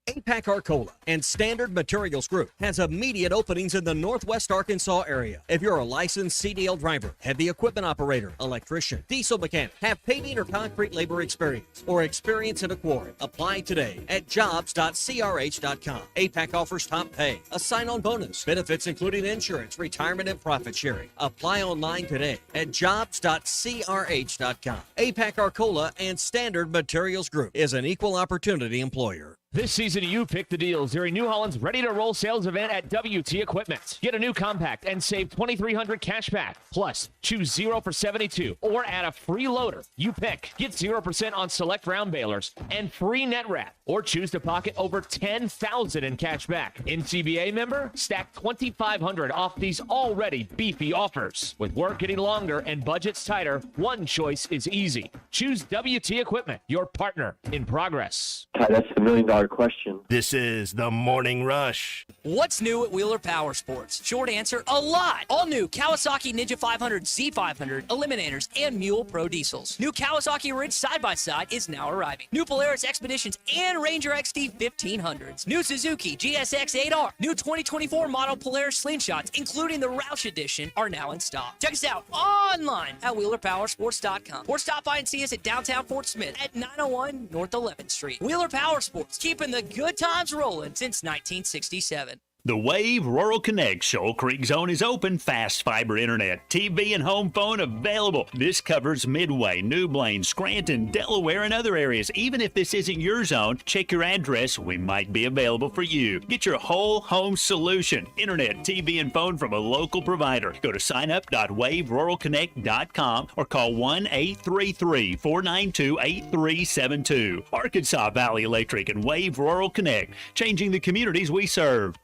APAC Arcola and Standard Materials Group has immediate openings in the Northwest Arkansas area. If you're a licensed CDL driver, heavy equipment operator, electrician, diesel mechanic, have paving or concrete labor experience, or experience in a quarry, apply today at jobs.crh.com. APAC offers top pay, a sign-on bonus, benefits including insurance, retirement, and profit sharing. Apply online today at jobs.crh.com. APAC Arcola and Standard Materials Group is an equal opportunity employer. This season, you pick the deals during New Holland's Ready to Roll sales event at WT Equipment. Get a new compact and save $2,300 cash back. Plus, choose 0 for 72 or add a free loader. You pick. Get 0% on select round balers and free net wrap. Or choose to pocket over $10,000 in cash back. NCBA member? Stack $2,500 off these already beefy offers. With work getting longer and budgets tighter, one choice is easy. Choose WT Equipment, your partner in progress. That's the $1 million question. This is the Morning Rush. What's new at Wheeler Power Sports? Short answer, a lot. All new Kawasaki Ninja 500, Z500, Eliminators, and Mule Pro Diesels. New Kawasaki Ridge side-by-side is now arriving. New Polaris Expeditions and Ranger XD 1500s. New Suzuki GSX 8R. New 2024 model Polaris Slingshots, including the Roush Edition, are now in stock. Check us out online at WheelerPowersports.com or stop by and see us at downtown Fort Smith at 901 North 11th Street. Wheeler Power Sports, keeping the good times rolling since 1967. The Wave Rural Connect Shoal Creek Zone is open. Fast fiber internet, TV, and home phone available. This covers Midway, New Blaine, Scranton, Delaware, and other areas. Even if this isn't your zone, check your address. We might be available for you. Get your whole home solution. Internet, TV, and phone from a local provider. Go to signup.waveruralconnect.com or call 1-833-492-8372. Arkansas Valley Electric and Wave Rural Connect, changing the communities we serve.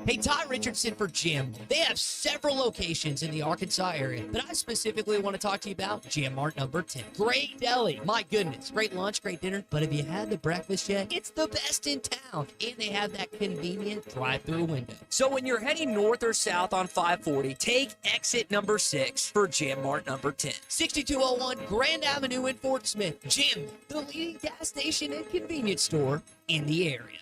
Hey, Todd Richardson for Jim. They have several locations in the Arkansas area, but I specifically want to talk to you about Jim Mart number 10. Great deli. My goodness. Great lunch, great dinner. But have you had the breakfast yet? It's the best in town. And they have that convenient drive-through window. So when you're heading north or south on 540, take exit number 6 for Jim Mart number 10. 6201 Grand Avenue in Fort Smith. Jim, the leading gas station and convenience store in the area.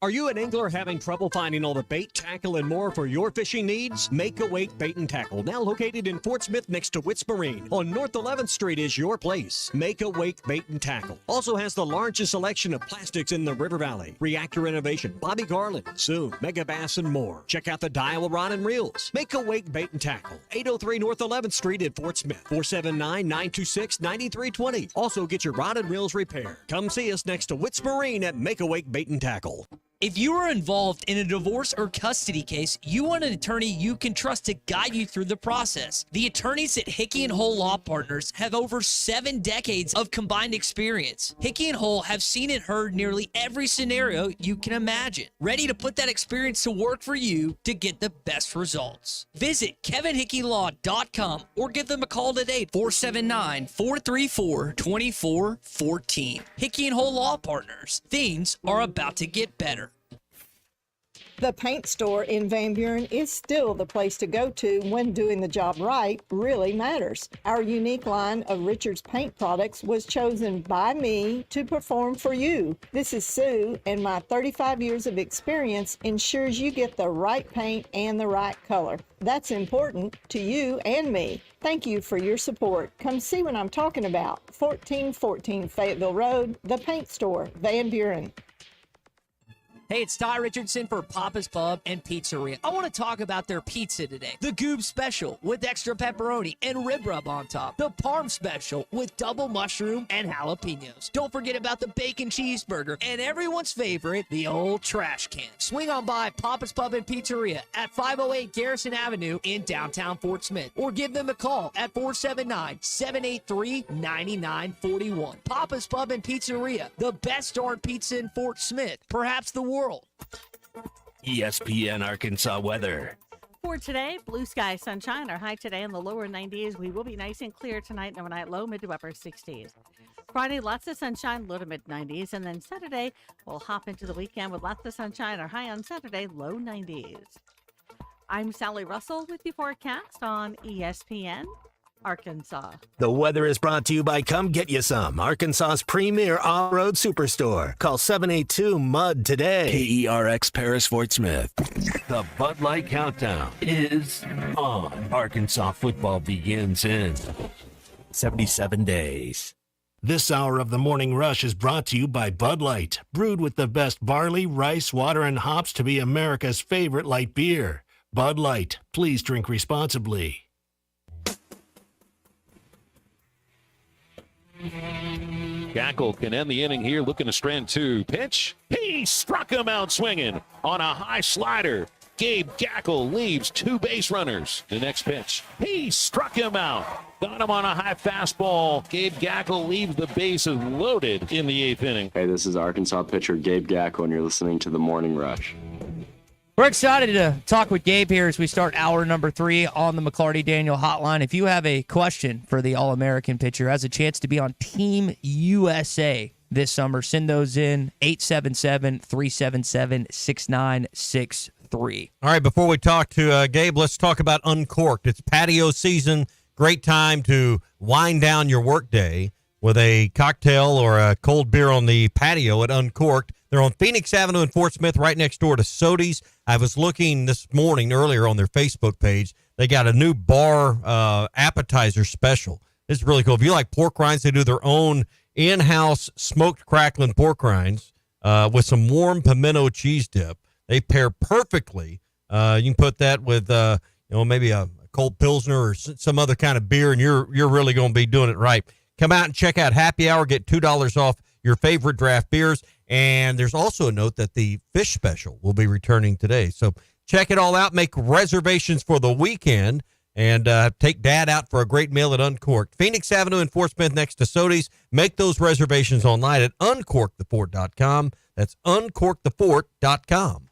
Are you an angler having trouble finding all the bait, tackle, and more for your fishing needs? Make Awake Bait and Tackle, now located in Fort Smith next to Witts Marine on North 11th Street, is your place. Make Awake Bait and Tackle also has the largest selection of plastics in the River Valley. Reactor Innovation, Bobby Garland, Zoom, Mega Bass, and more. Check out the Daiwa Rod and Reels. Make Awake Bait and Tackle, 803 North 11th Street in Fort Smith, 479-926-9320. Also get your rod and reels repaired. Come see us next to Witts Marine at Make Awake Bait and Tackle. If you are involved in a divorce or custody case, you want an attorney you can trust to guide you through the process. The attorneys at Hickey & Hole Law Partners have over 7 decades of combined experience. Hickey & Hole have seen and heard nearly every scenario you can imagine, ready to put that experience to work for you to get the best results. Visit KevinHickeyLaw.com or give them a call today, 479-434-2414. Hickey & Hole Law Partners. Things are about to get better. The paint store in Van Buren is still the place to go to when doing the job right really matters. Our unique line of Richards paint products was chosen by me to perform for you. This is Sue, and my 35 years of experience ensures you get the right paint and the right color. That's important to you and me. Thank you for your support. Come see what I'm talking about. 1414 Fayetteville Road, the paint store, Van Buren. Hey, it's Ty Richardson for Papa's Pub and Pizzeria. I want to talk about their pizza today. The Goob Special with extra pepperoni and rib rub on top. The Parm Special with double mushroom and jalapenos. Don't forget about the bacon cheeseburger and everyone's favorite, the old trash can. Swing on by Papa's Pub and Pizzeria at 508 Garrison Avenue in downtown Fort Smith. Or give them a call at 479-783-9941. Papa's Pub and Pizzeria, the best darn pizza in Fort Smith, perhaps the world. ESPN Arkansas weather. For today, blue sky, sunshine. Our high today in the lower 90s. We will be nice and clear tonight and overnight, low, mid to upper 60s. Friday, lots of sunshine, low to mid 90s. And then Saturday, we'll hop into the weekend with lots of sunshine. Our high on Saturday, low 90s. I'm Sally Russell with your forecast on ESPN Arkansas. The weather is brought to you by Come Get You Some, Arkansas's premier off-road superstore. Call 782-MUD today. KERX Paris Fort Smith. The Bud Light Countdown is on. Arkansas football begins in 77 days. This hour of the Morning Rush is brought to you by Bud Light, brewed with the best barley, rice, water, and hops to be America's favorite light beer. Bud Light, please drink responsibly. Gackle can end the inning here, looking to strand two. Pitch. He struck him out swinging on a high slider. Gabe Gackle leaves two base runners. The next pitch. He struck him out. Got him on a high fastball. Gabe Gackle leaves the bases loaded in the eighth inning. Hey, this is Arkansas pitcher Gabe Gackle, and you're listening to The Morning Rush. We're excited to talk with Gabe here as we start hour number 3 on the McLarty Daniel Hotline. If you have a question for the All-American pitcher, has a chance to be on Team USA this summer, send those in 877-377-6963. All right, before we talk to Gabe, let's talk about Uncorked. It's patio season. Great time to wind down your workday with a cocktail or a cold beer on the patio at Uncorked. They're on Phoenix Avenue in Fort Smith, right next door to Sodi's. I was looking this morning earlier on their Facebook page. They got a new bar appetizer special. This is really cool. If you like pork rinds, they do their own in-house smoked crackling pork rinds with some warm pimento cheese dip. They pair perfectly. You can put that with maybe a cold Pilsner or some other kind of beer, and you're really going to be doing it right. Come out and check out Happy Hour. Get $2 off your favorite draft beers. And there's also a note that the fish special will be returning today. So check it all out. Make reservations for the weekend and take Dad out for a great meal at Uncorked. Phoenix Avenue in Fort Smith next to Sodi's. Make those reservations online at uncorkthefort.com. That's uncorkthefort.com.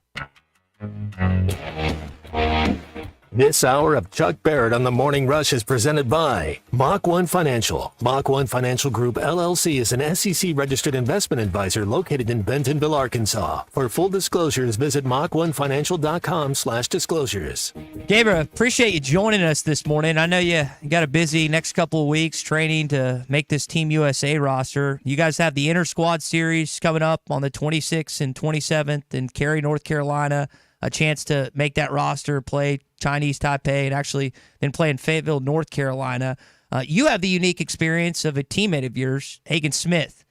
This hour of Chuck Barrett on the Morning Rush is presented by Mach 1 Financial. Mach 1 Financial Group, LLC is an SEC-registered investment advisor located in Bentonville, Arkansas. For full disclosures, visit mach1financial.com/disclosures. Gabriel, appreciate you joining us this morning. I know you got a busy next couple of weeks training to make this Team USA roster. You guys have the Inter-Squad Series coming up on the 26th and 27th in Cary, North Carolina. A chance to make that roster, play Chinese Taipei, and actually then play in Fayetteville, North Carolina. You have the unique experience of a teammate of yours, Hagen Smith,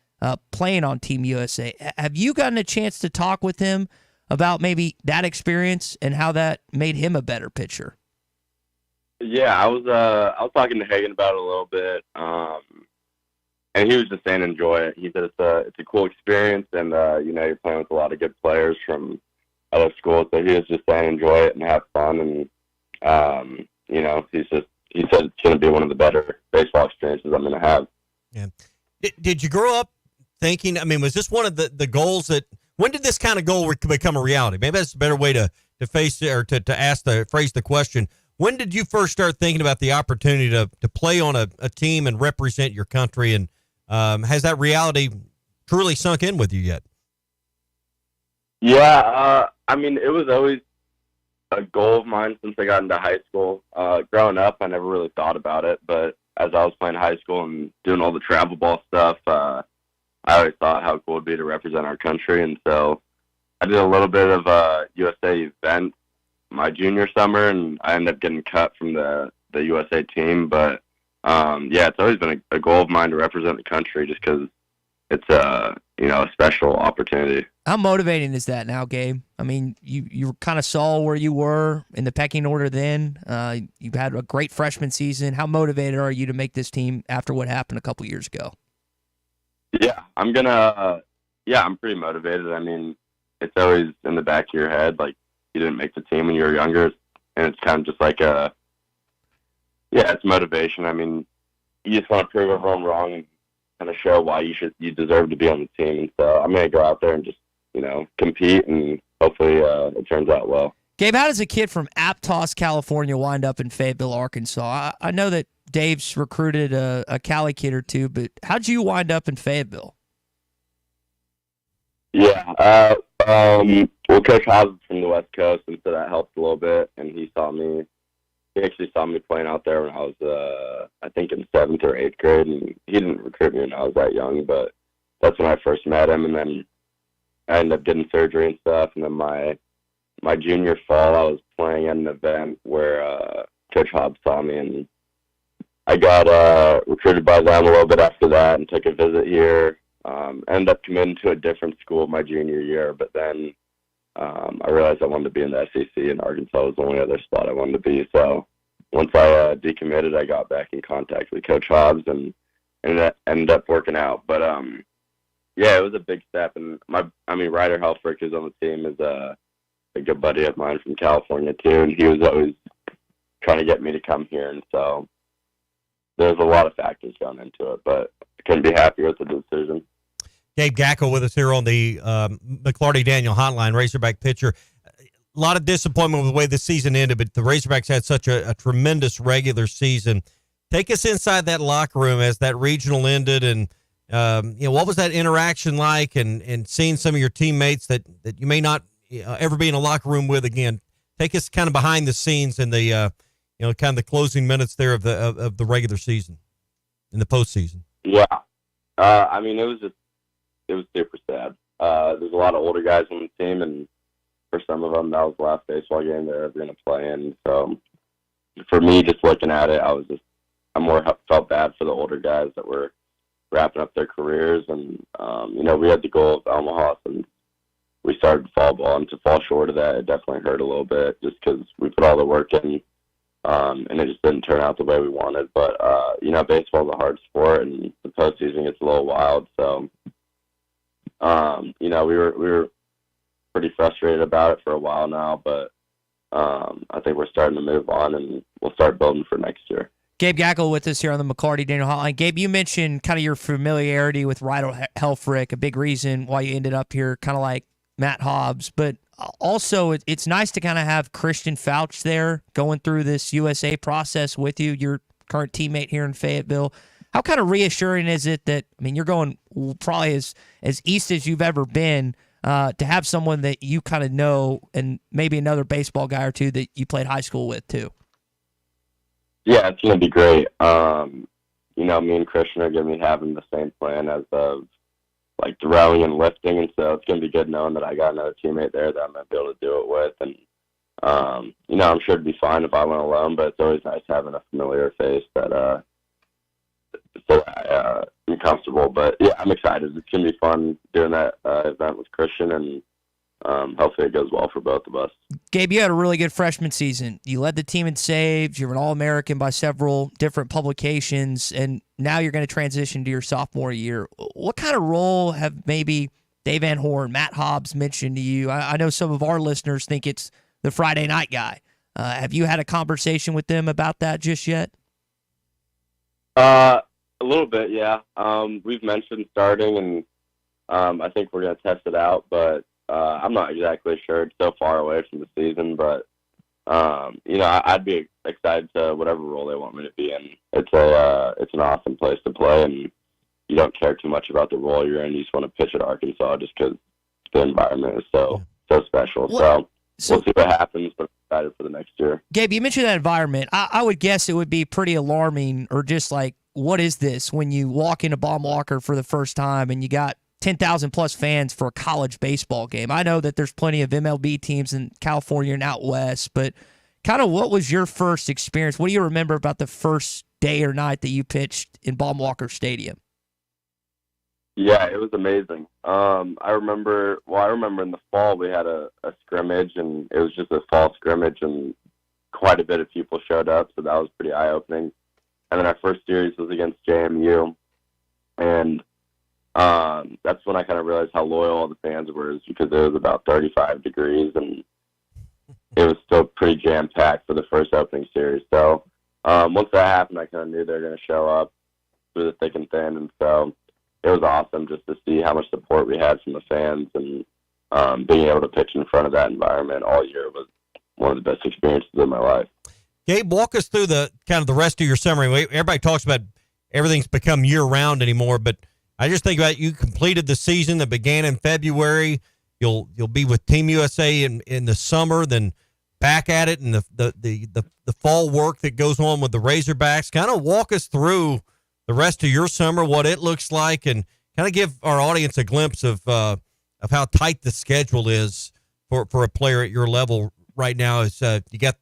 playing on Team USA. Have you gotten a chance to talk with him about maybe that experience and how that made him a better pitcher? Yeah, I was talking to Hagen about it a little bit, and he was just saying enjoy it. He said it's a cool experience, and you're playing with a lot of good players from other schools, so he was just saying enjoy it and have fun, and he said it's going to be one of the better baseball experiences I'm going to have. Yeah. Did you grow up thinking? I mean, was this one of the goals that? When did this kind of goal become a reality? Maybe that's a better way to face it, or to phrase the question. When did you first start thinking about the opportunity to play on a team and represent your country? And has that reality truly sunk in with you yet? Yeah, I mean, it was always a goal of mine since I got into high school. Growing up, I never really thought about it, but as I was playing high school and doing all the travel ball stuff, I always thought how cool it would be to represent our country, and so I did a little bit of a USA event my junior summer, and I ended up getting cut from the USA team. But yeah, it's always been a goal of mine to represent the country, just because it's a special opportunity. How motivating is that now, Gabe? I mean, you kind of saw where you were in the pecking order then. You've had a great freshman season. How motivated are you to make this team after what happened a couple years ago? Yeah, I'm pretty motivated. I mean, it's always in the back of your head, like you didn't make the team when you were younger, and it's kind of just like it's motivation. I mean, you just want to prove everyone wrong and kind of show why you deserve to be on the team. And so I'm gonna go out there and just compete, and hopefully it turns out well. Gabe, how does a kid from Aptos, California, wind up in Fayetteville, Arkansas? I know that Dave's recruited a Cali kid or two, but how'd you wind up in Fayetteville? Yeah, well, Coach Hobbs is from the West Coast, and so that helped a little bit. And he actually saw me playing out there when I was, I think, in 7th or 8th grade, and he didn't recruit me when I was that young, but that's when I first met him. And then I ended up getting surgery and stuff. And then my junior fall, I was playing at an event where Coach Hobbs saw me, and I got recruited by them a little bit after that and took a visit here. Ended up committing to a different school my junior year, but then I realized I wanted to be in the SEC, and Arkansas was the only other spot I wanted to be. So once I decommitted, I got back in contact with Coach Hobbs, and that ended up working out. But yeah, it was a big step. And Ryder Helfrich, who's on the team, is a good buddy of mine from California too, and he was always trying to get me to come here. And so there's a lot of factors going into it, but I couldn't be happier with the decision. Gabe Gackle with us here on the McLarty Daniel Hotline, Razorback pitcher. A lot of disappointment with the way the season ended, but the Razorbacks had such a tremendous regular season. Take us inside that locker room as that regional ended, and what was that interaction like, and seeing some of your teammates that you may not ever be in a locker room with again. Take us kind of behind the scenes in the kind of the closing minutes there of the regular season in the postseason. Yeah, it was super sad. There's a lot of older guys on the team, and for some of them, that was the last baseball game they're ever going to play in. So for me, just looking at it, I more felt bad for the older guys that were wrapping up their careers. And, we had the goal of Omaha, and we started fall ball, and to fall short of that, it definitely hurt a little bit just because we put all the work in, and it just didn't turn out the way we wanted. But, baseball's a hard sport, and the postseason gets a little wild. So, we were pretty frustrated about it for a while now, but I think we're starting to move on, and we'll start building for next year. Gabe Gackle with us here on the McLarty Daniel Hotline. Gabe, you mentioned kind of your familiarity with Ryder Helfrich, a big reason why you ended up here, kind of like Matt Hobbs, but also it's nice to kind of have Christian Fouch there going through this USA process with you, your current teammate here in Fayetteville. How kind of reassuring is it that, you're going probably as east as you've ever been, to have someone that you kind of know, and maybe another baseball guy or two that you played high school with too? Yeah, it's going to be great. Me and Christian are going to be having the same plan as of like throwing and lifting, and so it's going to be good knowing that I got another teammate there that I'm going to be able to do it with. And, I'm sure it'd be fine if I went alone, but it's always nice having a familiar face that so I'm comfortable. But, yeah, I'm excited. It's going to be fun doing that event with Christian, and hopefully it goes well for both of us. Gabe, you had a really good freshman season. You led the team in saves. You're an All-American by several different publications, and now you're going to transition to your sophomore year. What kind of role have maybe Dave Van Horn, Matt Hobbs mentioned to you? I know some of our listeners think it's the Friday night guy. Have you had a conversation with them about that just yet? A little bit, yeah. We've mentioned starting, and I think we're going to test it out, but I'm not exactly sure. It's so far away from the season, but I'd be excited to whatever role they want me to be in. It's an awesome place to play, and you don't care too much about the role you're in. You just want to pitch at Arkansas just because the environment is so so special. So we'll see what happens, but I'm excited for the next year. Gabe, you mentioned that environment. I would guess it would be pretty alarming, or just like, what is this when you walk into Baum-Walker for the first time and you got 10,000 plus fans for a college baseball game? I know that there's plenty of MLB teams in California and out west, but kind of what was your first experience? What do you remember about the first day or night that you pitched in Baum-Walker Stadium? Yeah, it was amazing. I remember in the fall we had a scrimmage, and it was just a fall scrimmage, and quite a bit of people showed up, so that was pretty eye-opening. And then our first series was against JMU, and that's when I kind of realized how loyal all the fans were, is because it was about 35 degrees, and it was still pretty jam-packed for the first opening series. So once that happened, I kind of knew they were going to show up through the thick and thin, and so it was awesome just to see how much support we had from the fans, and being able to pitch in front of that environment all year was one of the best experiences of my life. Gabe, walk us through the kind of the rest of your summer. Everybody talks about everything's become year-round anymore, but I just think about you completed the season that began in February. You'll be with Team USA in the summer, then back at it in the fall work that goes on with the Razorbacks. Kind of walk us through the rest of your summer, what it looks like, and kind of give our audience a glimpse of how tight the schedule is for a player at your level right now. Is you got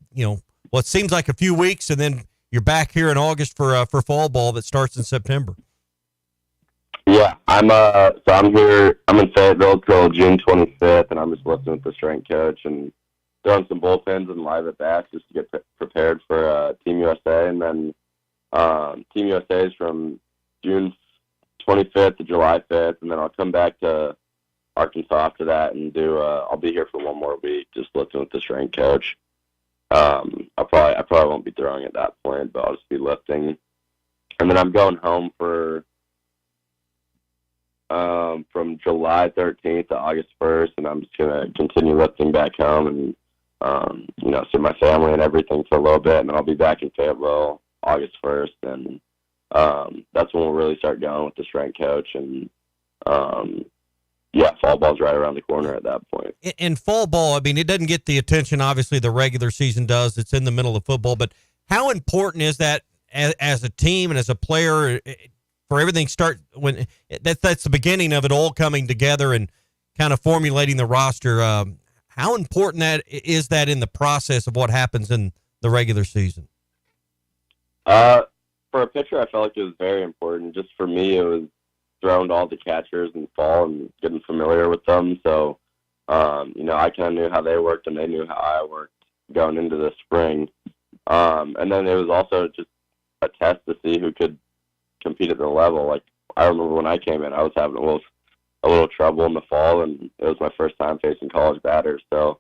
what seems like a few weeks, and then you're back here in August for fall ball that starts in September. Yeah, I'm here. I'm in Fayetteville till June 25th, and I'm just listening with the strength coach and throwing some bullpens and live at bats just to get prepared for Team USA. And then Team USA is from June 25th to July 5th, and then I'll come back to Arkansas after that and do. I'll be here for one more week, just listening with the strength coach. I probably won't be throwing at that point, but I'll just be lifting. And then I'm going home for from July 13th to August 1st, and I'm just gonna continue lifting back home and see my family and everything for a little bit, and then I'll be back in Fayetteville August 1st, and that's when we'll really start going with the strength coach. And fall ball's right around the corner at that point. In fall ball, I mean, it doesn't get the attention obviously the regular season does. It's in the middle of football, but how important is that as a team and as a player for everything start when that's the beginning of it all coming together and kind of formulating the roster? How important that is that in the process of what happens in the regular season? For a pitcher, I felt like it was very important. Just for me, it was throwing to all the catchers in fall and getting familiar with them. So, I kind of knew how they worked and they knew how I worked going into the spring. And then it was also just a test to see who could compete at the level. Like, I remember when I came in, I was having a little trouble in the fall, and it was my first time facing college batters. So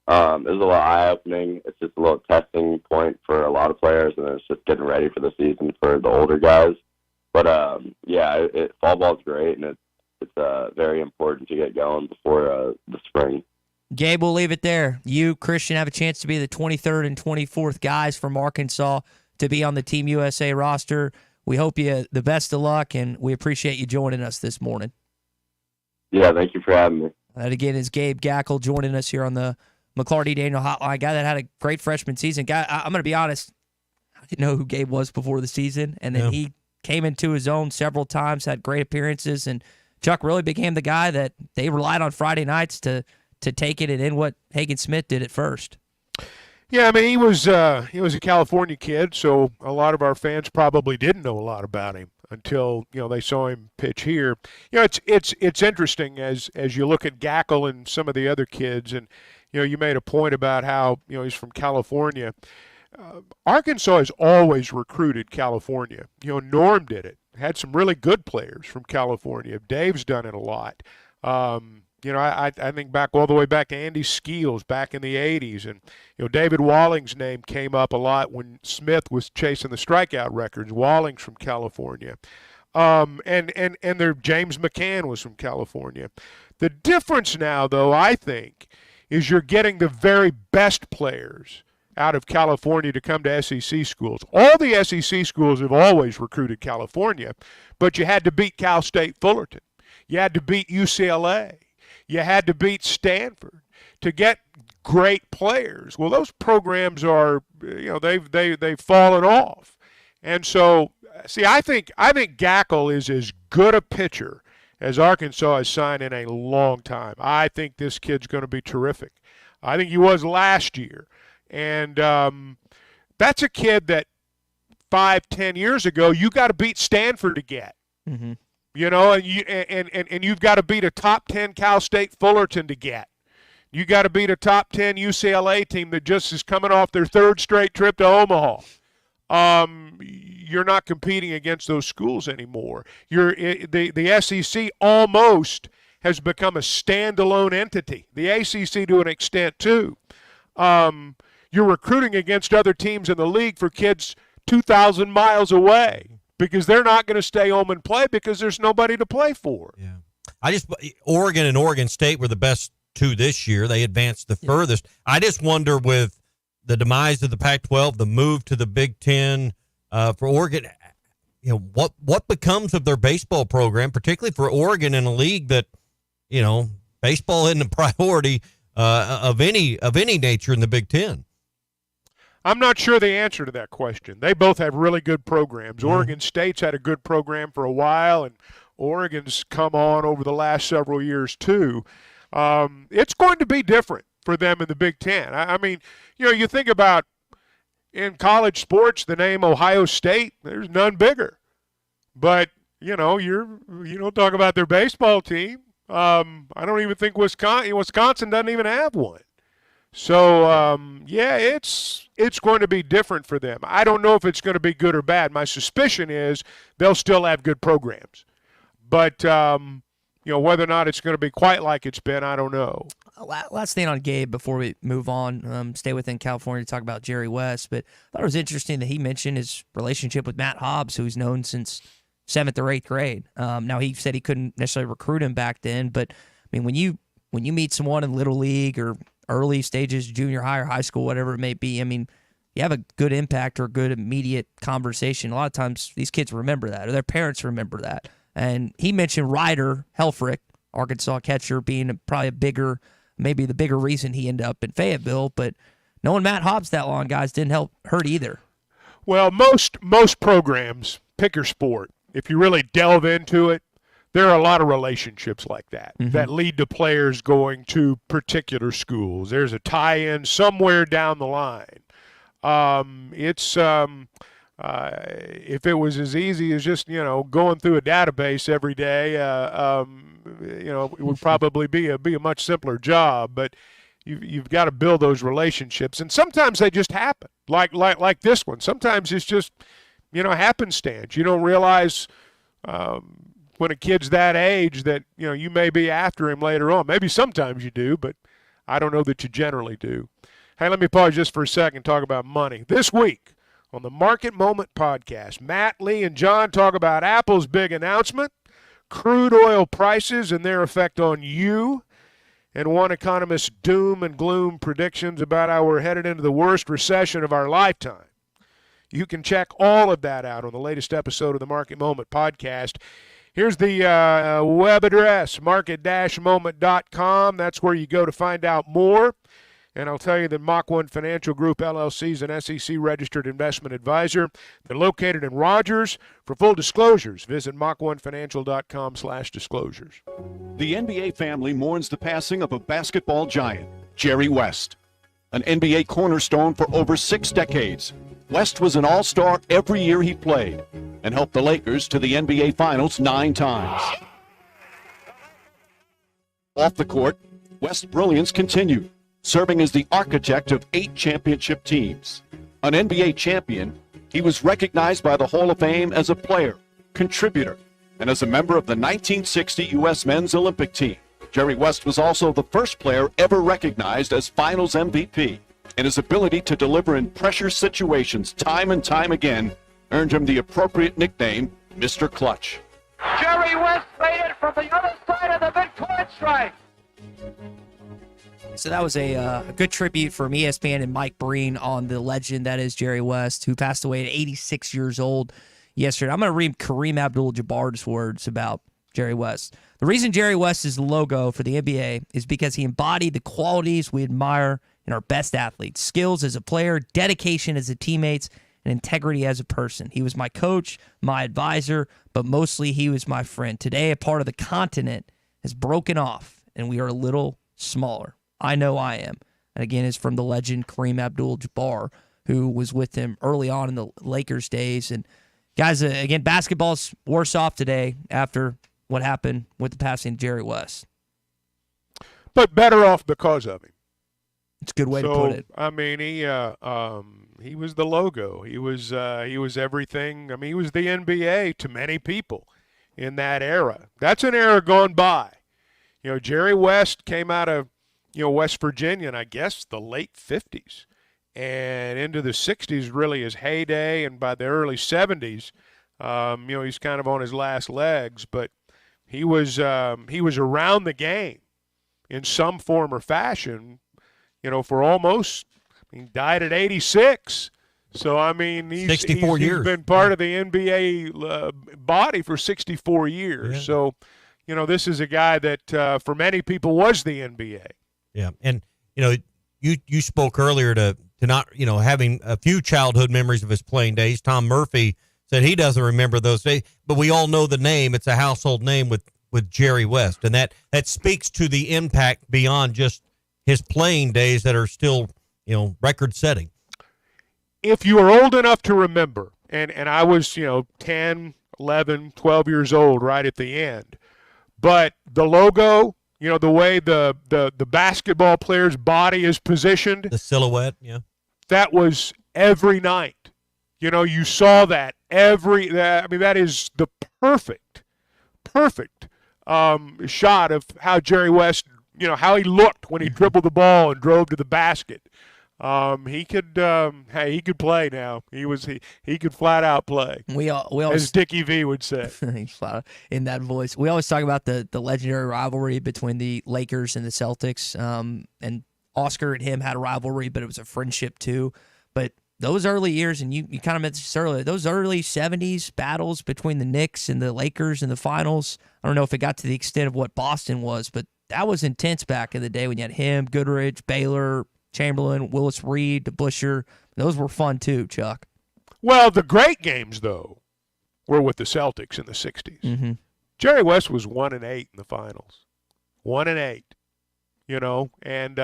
it was a little eye-opening. It's just a little testing point for a lot of players, and it's just getting ready for the season for the older guys. But, fall ball's great, and it's very important to get going before the spring. Gabe, we'll leave it there. You, Christian, have a chance to be the 23rd and 24th guys from Arkansas to be on the Team USA roster. We hope you the best of luck, and we appreciate you joining us this morning. Yeah, thank you for having me. That, again, is Gabe Gackle joining us here on the McLarty Daniel Hotline. Guy that had a great freshman season. I'm going to be honest, I didn't know who Gabe was before the season, and then he came into his own several times, had great appearances, and Chuck really became the guy that they relied on Friday nights to take it and end what Hagen Smith did at first. Yeah, I mean, he was a California kid, so a lot of our fans probably didn't know a lot about him until they saw him pitch here. It's interesting as you look at Gackle and some of the other kids, and you made a point about how he's from California. Arkansas has always recruited California. Norm did it. Had some really good players from California. Dave's done it a lot. I think back all the way back to Andy Skeels back in the 80s. And, David Walling's name came up a lot when Smith was chasing the strikeout records. Walling's from California. And James McCann was from California. The difference now, though, I think, is you're getting the very best players out of California to come to SEC schools. All the SEC schools have always recruited California, but you had to beat Cal State Fullerton. You had to beat UCLA. You had to beat Stanford. to get great players. Well, those programs are, they've fallen off. And so, see, I think Gackle is as good a pitcher as Arkansas has signed in a long time. I think this kid's going to be terrific. I think he was last year. And that's a kid that 5-10 years ago you got to beat Stanford to get. Mm-hmm. And you've got to beat a top 10 Cal State Fullerton to get. You got to beat a top 10 UCLA team that just is coming off their third straight trip to Omaha. You're not competing against those schools anymore. The SEC almost has become a standalone entity. The ACC to an extent too. You're recruiting against other teams in the league for kids 2,000 miles away because they're not going to stay home and play because there's nobody to play for. Yeah, Oregon and Oregon State were the best two this year. They advanced the furthest. I just wonder with the demise of the Pac-12, the move to the Big Ten for Oregon, what becomes of their baseball program, particularly for Oregon in a league that, baseball isn't a priority of any nature in the Big Ten. I'm not sure the answer to that question. They both have really good programs. Mm-hmm. Oregon State's had a good program for a while, and Oregon's come on over the last several years too. It's going to be different for them in the Big Ten. I mean, you think about in college sports, the name Ohio State, there's none bigger. But, you don't talk about their baseball team. I don't even think Wisconsin doesn't even have one. So, it's going to be different for them. I don't know if it's going to be good or bad. My suspicion is they'll still have good programs. But, whether or not it's going to be quite like it's been, I don't know. Last thing on Gabe before we move on, stay within California to talk about Jerry West. But I thought it was interesting that he mentioned his relationship with Matt Hobbs, who he's known since 7th or 8th grade. Now, he said he couldn't necessarily recruit him back then. But, I mean, when you meet someone in Little League or early stages, junior high or high school, whatever it may be, I mean, you have a good impact or a good immediate conversation. A lot of times these kids remember that or their parents remember that. And he mentioned Ryder Helfrich, Arkansas catcher, being probably maybe the bigger reason he ended up in Fayetteville. But knowing Matt Hobbs that long, guys, didn't hurt either. Well, most programs, pick your sport, if you really delve into it, there are a lot of relationships like that that lead to players going to particular schools. There's a tie-in somewhere down the line. If it was as easy as just, going through a database every day, it would probably be a much simpler job. But you've got to build those relationships, and sometimes they just happen. Like this one. Sometimes it's just, happenstance. You don't realize when a kid's that age that, you may be after him later on. Maybe sometimes you do, but I don't know that you generally do. Hey, let me pause just for a second and talk about money. This week on the Market Moment podcast, Matt, Lee, and John talk about Apple's big announcement, crude oil prices and their effect on you, and one economist's doom and gloom predictions about how we're headed into the worst recession of our lifetime. You can check all of that out on the latest episode of the Market Moment podcast. Here's the web address, market-moment.com. That's where you go to find out more. And I'll tell you that Mach 1 Financial Group, LLC, is an SEC-registered investment advisor. They're located in Rogers. For full disclosures, visit mach1financial.com/disclosures. The NBA family mourns the passing of a basketball giant, Jerry West, an NBA cornerstone for over 6 decades. West was an all-star every year he played and helped the Lakers to the NBA Finals 9 times. Off the court, West's brilliance continued, serving as the architect of 8 championship teams. An NBA champion, he was recognized by the Hall of Fame as a player, contributor, and as a member of the 1960 U.S. Men's Olympic team. Jerry West was also the first player ever recognized as Finals MVP, and his ability to deliver in pressure situations time and time again earned him the appropriate nickname, Mr. Clutch. Jerry West made it from the other side of the midcourt stripe. So that was a good tribute from ESPN and Mike Breen on the legend that is Jerry West, who passed away at 86 years old yesterday. I'm going to read Kareem Abdul-Jabbar's words about Jerry West. The reason Jerry West is the logo for the NBA is because he embodied the qualities we admire in our best athletes: skills as a player, dedication as a teammate, and integrity as a person. He was my coach, my advisor, but mostly he was my friend. Today, a part of the continent has broken off, and we are a little smaller. I know I am. And again, it's from the legend Kareem Abdul-Jabbar, who was with him early on in the Lakers days. And guys, again, basketball's worse off today after what happened with the passing of Jerry West. But better off because of him. It's a good way to put it. I mean, he was the logo. He was everything. I mean, he was the NBA to many people in that era. That's an era gone by. You know, Jerry West came out of, West Virginia in, I guess, the late 50s and into the 60s, really his heyday. And by the early 70s, he's kind of on his last legs. But he was around the game in some form or fashion, for almost, he died at 86. So, I mean, he's been part of the NBA body for 64 years. Yeah. So, this is a guy that for many people was the NBA. Yeah. And, you spoke earlier to not, having a few childhood memories of his playing days. Tom Murphy said he doesn't remember those days, but we all know the name. It's a household name with Jerry West. And that speaks to the impact beyond just his playing days that are still, record setting. If you are old enough to remember, and I was, 10, 11, 12 years old right at the end, but the logo, the way the basketball player's body is positioned. The silhouette, yeah. That was every night. You saw that that is the perfect shot of how Jerry West, how he looked when he dribbled the ball and drove to the basket. He could play now. He could flat out play. We always, as Dickie V would say. In that voice. We always talk about the legendary rivalry between the Lakers and the Celtics. And Oscar and him had a rivalry, but it was a friendship too. But those early years, and you kind of mentioned this earlier, those early 70s battles between the Knicks and the Lakers in the finals, I don't know if it got to the extent of what Boston was, but that was intense back in the day when you had him, Goodrich, Baylor, Chamberlain, Willis Reed, DeBusschere. Those were fun too, Chuck. Well, the great games, though, were with the Celtics in the 60s. Mm-hmm. Jerry West was 1-8 in the finals. 1-8, and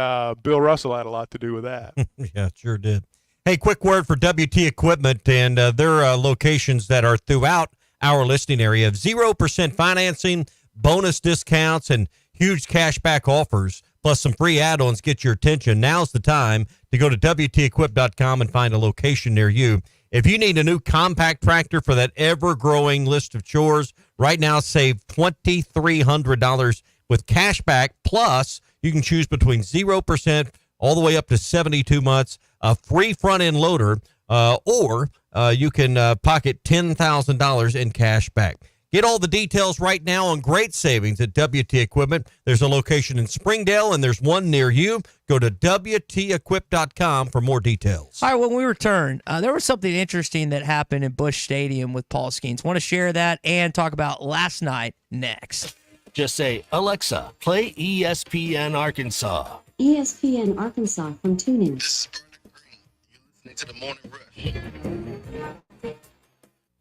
Bill Russell had a lot to do with that. Yeah, sure did. Hey, quick word for WT Equipment and their locations that are throughout our listing area of 0% financing, bonus discounts, and huge cashback offers, plus some free add-ons get your attention. Now's the time to go to WTEquip.com and find a location near you. If you need a new compact tractor for that ever-growing list of chores, right now save $2,300 with cashback, plus you can choose between 0% all the way up to 72 months, a free front-end loader, or you can pocket $10,000 in cash back. Get all the details right now on great savings at WT Equipment. There's a location in Springdale, and there's one near you. Go to WTEquip.com for more details. All right, when we return, there was something interesting that happened in Busch Stadium with Paul Skeens. Want to share that and talk about last night next. Just say, Alexa, play ESPN Arkansas. ESPN Arkansas from TuneIn. This is Green. You're listening to the Morning Rush.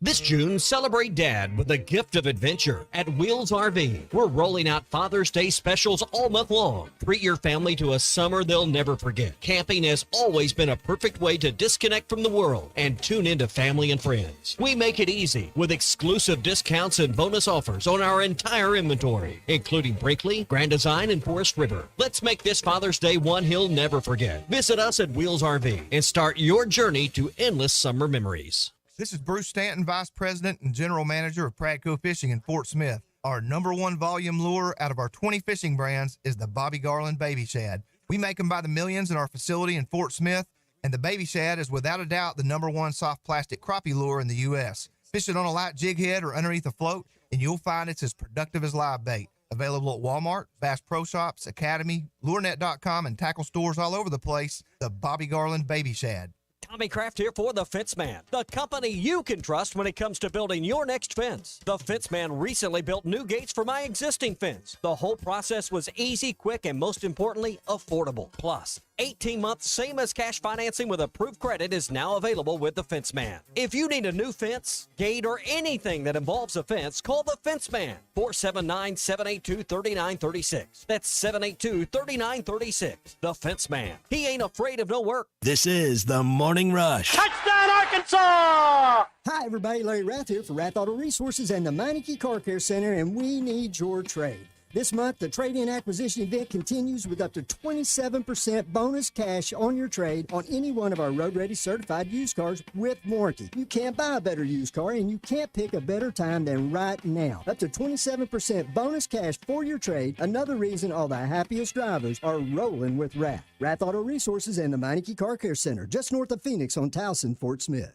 This June, celebrate Dad with a gift of adventure at Wheels RV. We're rolling out Father's Day specials all month long. Treat your family to a summer they'll never forget. Camping has always been a perfect way to disconnect from the world and tune into family and friends. We make it easy with exclusive discounts and bonus offers on our entire inventory, including Brinkley, Grand Design, and Forest River. Let's make this Father's Day one he'll never forget. Visit us at Wheels RV and start your journey to endless summer memories. This is Bruce Stanton, Vice President and General Manager of Pradco Fishing in Fort Smith. Our #1 volume lure out of our 20 fishing brands is the Bobby Garland Baby Shad. We make them by the millions in our facility in Fort Smith, and the Baby Shad is without a doubt the #1 soft plastic crappie lure in the U.S. Fish it on a light jig head or underneath a float, and you'll find it's as productive as live bait. Available at Walmart, Bass Pro Shops, Academy, LureNet.com, and tackle stores all over the place. The Bobby Garland Baby Shad. Tommy Kraft here for The Fence Man, the company you can trust when it comes to building your next fence. The Fence Man recently built new gates for my existing fence. The whole process was easy, quick, and most importantly, affordable. Plus, 18 months, same as cash financing with approved credit is now available with The Fence Man. If you need a new fence, gate, or anything that involves a fence, call The Fence Man, 479-782-3936. That's 782-3936. The Fence Man. He ain't afraid of no work. This is the Morning Rush. Touchdown, Arkansas! Hi, everybody. Larry Rath here for Rath Auto Resources and the Meineke Car Care Center, and we need your trade. This month, the trade-in acquisition event continues with up to 27% bonus cash on your trade on any one of our road-ready certified used cars with warranty. You can't buy a better used car, and you can't pick a better time than right now. Up to 27% bonus cash for your trade. Another reason all the happiest drivers are rolling with Rath. Rath Auto Resources and the Meineke Car Care Center, just north of Phoenix on Towson, Fort Smith.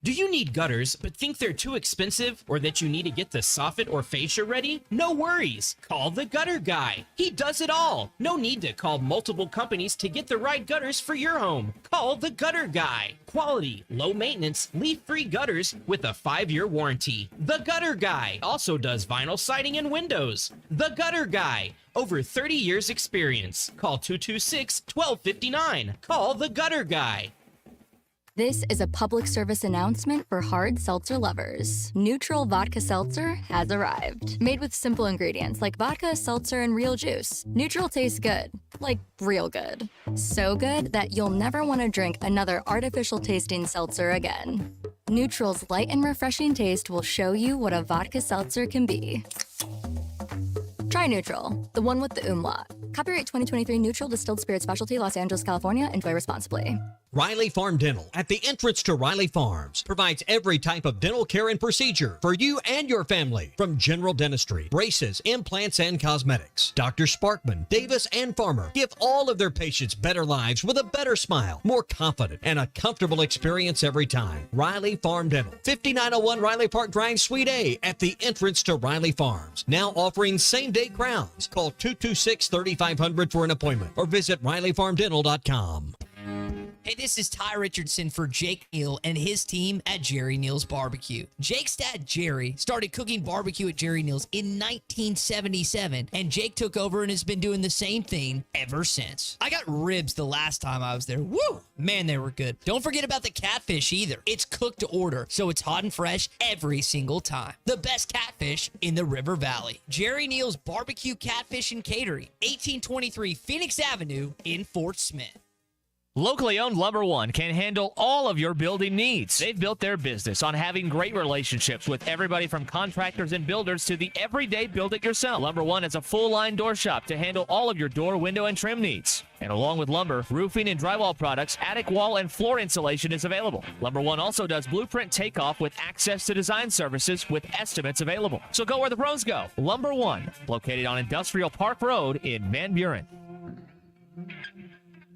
Do you need gutters but think they're too expensive, or that you need to get the soffit or fascia ready? No worries. Call the Gutter Guy. He does it all. No need to call multiple companies to get the right gutters for your home. Call the Gutter Guy. Quality, low maintenance, leak-free gutters with a 5-year warranty. The Gutter Guy also does vinyl siding and windows. The Gutter Guy. Over 30 years experience. Call 226-1259. Call the Gutter Guy. This is a public service announcement for hard seltzer lovers. Neutral Vodka Seltzer has arrived. Made with simple ingredients like vodka, seltzer, and real juice. Neutral tastes good. Like real good. So good that you'll never want to drink another artificial tasting seltzer again. Neutral's light and refreshing taste will show you what a vodka seltzer can be. Try Neutral, the one with the umlaut. Copyright 2023 Neutral Distilled Spirit Specialty, Los Angeles, California. Enjoy responsibly. Riley Farm Dental, at the entrance to Riley Farms, provides every type of dental care and procedure for you and your family, from general dentistry, braces, implants, and cosmetics. Dr. Sparkman, Davis, and Farmer give all of their patients better lives with a better smile, more confident, and a comfortable experience every time. Riley Farm Dental, 5901 Riley Park Drive, Suite A, at the entrance to Riley Farms. Now offering same-day crowns. Call 226-3500 for an appointment or visit RileyFarmDental.com. Hey, this is Ty Richardson for Jake Neal and his team at Jerry Neal's Barbecue. Jake's dad, Jerry, started cooking barbecue at Jerry Neal's in 1977, and Jake took over and has been doing the same thing ever since. I got ribs the last time I was there. Woo! Man, they were good. Don't forget about the catfish either. It's cooked to order, so it's hot and fresh every single time. The best catfish in the River Valley. Jerry Neal's Barbecue, Catfish, and Catering, 1823 Phoenix Avenue in Fort Smith. Locally owned Lumber One can handle all of your building needs. They've built their business on having great relationships with everybody from contractors and builders to the everyday build-it-yourself. Lumber One is a full-line door shop to handle all of your door, window, and trim needs. And along with lumber, roofing and drywall products, attic wall and floor insulation is available. Lumber One also does blueprint takeoff with access to design services with estimates available. So go where the pros go. Lumber One, located on Industrial Park Road in Van Buren.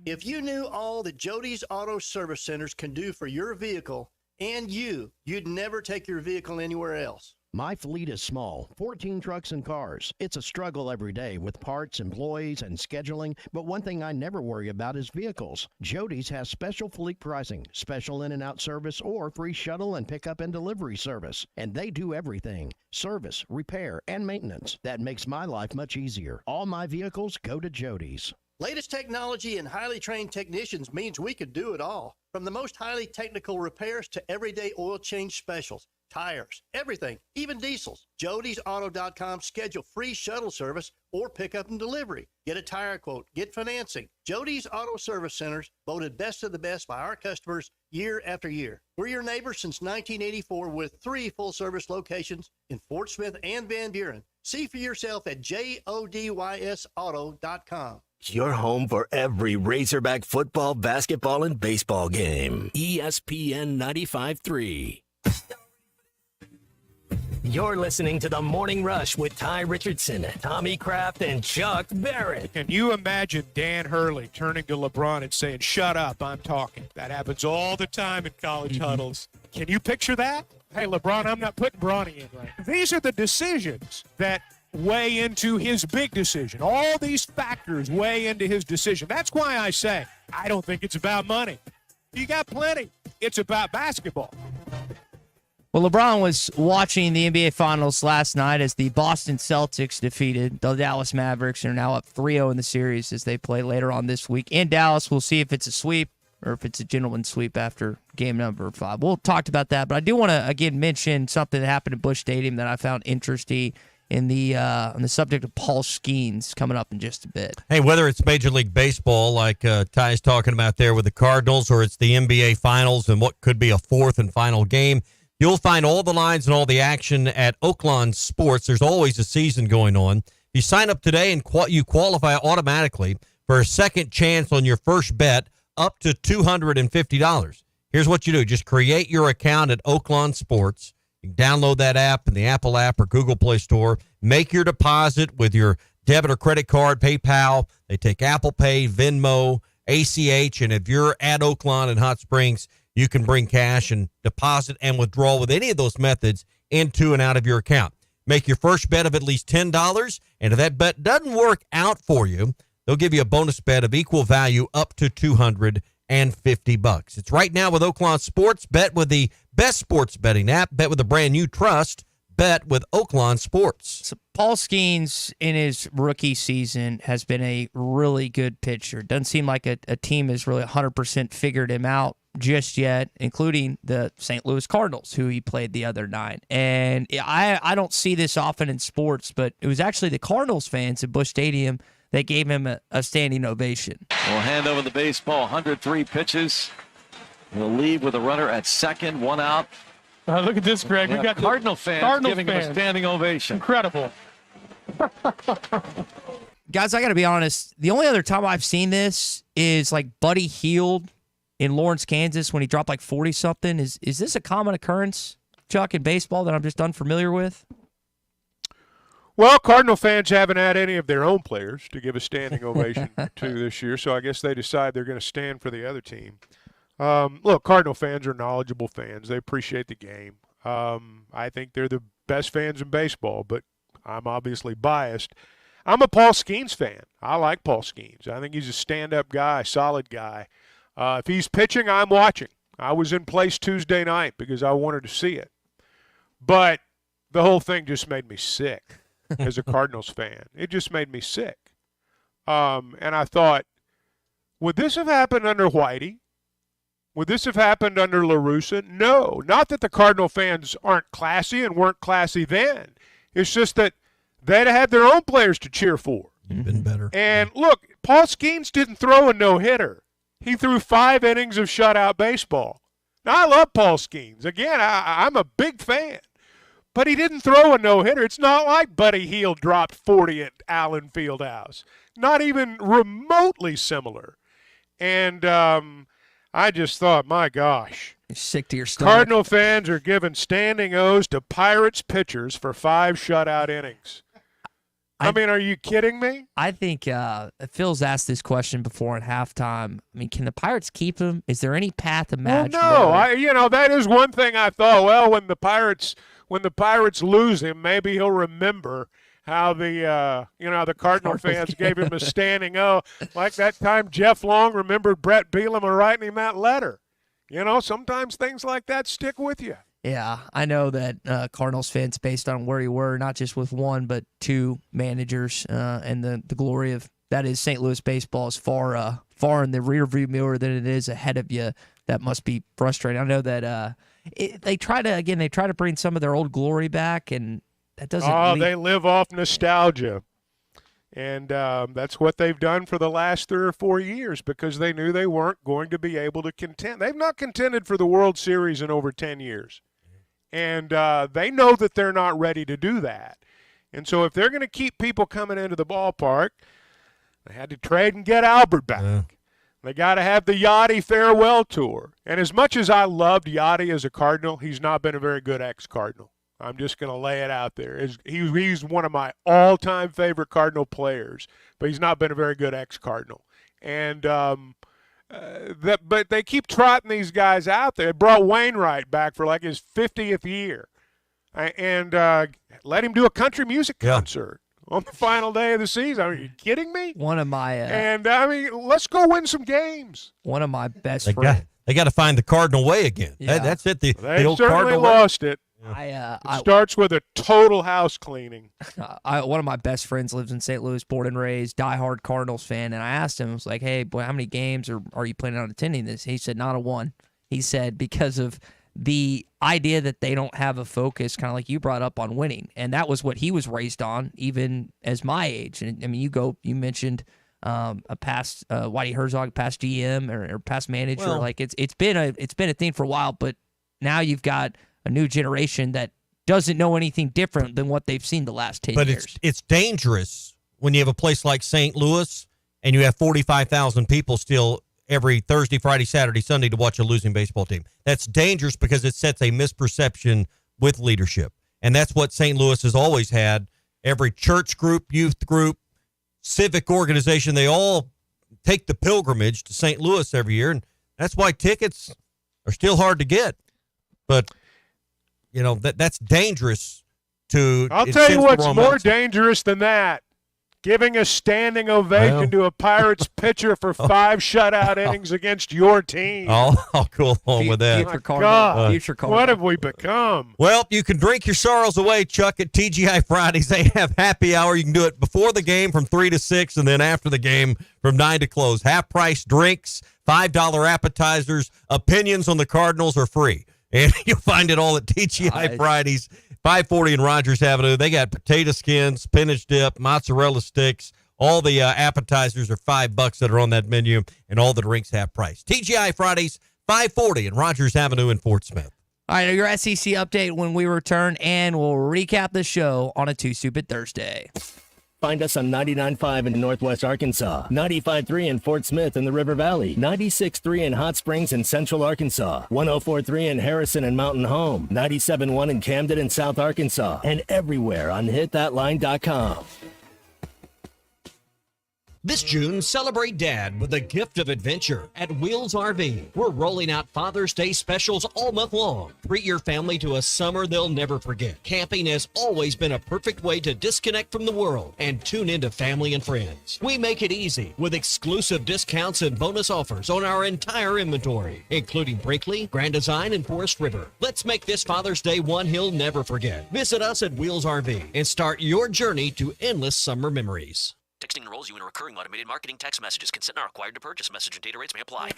If you knew all that Jody's Auto Service Centers can do for your vehicle and you'd never take your vehicle anywhere else. My fleet is small, 14 trucks and cars. It's a struggle every day with parts, employees, and scheduling, but one thing I never worry about is vehicles. Jody's has special fleet pricing, special in and out service, or free shuttle and pickup and delivery service. And they do everything: service, repair, and maintenance. That makes my life much easier. All my vehicles go to Jody's. Latest technology and highly trained technicians means we could do it all. From the most highly technical repairs to everyday oil change specials, tires, everything, even diesels. Jody'sAuto.com. Schedule free shuttle service or pickup and delivery. Get a tire quote, get financing. Jody's Auto Service Centers, voted best of the best by our customers year after year. We're your neighbors since 1984 with 3 full-service locations in Fort Smith and Van Buren. See for yourself at JODYSAuto.com. Your home for every Razorback football, basketball, and baseball game. ESPN 95.3. You're listening to The Morning Rush with Ty Richardson, Tommy Kraft, and Chuck Barrett. Can you imagine Dan Hurley turning to LeBron and saying, "Shut up, I'm talking"? That happens all the time in college huddles. Can you picture that? Hey, LeBron, I'm not putting Bronny in right. These are the decisions that weigh into his big decision. All these factors weigh into his decision. That's why I say I don't think it's about money. You got plenty. It's about basketball. Well, LeBron was watching the NBA Finals last night as the Boston Celtics defeated the Dallas Mavericks and are now up 3-0 in the series as they play later on this week in Dallas. We'll see if it's a sweep or if it's a gentleman's sweep after game number 5. We'll talk about that, but I do want to, again, mention something that happened at Busch Stadium that I found interesting in the on the subject of Paul Skeens coming up in just a bit. Hey, whether it's Major League Baseball, like Ty's talking about there with the Cardinals, or it's the NBA Finals and what could be a fourth and final game, you'll find all the lines and all the action at Oaklawn Sports. There's always a season going on. If you sign up today and you qualify automatically for a second chance on your first bet up to $250. Here's what you do. Just create your account at Oaklawn Sports. You can download that app in the Apple app or Google Play Store. Make your deposit with your debit or credit card, PayPal. They take Apple Pay, Venmo, ACH, and if you're at Oaklawn and Hot Springs, you can bring cash and deposit and withdraw with any of those methods into and out of your account. Make your first bet of at least $10, and if that bet doesn't work out for you, they'll give you a bonus bet of equal value up to $250. It's right now with Oaklawn Sports. Bet with the best sports betting app. Bet with a brand new trust. Bet with Oaklawn Sports. So Paul Skeens in his rookie season has been a really good pitcher. Doesn't seem like a team has really 100% figured him out just yet, including the St. Louis Cardinals, who he played the other night. And I don't see this often in sports, but it was actually the Cardinals fans at Busch Stadium that gave him a standing ovation. We'll hand over the baseball, 103 pitches. We'll leave with a runner at second, one out. Look at this, Greg. Yeah, We got Cardinal fans giving him a standing ovation. Incredible. Guys, I got to be honest. The only other time I've seen this is like Buddy Hield in Lawrence, Kansas, when he dropped like 40-something. Is this a common occurrence, Chuck, in baseball that I'm just unfamiliar with? Well, Cardinal fans haven't had any of their own players to give a standing ovation to this year, so I guess they decide they're going to stand for the other team. Look, Cardinal fans are knowledgeable fans. They appreciate the game. I think they're the best fans in baseball, but I'm obviously biased. I'm a Paul Skeens fan. I like Paul Skeens. I think he's a stand-up guy, solid guy. If he's pitching, I'm watching. I was in place Tuesday night because I wanted to see it. But the whole thing just made me sick as a Cardinals fan. It just made me sick. And I thought, would this have happened under Whitey? Would this have happened under La Russa? No. Not that the Cardinal fans aren't classy and weren't classy then. It's just that they'd had their own players to cheer for. You've been better. And look, Paul Skeens didn't throw a no-hitter. He threw 5 innings of shutout baseball. Now, I love Paul Skeens. Again, I'm a big fan. But he didn't throw a no-hitter. It's not like Buddy Hield dropped 40 at Allen Fieldhouse. Not even remotely similar. And I just thought, my gosh. You're sick to your stomach. Cardinal fans are giving standing O's to Pirates pitchers for 5 shutout innings. I mean, are you kidding me? I think Phil's asked this question before at halftime. I mean, can the Pirates keep him? Is there any path to match? Well, no. That is one thing I thought. Well, when the Pirates lose him, maybe he'll remember how the Cardinal fans gave him a standing O, like that time Jeff Long remembered Brett Bielema writing him that letter. Sometimes things like that stick with you. Yeah, I know that Cardinals fans, based on where you were, not just with one, but 2 managers, and the glory of that is St. Louis baseball is far in the rearview mirror than it is ahead of you. That must be frustrating. I know that they try to bring some of their old glory back, and that doesn't. They live off nostalgia, and that's what they've done for the last 3 or 4 years because they knew they weren't going to be able to contend. They've not contended for the World Series in over 10 years. And they know that they're not ready to do that. And so if they're going to keep people coming into the ballpark, they had to trade and get Albert back. Yeah. They got to have the Yachty farewell tour. And as much as I loved Yachty as a Cardinal, he's not been a very good ex-Cardinal. I'm just going to lay it out there. He's one of my all-time favorite Cardinal players, but he's not been a very good ex-Cardinal. And but they keep trotting these guys out there. They brought Wainwright back for like his 50th year, and let him do a country music concert on the final day of the season. Are you kidding me? One of my and I mean, let's go win some games. One of my best friends. They got to find the Cardinal way again. Yeah. That's it. The certainly old Cardinal lost way. it. It starts with a total house cleaning. One of my best friends lives in St. Louis, born and raised, diehard Cardinals fan, and I asked him, I was like, hey, boy, how many games are you planning on attending this? He said, not a one. He said, because of the idea that they don't have a focus, kind of like you brought up, on winning. And that was what he was raised on, even as my age. And I mean, you mentioned a past Whitey Herzog, past GM or past manager. Well, like it's been a thing for a while, but now you've got a new generation that doesn't know anything different than what they've seen the last 10 years. But it's dangerous when you have a place like St. Louis and you have 45,000 people still every Thursday, Friday, Saturday, Sunday to watch a losing baseball team. That's dangerous because it sets a misperception with leadership. And that's what St. Louis has always had. Every church group, youth group, civic organization, they all take the pilgrimage to St. Louis every year. And that's why tickets are still hard to get. But that's dangerous to. I'll tell you what's more dangerous than that. Giving a standing ovation to a Pirates pitcher for 5 shutout innings against your team. I'll go along with that. What have we become? Well, you can drink your sorrows away, Chuck, at TGI Fridays. They have happy hour. You can do it before the game from 3 to 6, and then after the game from 9 to close. Half-price drinks, $5 appetizers. Opinions on the Cardinals are free. And you'll find it all at TGI Fridays, 540 and Rogers Avenue. They got potato skins, spinach dip, mozzarella sticks. All the appetizers are $5 that are on that menu, and all the drinks half price. TGI Fridays, 540 and Rogers Avenue in Fort Smith. All right, your SEC update when we return, and we'll recap the show on a Two Stupid Thursday. Find us on 99.5 in Northwest Arkansas, 95.3 in Fort Smith in the River Valley, 96.3 in Hot Springs in Central Arkansas, 104.3 in Harrison and Mountain Home, 97.1 in Camden and South Arkansas, and everywhere on hitthatline.com. This June, celebrate Dad with a gift of adventure at Wheels RV. We're rolling out Father's Day specials all month long. Treat your family to a summer they'll never forget. Camping has always been a perfect way to disconnect from the world and tune into family and friends. We make it easy with exclusive discounts and bonus offers on our entire inventory, including Brinkley, Grand Design, and Forest River. Let's make this Father's Day one he'll never forget. Visit us at Wheels RV and start your journey to endless summer memories. Texting enrolls you in a recurring automated marketing text messages. Consent not required to purchase. Message and data rates may apply.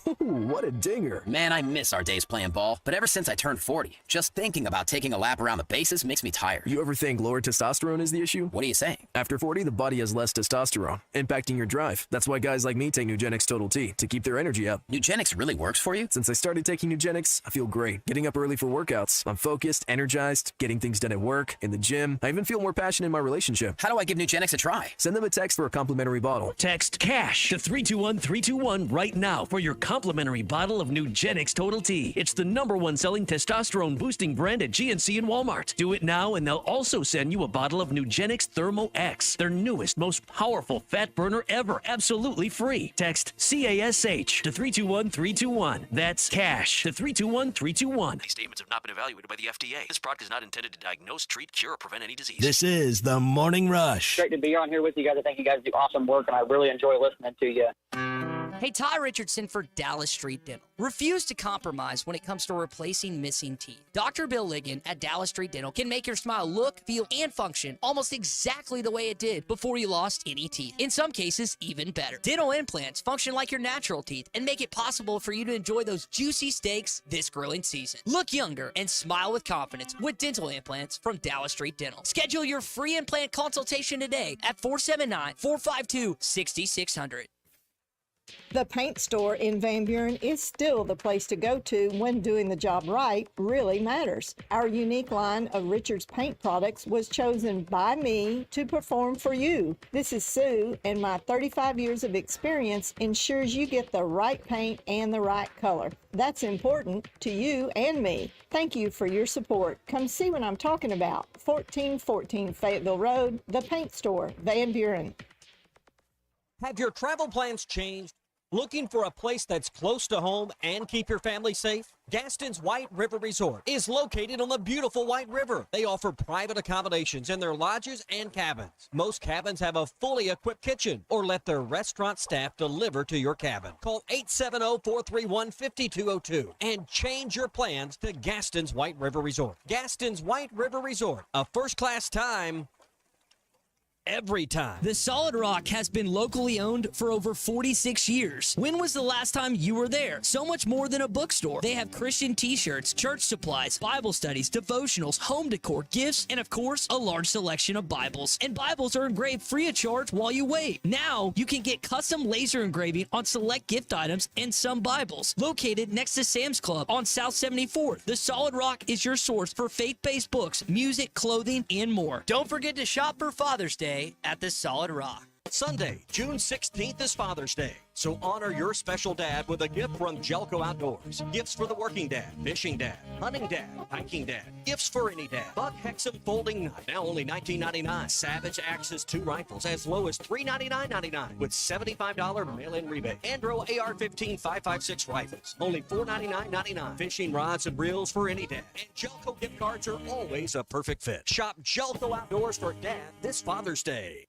Ooh, what a dinger. Man, I miss our days playing ball, but ever since I turned 40, just thinking about taking a lap around the bases makes me tired. You ever think lower testosterone is the issue? What are you saying? After 40, the body has less testosterone, impacting your drive. That's why guys like me take Nugenix Total T, to keep their energy up. Nugenix really works for you? Since I started taking Nugenix, I feel great. Getting up early for workouts. I'm focused, energized, getting things done at work, in the gym. I even feel more passionate in my relationship. How do I give Nugenix a try? Send them a text for a complimentary bottle. Text CASH to 321-321 right now for your complimentary bottle of Nugenix Total T. It's the #1 selling testosterone boosting brand at GNC and Walmart. Do it now and they'll also send you a bottle of Nugenix Thermo X, their newest, most powerful fat burner ever, absolutely free. Text CASH to 321-321. That's CASH to 321-321. These statements have not been evaluated by the FDA. This product is not intended to diagnose, treat, cure, or prevent any disease. This is the Morning Rush. Great to be on here with you guys. I think you guys do awesome work, and I really enjoy listening to you. Hey, Ty Richardson for Dallas Street Dental. Refuse to compromise when it comes to replacing missing teeth. Dr. Bill Ligon at Dallas Street Dental can make your smile look, feel, and function almost exactly the way it did before you lost any teeth. In some cases, even better. Dental implants function like your natural teeth and make it possible for you to enjoy those juicy steaks this grilling season. Look younger and smile with confidence with dental implants from Dallas Street Dental. Schedule your free implant consultation today at 479-452-6600. The paint store in Van Buren is still the place to go to when doing the job right really matters. Our unique line of Richards paint products was chosen by me to perform for you. This is Sue, and my 35 years of experience ensures you get the right paint and the right color. That's important to you and me. Thank you for your support. Come see what I'm talking about. 1414 Fayetteville Road, the paint store, Van Buren. Have your travel plans changed? Looking for a place that's close to home and keep your family safe? Gaston's White River Resort is located on the beautiful White River. They offer private accommodations in their lodges and cabins. Most cabins have a fully equipped kitchen, or let their restaurant staff deliver to your cabin. Call 870-431-5202 and change your plans to Gaston's White River Resort. Gaston's White River Resort, a first-class time every time. The Solid Rock has been locally owned for over 46 years. When was the last time you were there? So much more than a bookstore. They have Christian t-shirts, church supplies, Bible studies, devotionals, home decor, gifts, and of course, a large selection of Bibles. And Bibles are engraved free of charge while you wait. Now, you can get custom laser engraving on select gift items and some Bibles. Located next to Sam's Club on South 74th, the Solid Rock is your source for faith-based books, music, clothing, and more. Don't forget to shop for Father's Day at the Solid Rock. Sunday, June 16th is Father's Day, so honor your special dad with a gift from Jelco Outdoors. Gifts for the working dad, fishing dad, hunting dad, hiking dad, gifts for any dad. Buck Hexam folding knife, now only $19.99. Savage Axis 2 rifles, as low as $399.99 with $75 mail-in rebate. Andro AR-15 5.56 rifles, only $499.99. Fishing rods and reels for any dad. And Jelco gift cards are always a perfect fit. Shop Jelco Outdoors for dad this Father's Day.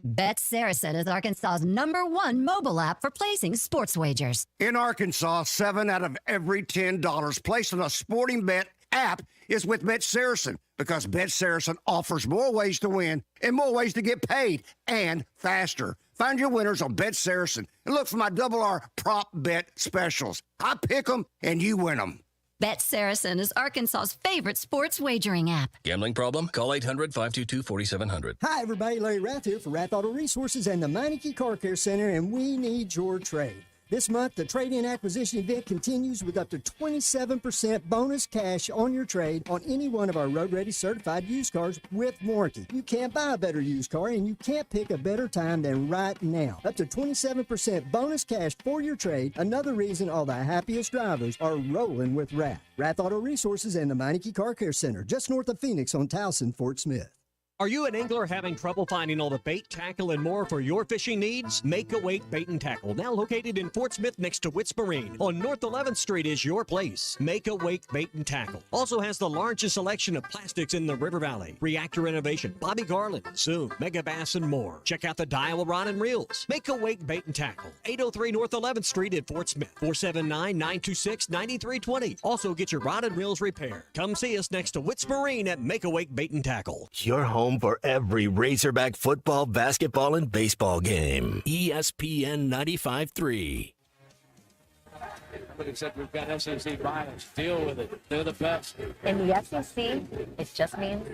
Bet Saracen is Arkansas's #1 mobile app for placing sports wagers. In Arkansas, 7 out of every $10 placed on a sporting bet app is with Bet Saracen, because Bet Saracen offers more ways to win and more ways to get paid, and faster. Find your winners on Bet Saracen and look for my Double R prop bet specials. I pick them and you win them. Bet Saracen is Arkansas's favorite sports wagering app. Gambling problem? Call 800-522-4700. Hi, everybody. Larry Rath here for Rath Auto Resources and the Meineke Car Care Center, and we need your trade. This month, the trade-in acquisition event continues with up to 27% bonus cash on your trade on any one of our road-ready certified used cars with warranty. You can't buy a better used car, and you can't pick a better time than right now. Up to 27% bonus cash for your trade. Another reason all the happiest drivers are rolling with Rath. Rath Auto Resources and the Meineke Car Care Center, just north of Phoenix on Towson, Fort Smith. Are you an angler having trouble finding all the bait, tackle, and more for your fishing needs? Make a Wake Bait and Tackle, now located in Fort Smith next to Wits Marine on North 11th Street, is your place. Make a Wake Bait and Tackle also has the largest selection of plastics in the River Valley. Reactor Innovation, Bobby Garland, Zoom, Mega Bass, and more. Check out the Daiwa Rod and Reels. Make a Wake Bait and Tackle, 803 North 11th Street in Fort Smith, 479-926-9320. Also get your rod and reels repaired. Come see us next to Wits Marine at Make a Wake Bait and Tackle. Your home for every Razorback football, basketball, and baseball game. ESPN 95.3. Except we've got SEC rivals. Deal with it. They're the best. In the SEC, it just means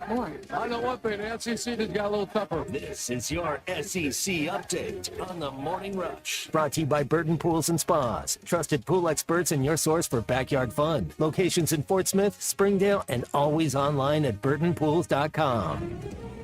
more. I know one thing. The SEC just got a little tougher. This is your SEC update on the Morning Rush. Brought to you by Burton Pools and Spas. Trusted pool experts and your source for backyard fun. Locations in Fort Smith, Springdale, and always online at burtonpools.com.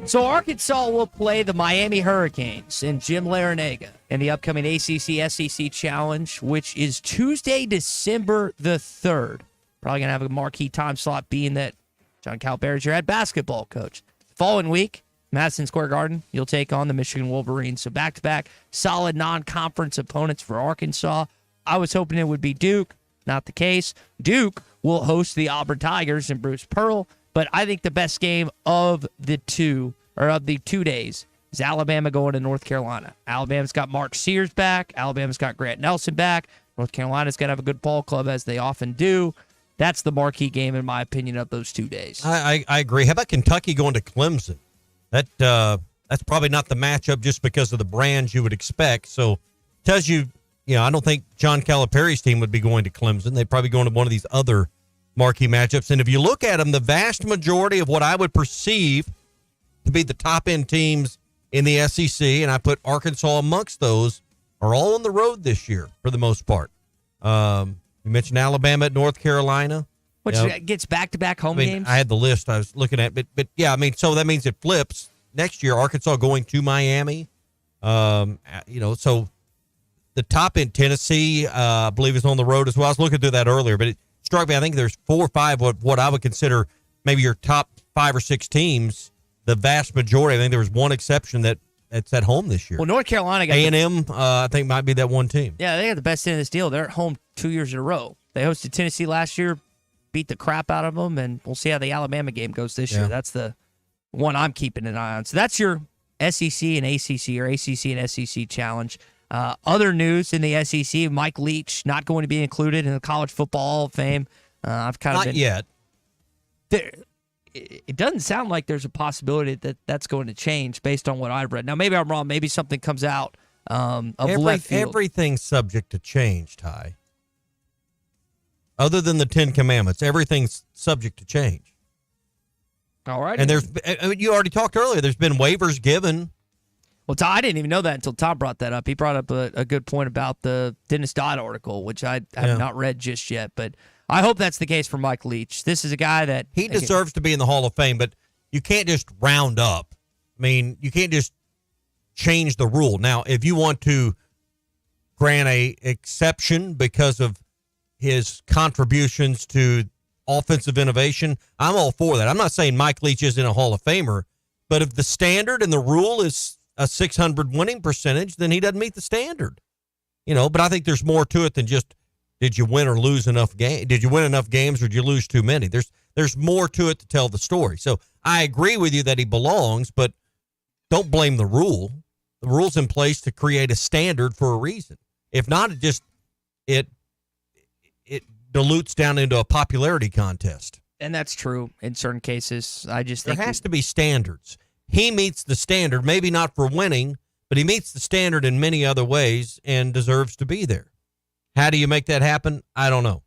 So Arkansas will play the Miami Hurricanes and Jim Larinaga in the upcoming ACC-SEC Challenge, which is Tuesday, December the 3rd. Probably going to have a marquee time slot being that John Calipari's your head basketball coach. The following week, Madison Square Garden, you'll take on the Michigan Wolverines. So back-to-back solid non-conference opponents for Arkansas. I was hoping it would be Duke. Not the case. Duke will host the Auburn Tigers and Bruce Pearl. But I think the best game of the 2 days is Alabama going to North Carolina. Alabama's got Mark Sears back. Alabama's got Grant Nelson back. North Carolina's got to have a good ball club, as they often do. That's the marquee game, in my opinion, of those 2 days. I agree. How about Kentucky going to Clemson? That's probably not the matchup just because of the brands you would expect. So tells you, I don't think John Calipari's team would be going to Clemson. They'd probably go to one of these other marquee matchups. And if you look at them, the vast majority of what I would perceive to be the top-end teams in the SEC, and I put Arkansas amongst those, are all on the road this year for the most part. You mentioned Alabama at North Carolina. Which gets back-to-back home games? I had the list I was looking at. But yeah, so that means it flips. Next year, Arkansas going to Miami. So the top-end Tennessee, I believe, is on the road as well. I was looking through that earlier, but it struck me. I think there's 4 or 5 what I would consider maybe your top 5 or 6 teams. The vast majority, I think there was one exception that it's at home this year. Well, North Carolina got A&M, I think, might be that one team. Yeah, they got the best end of this deal. They're at home 2 years in a row. They hosted Tennessee last year, beat the crap out of them, and we'll see how the Alabama game goes this year. That's the one I'm keeping an eye on. So that's your SEC and ACC or ACC and SEC challenge. Other news in the SEC, Mike Leach not going to be included in the College Football Hall of Fame. I've kind of Not yet. It doesn't sound like there's a possibility that that's going to change based on what I've read. Now, maybe I'm wrong. Maybe something comes out of left field. Everything's subject to change, Ty. Other than the 10 Commandments, everything's subject to change. All right. And you already talked earlier, there's been waivers given. Well, I didn't even know that until Tom brought that up. He brought up a good point about the Dennis Dodd article, which I have not read just yet. But I hope that's the case for Mike Leach. This is a guy that... He deserves to be in the Hall of Fame, but you can't just round up. I mean, you can't just change the rule. Now, if you want to grant a exception because of his contributions to offensive innovation, I'm all for that. I'm not saying Mike Leach isn't a Hall of Famer, but if the standard and the rule is a 600 winning percentage, then he doesn't meet the standard. But I think there's more to it than just, did you win or lose enough games? Did you win enough games or did you lose too many? There's more to it to tell the story. So I agree with you that he belongs, but don't blame the rule. The rule's in place to create a standard for a reason. If not, it dilutes down into a popularity contest. And that's true in certain cases. I just there think has to be standards. He meets the standard, maybe not for winning, but he meets the standard in many other ways and deserves to be there. How do you make that happen? I don't know.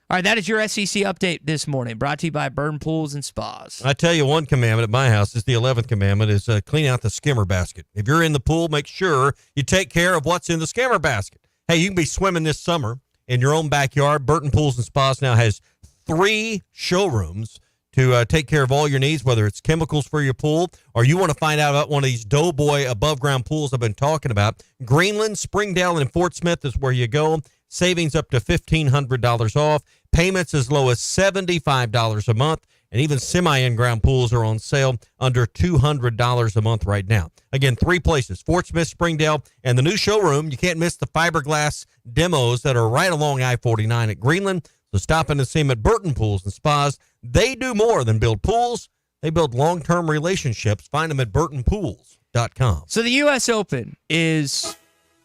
All right, that is your SEC update this morning, brought to you by Burn Pools and Spas. I tell you, one commandment at my house is the 11th commandment is clean out the skimmer basket. If you're in the pool, make sure you take care of what's in the skimmer basket. Hey, you can be swimming this summer in your own backyard. Burton Pools and Spas now has 3 showrooms to take care of all your needs, whether it's chemicals for your pool or you want to find out about one of these Doughboy above-ground pools I've been talking about. Greenland, Springdale, and Fort Smith is where you go. Savings up to $1,500 off. Payments as low as $75 a month. And even semi-in-ground pools are on sale under $200 a month right now. Again, 3 places, Fort Smith, Springdale, and the new showroom. You can't miss the fiberglass demos that are right along I-49 at Greenland. So stop in and see them at Burton Pools and Spas. They do more than build pools. They build long-term relationships. Find them at burtonpools.com. So the U.S. Open is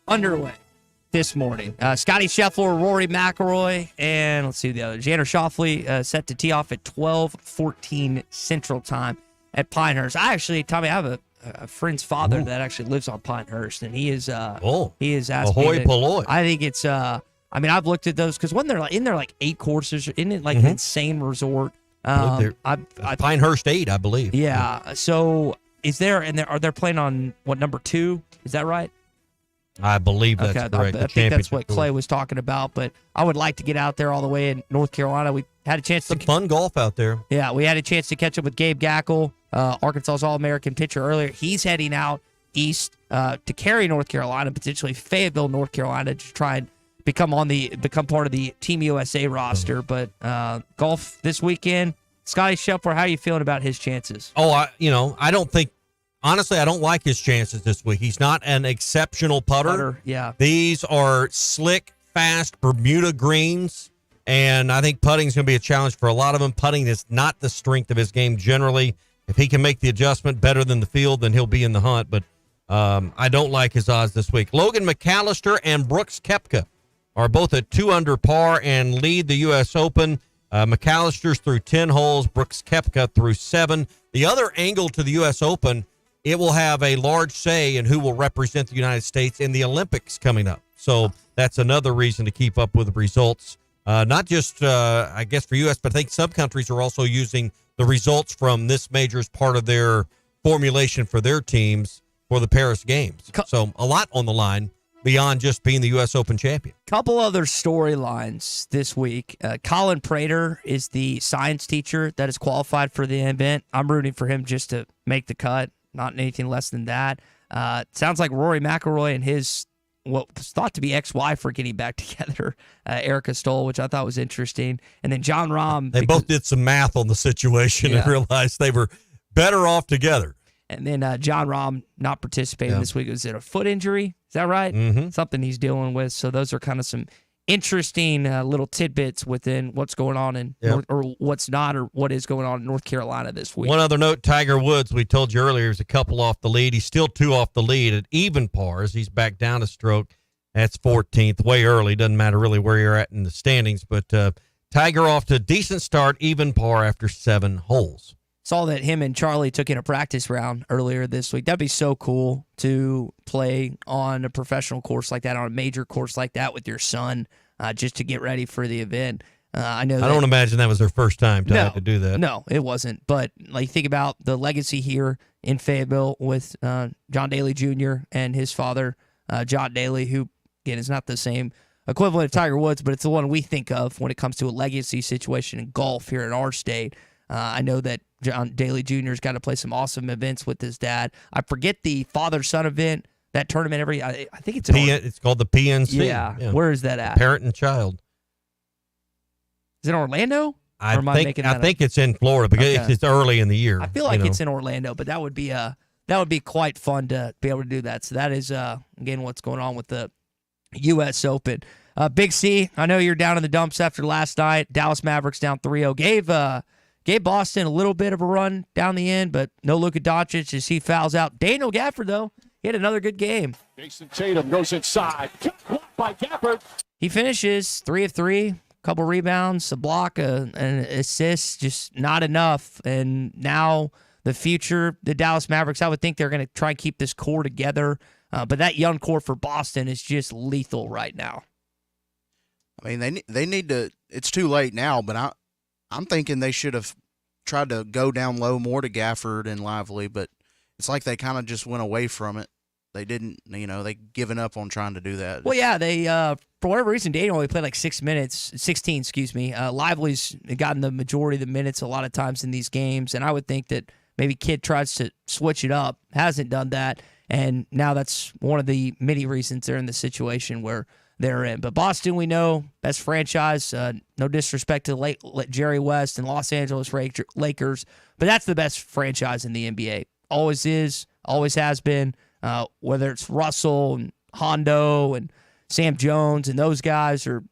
underway this morning. Scotty Scheffler, Rory McIlroy, and let's see the other. Xander Schauffele set to tee off at 12:14 Central Time at Pinehurst. Tommy, I have a friend's father that actually lives on Pinehurst, and he is asked me to, polloi. I think it's I've looked at those because when they're in there like 8 courses, isn't it like an insane resort? Pinehurst 8, I believe. Yeah. So are they playing on what, number 2? Is that right? I believe that's correct. I think that's what Clay was talking about, but I would like to get out there all the way in North Carolina. We had a chance Some fun golf out there. Yeah, we had a chance to catch up with Gabe Gackle, Arkansas's All-American pitcher earlier. He's heading out east to Cary, North Carolina, potentially Fayetteville, North Carolina, to try and become part of the Team USA roster. But golf this weekend, Scotty Scheffler, how are you feeling about his chances? I don't think, honestly, I don't like his chances this week. He's not an exceptional putter. Yeah. These are slick, fast Bermuda greens, and I think putting is going to be a challenge for a lot of them. Putting is not the strength of his game generally. If he can make the adjustment better than the field, then he'll be in the hunt. But I don't like his odds this week. Logan McAllister and Brooks Koepka are both at 2 under par and lead the U.S. Open. McAllister's through 10 holes, Brooks Koepka through 7. The other angle to the U.S. Open, it will have a large say in who will represent the United States in the Olympics coming up. So that's another reason to keep up with the results. Not just, I guess, for U.S., but I think some countries are also using the results from this major as part of their formulation for their teams for the Paris Games. So a lot on the line beyond just being the U.S. Open champion. Couple other storylines this week. Colin Prater is the science teacher that is qualified for the event. I'm rooting for him just to make the cut, not anything less than that. Sounds like Rory McIlroy and his what was thought to be ex-wife are getting back together, Erica Stoll, which I thought was interesting. And then John Rahm. They both did some math on the situation and realized they were better off together. And then John Rahm not participating this week. Was it a foot injury? Is that right? Mm-hmm. Something he's dealing with. So those are kind of some interesting little tidbits within what's going on in or what's not, or what is going on in North Carolina this week. One other note, Tiger Woods, we told you earlier, is a couple off the lead. He's still 2 off the lead at even pars. He's back down a stroke. That's 14th, way early. Doesn't matter really where you're at in the standings, but Tiger off to a decent start, even par after 7 holes. Saw that him and Charlie took in a practice round earlier this week. That'd be so cool to play on a professional course like that, on a major course like that with your son, just to get ready for the event. I don't imagine that was their first time to do that. No, it wasn't. But like, think about the legacy here in Fayetteville with John Daly Jr. and his father, John Daly, who, again, is not the same equivalent of Tiger Woods, but it's the one we think of when it comes to a legacy situation in golf here in our state. I know that John Daly Jr.'s got to play some awesome events with his dad. I forget the father-son event, that tournament I think it's it's called the PNC. Yeah. Where is that at? Parent and child. Is it Orlando? I think it's in Florida because it's early in the year. I feel like it's in Orlando, but that would be quite fun to be able to do that. So that is again what's going on with the U.S. Open. Big C, I know you're down in the dumps after last night. Dallas Mavericks down 3-0. Gave Boston a little bit of a run down the end, but no Luka Doncic as he fouls out. Daniel Gafford, though, he had another good game. Jason Tatum goes inside. Blocked by Gafford. He finishes 3 of 3, couple rebounds, a block, an assist, just not enough. And now the future, the Dallas Mavericks, I would think they're going to try and keep this core together. But that young core for Boston is just lethal right now. I mean, they need to. It's too late now, but I'm thinking they should have tried to go down low more to Gafford and Lively, but it's like they kind of just went away from it. They didn't, they given up on trying to do that. Well, yeah, they for whatever reason, Daniel only played like 16, excuse me. Lively's gotten the majority of the minutes a lot of times in these games, and I would think that maybe Kidd tries to switch it up, hasn't done that, and now that's one of the many reasons they're in the situation where they're in. But Boston, we know, best franchise. No disrespect to Jerry West and Los Angeles Lakers, but that's the best franchise in the NBA. Always is, always has been. Whether it's Russell and Hondo and Sam Jones and those guys, or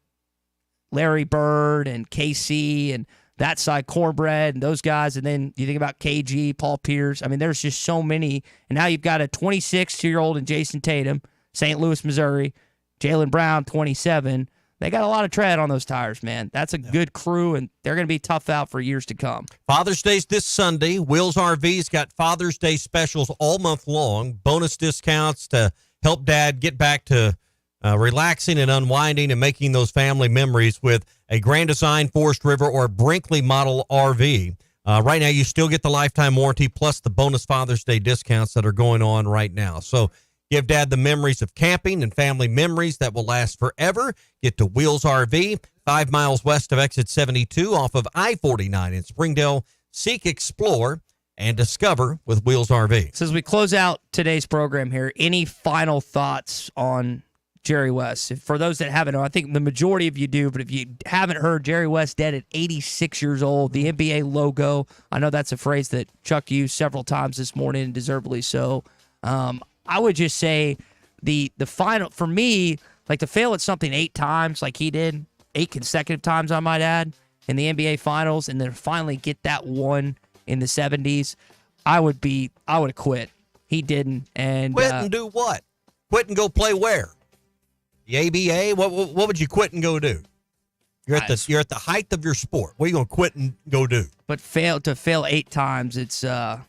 Larry Bird and KC and that side, Cornbread and those guys, and then you think about KG, Paul Pierce. I mean, there's just so many. And now you've got a 26-year-old in Jason Tatum, St. Louis, Missouri. Jaylen Brown, 27. They got a lot of tread on those tires, man. That's a good crew, and they're going to be tough out for years to come. Father's Day's this Sunday. Wheels RV's got Father's Day specials all month long. Bonus discounts to help Dad get back to relaxing and unwinding and making those family memories with a Grand Design, Forest River, or Brinkley model RV. Right now, you still get the lifetime warranty plus the bonus Father's Day discounts that are going on right now. So give Dad the memories of camping and family memories that will last forever. Get to Wheels RV, 5 miles west of Exit 72 off of I-49 in Springdale. Seek, explore, and discover with Wheels RV. So as we close out today's program here, any final thoughts on Jerry West? For those that haven't known, I think the majority of you do, but if you haven't heard, Jerry West dead at 86 years old. The NBA logo, I know that's a phrase that Chuck used several times this morning, and deservedly so. I would just say the final, for me, like to fail at something 8 times like he did, 8 consecutive times I might add, in the NBA Finals, and then finally get that one in the 70s, I would have quit. He didn't. And quit and do what? Quit and go play where? The ABA? What would you quit and go do? You're at the height of your sport. What are you going to quit and go do? But fail 8 times, it's that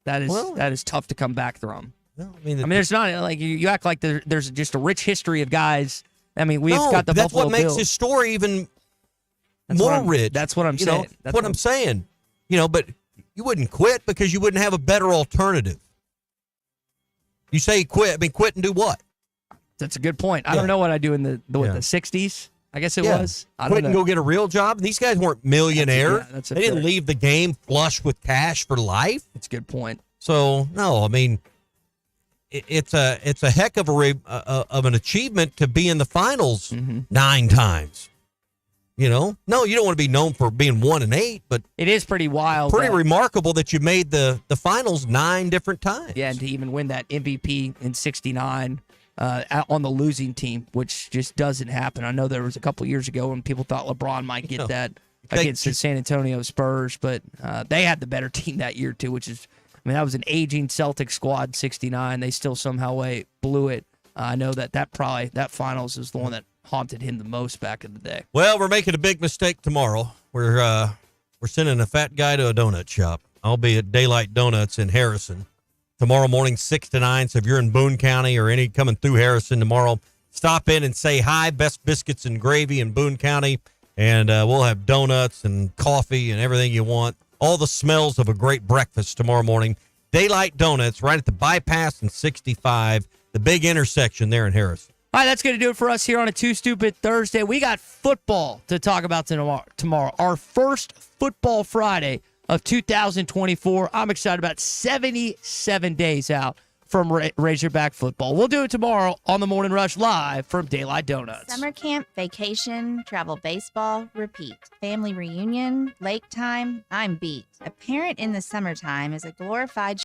is tough to come back from. No, I mean, there's not like you act like there's just a rich history of guys. I mean, we've got the that's Buffalo what makes Bills. his story even more rich. That's what I'm saying. That's what I'm saying. But you wouldn't quit because you wouldn't have a better alternative. You say quit. I mean, quit and do what? That's a good point. I don't know what I do in the 60s. I guess it was. I don't quit know. and go get a real job. These guys weren't millionaires. They didn't leave the game flush with cash for life. That's a good point. So no, I mean, it's a heck of an achievement to be in the finals 9 times. No, you don't want to be known for being 1-8, but it is pretty wild. Pretty remarkable that you made the finals 9 different times. Yeah, and to even win that MVP in '69 on the losing team, which just doesn't happen. I know there was a couple years ago when people thought LeBron might get that against the San Antonio Spurs, but they had the better team that year too, which is, that was an aging Celtic squad, '69. They still somehow blew it. I know that finals is the one that haunted him the most back in the day. Well, we're making a big mistake tomorrow. We're sending a fat guy to a donut shop. I'll be at Daylight Donuts in Harrison tomorrow morning, 6 to 9. So if you're in Boone County or any coming through Harrison tomorrow, stop in and say hi. Best biscuits and gravy in Boone County, and we'll have donuts and coffee and everything you want. All the smells of a great breakfast tomorrow morning. Daylight Donuts right at the bypass and 65, the big intersection there in Harrison. All right, that's going to do it for us here on a Too Stupid Thursday. We got football to talk about tomorrow. Our first Football Friday of 2024. I'm excited about 77 days out from Razorback football. We'll do it tomorrow on the Morning Rush live from Daylight Donuts. Summer camp, vacation, travel baseball, repeat. Family reunion, lake time, I'm beat. A parent in the summertime is a glorified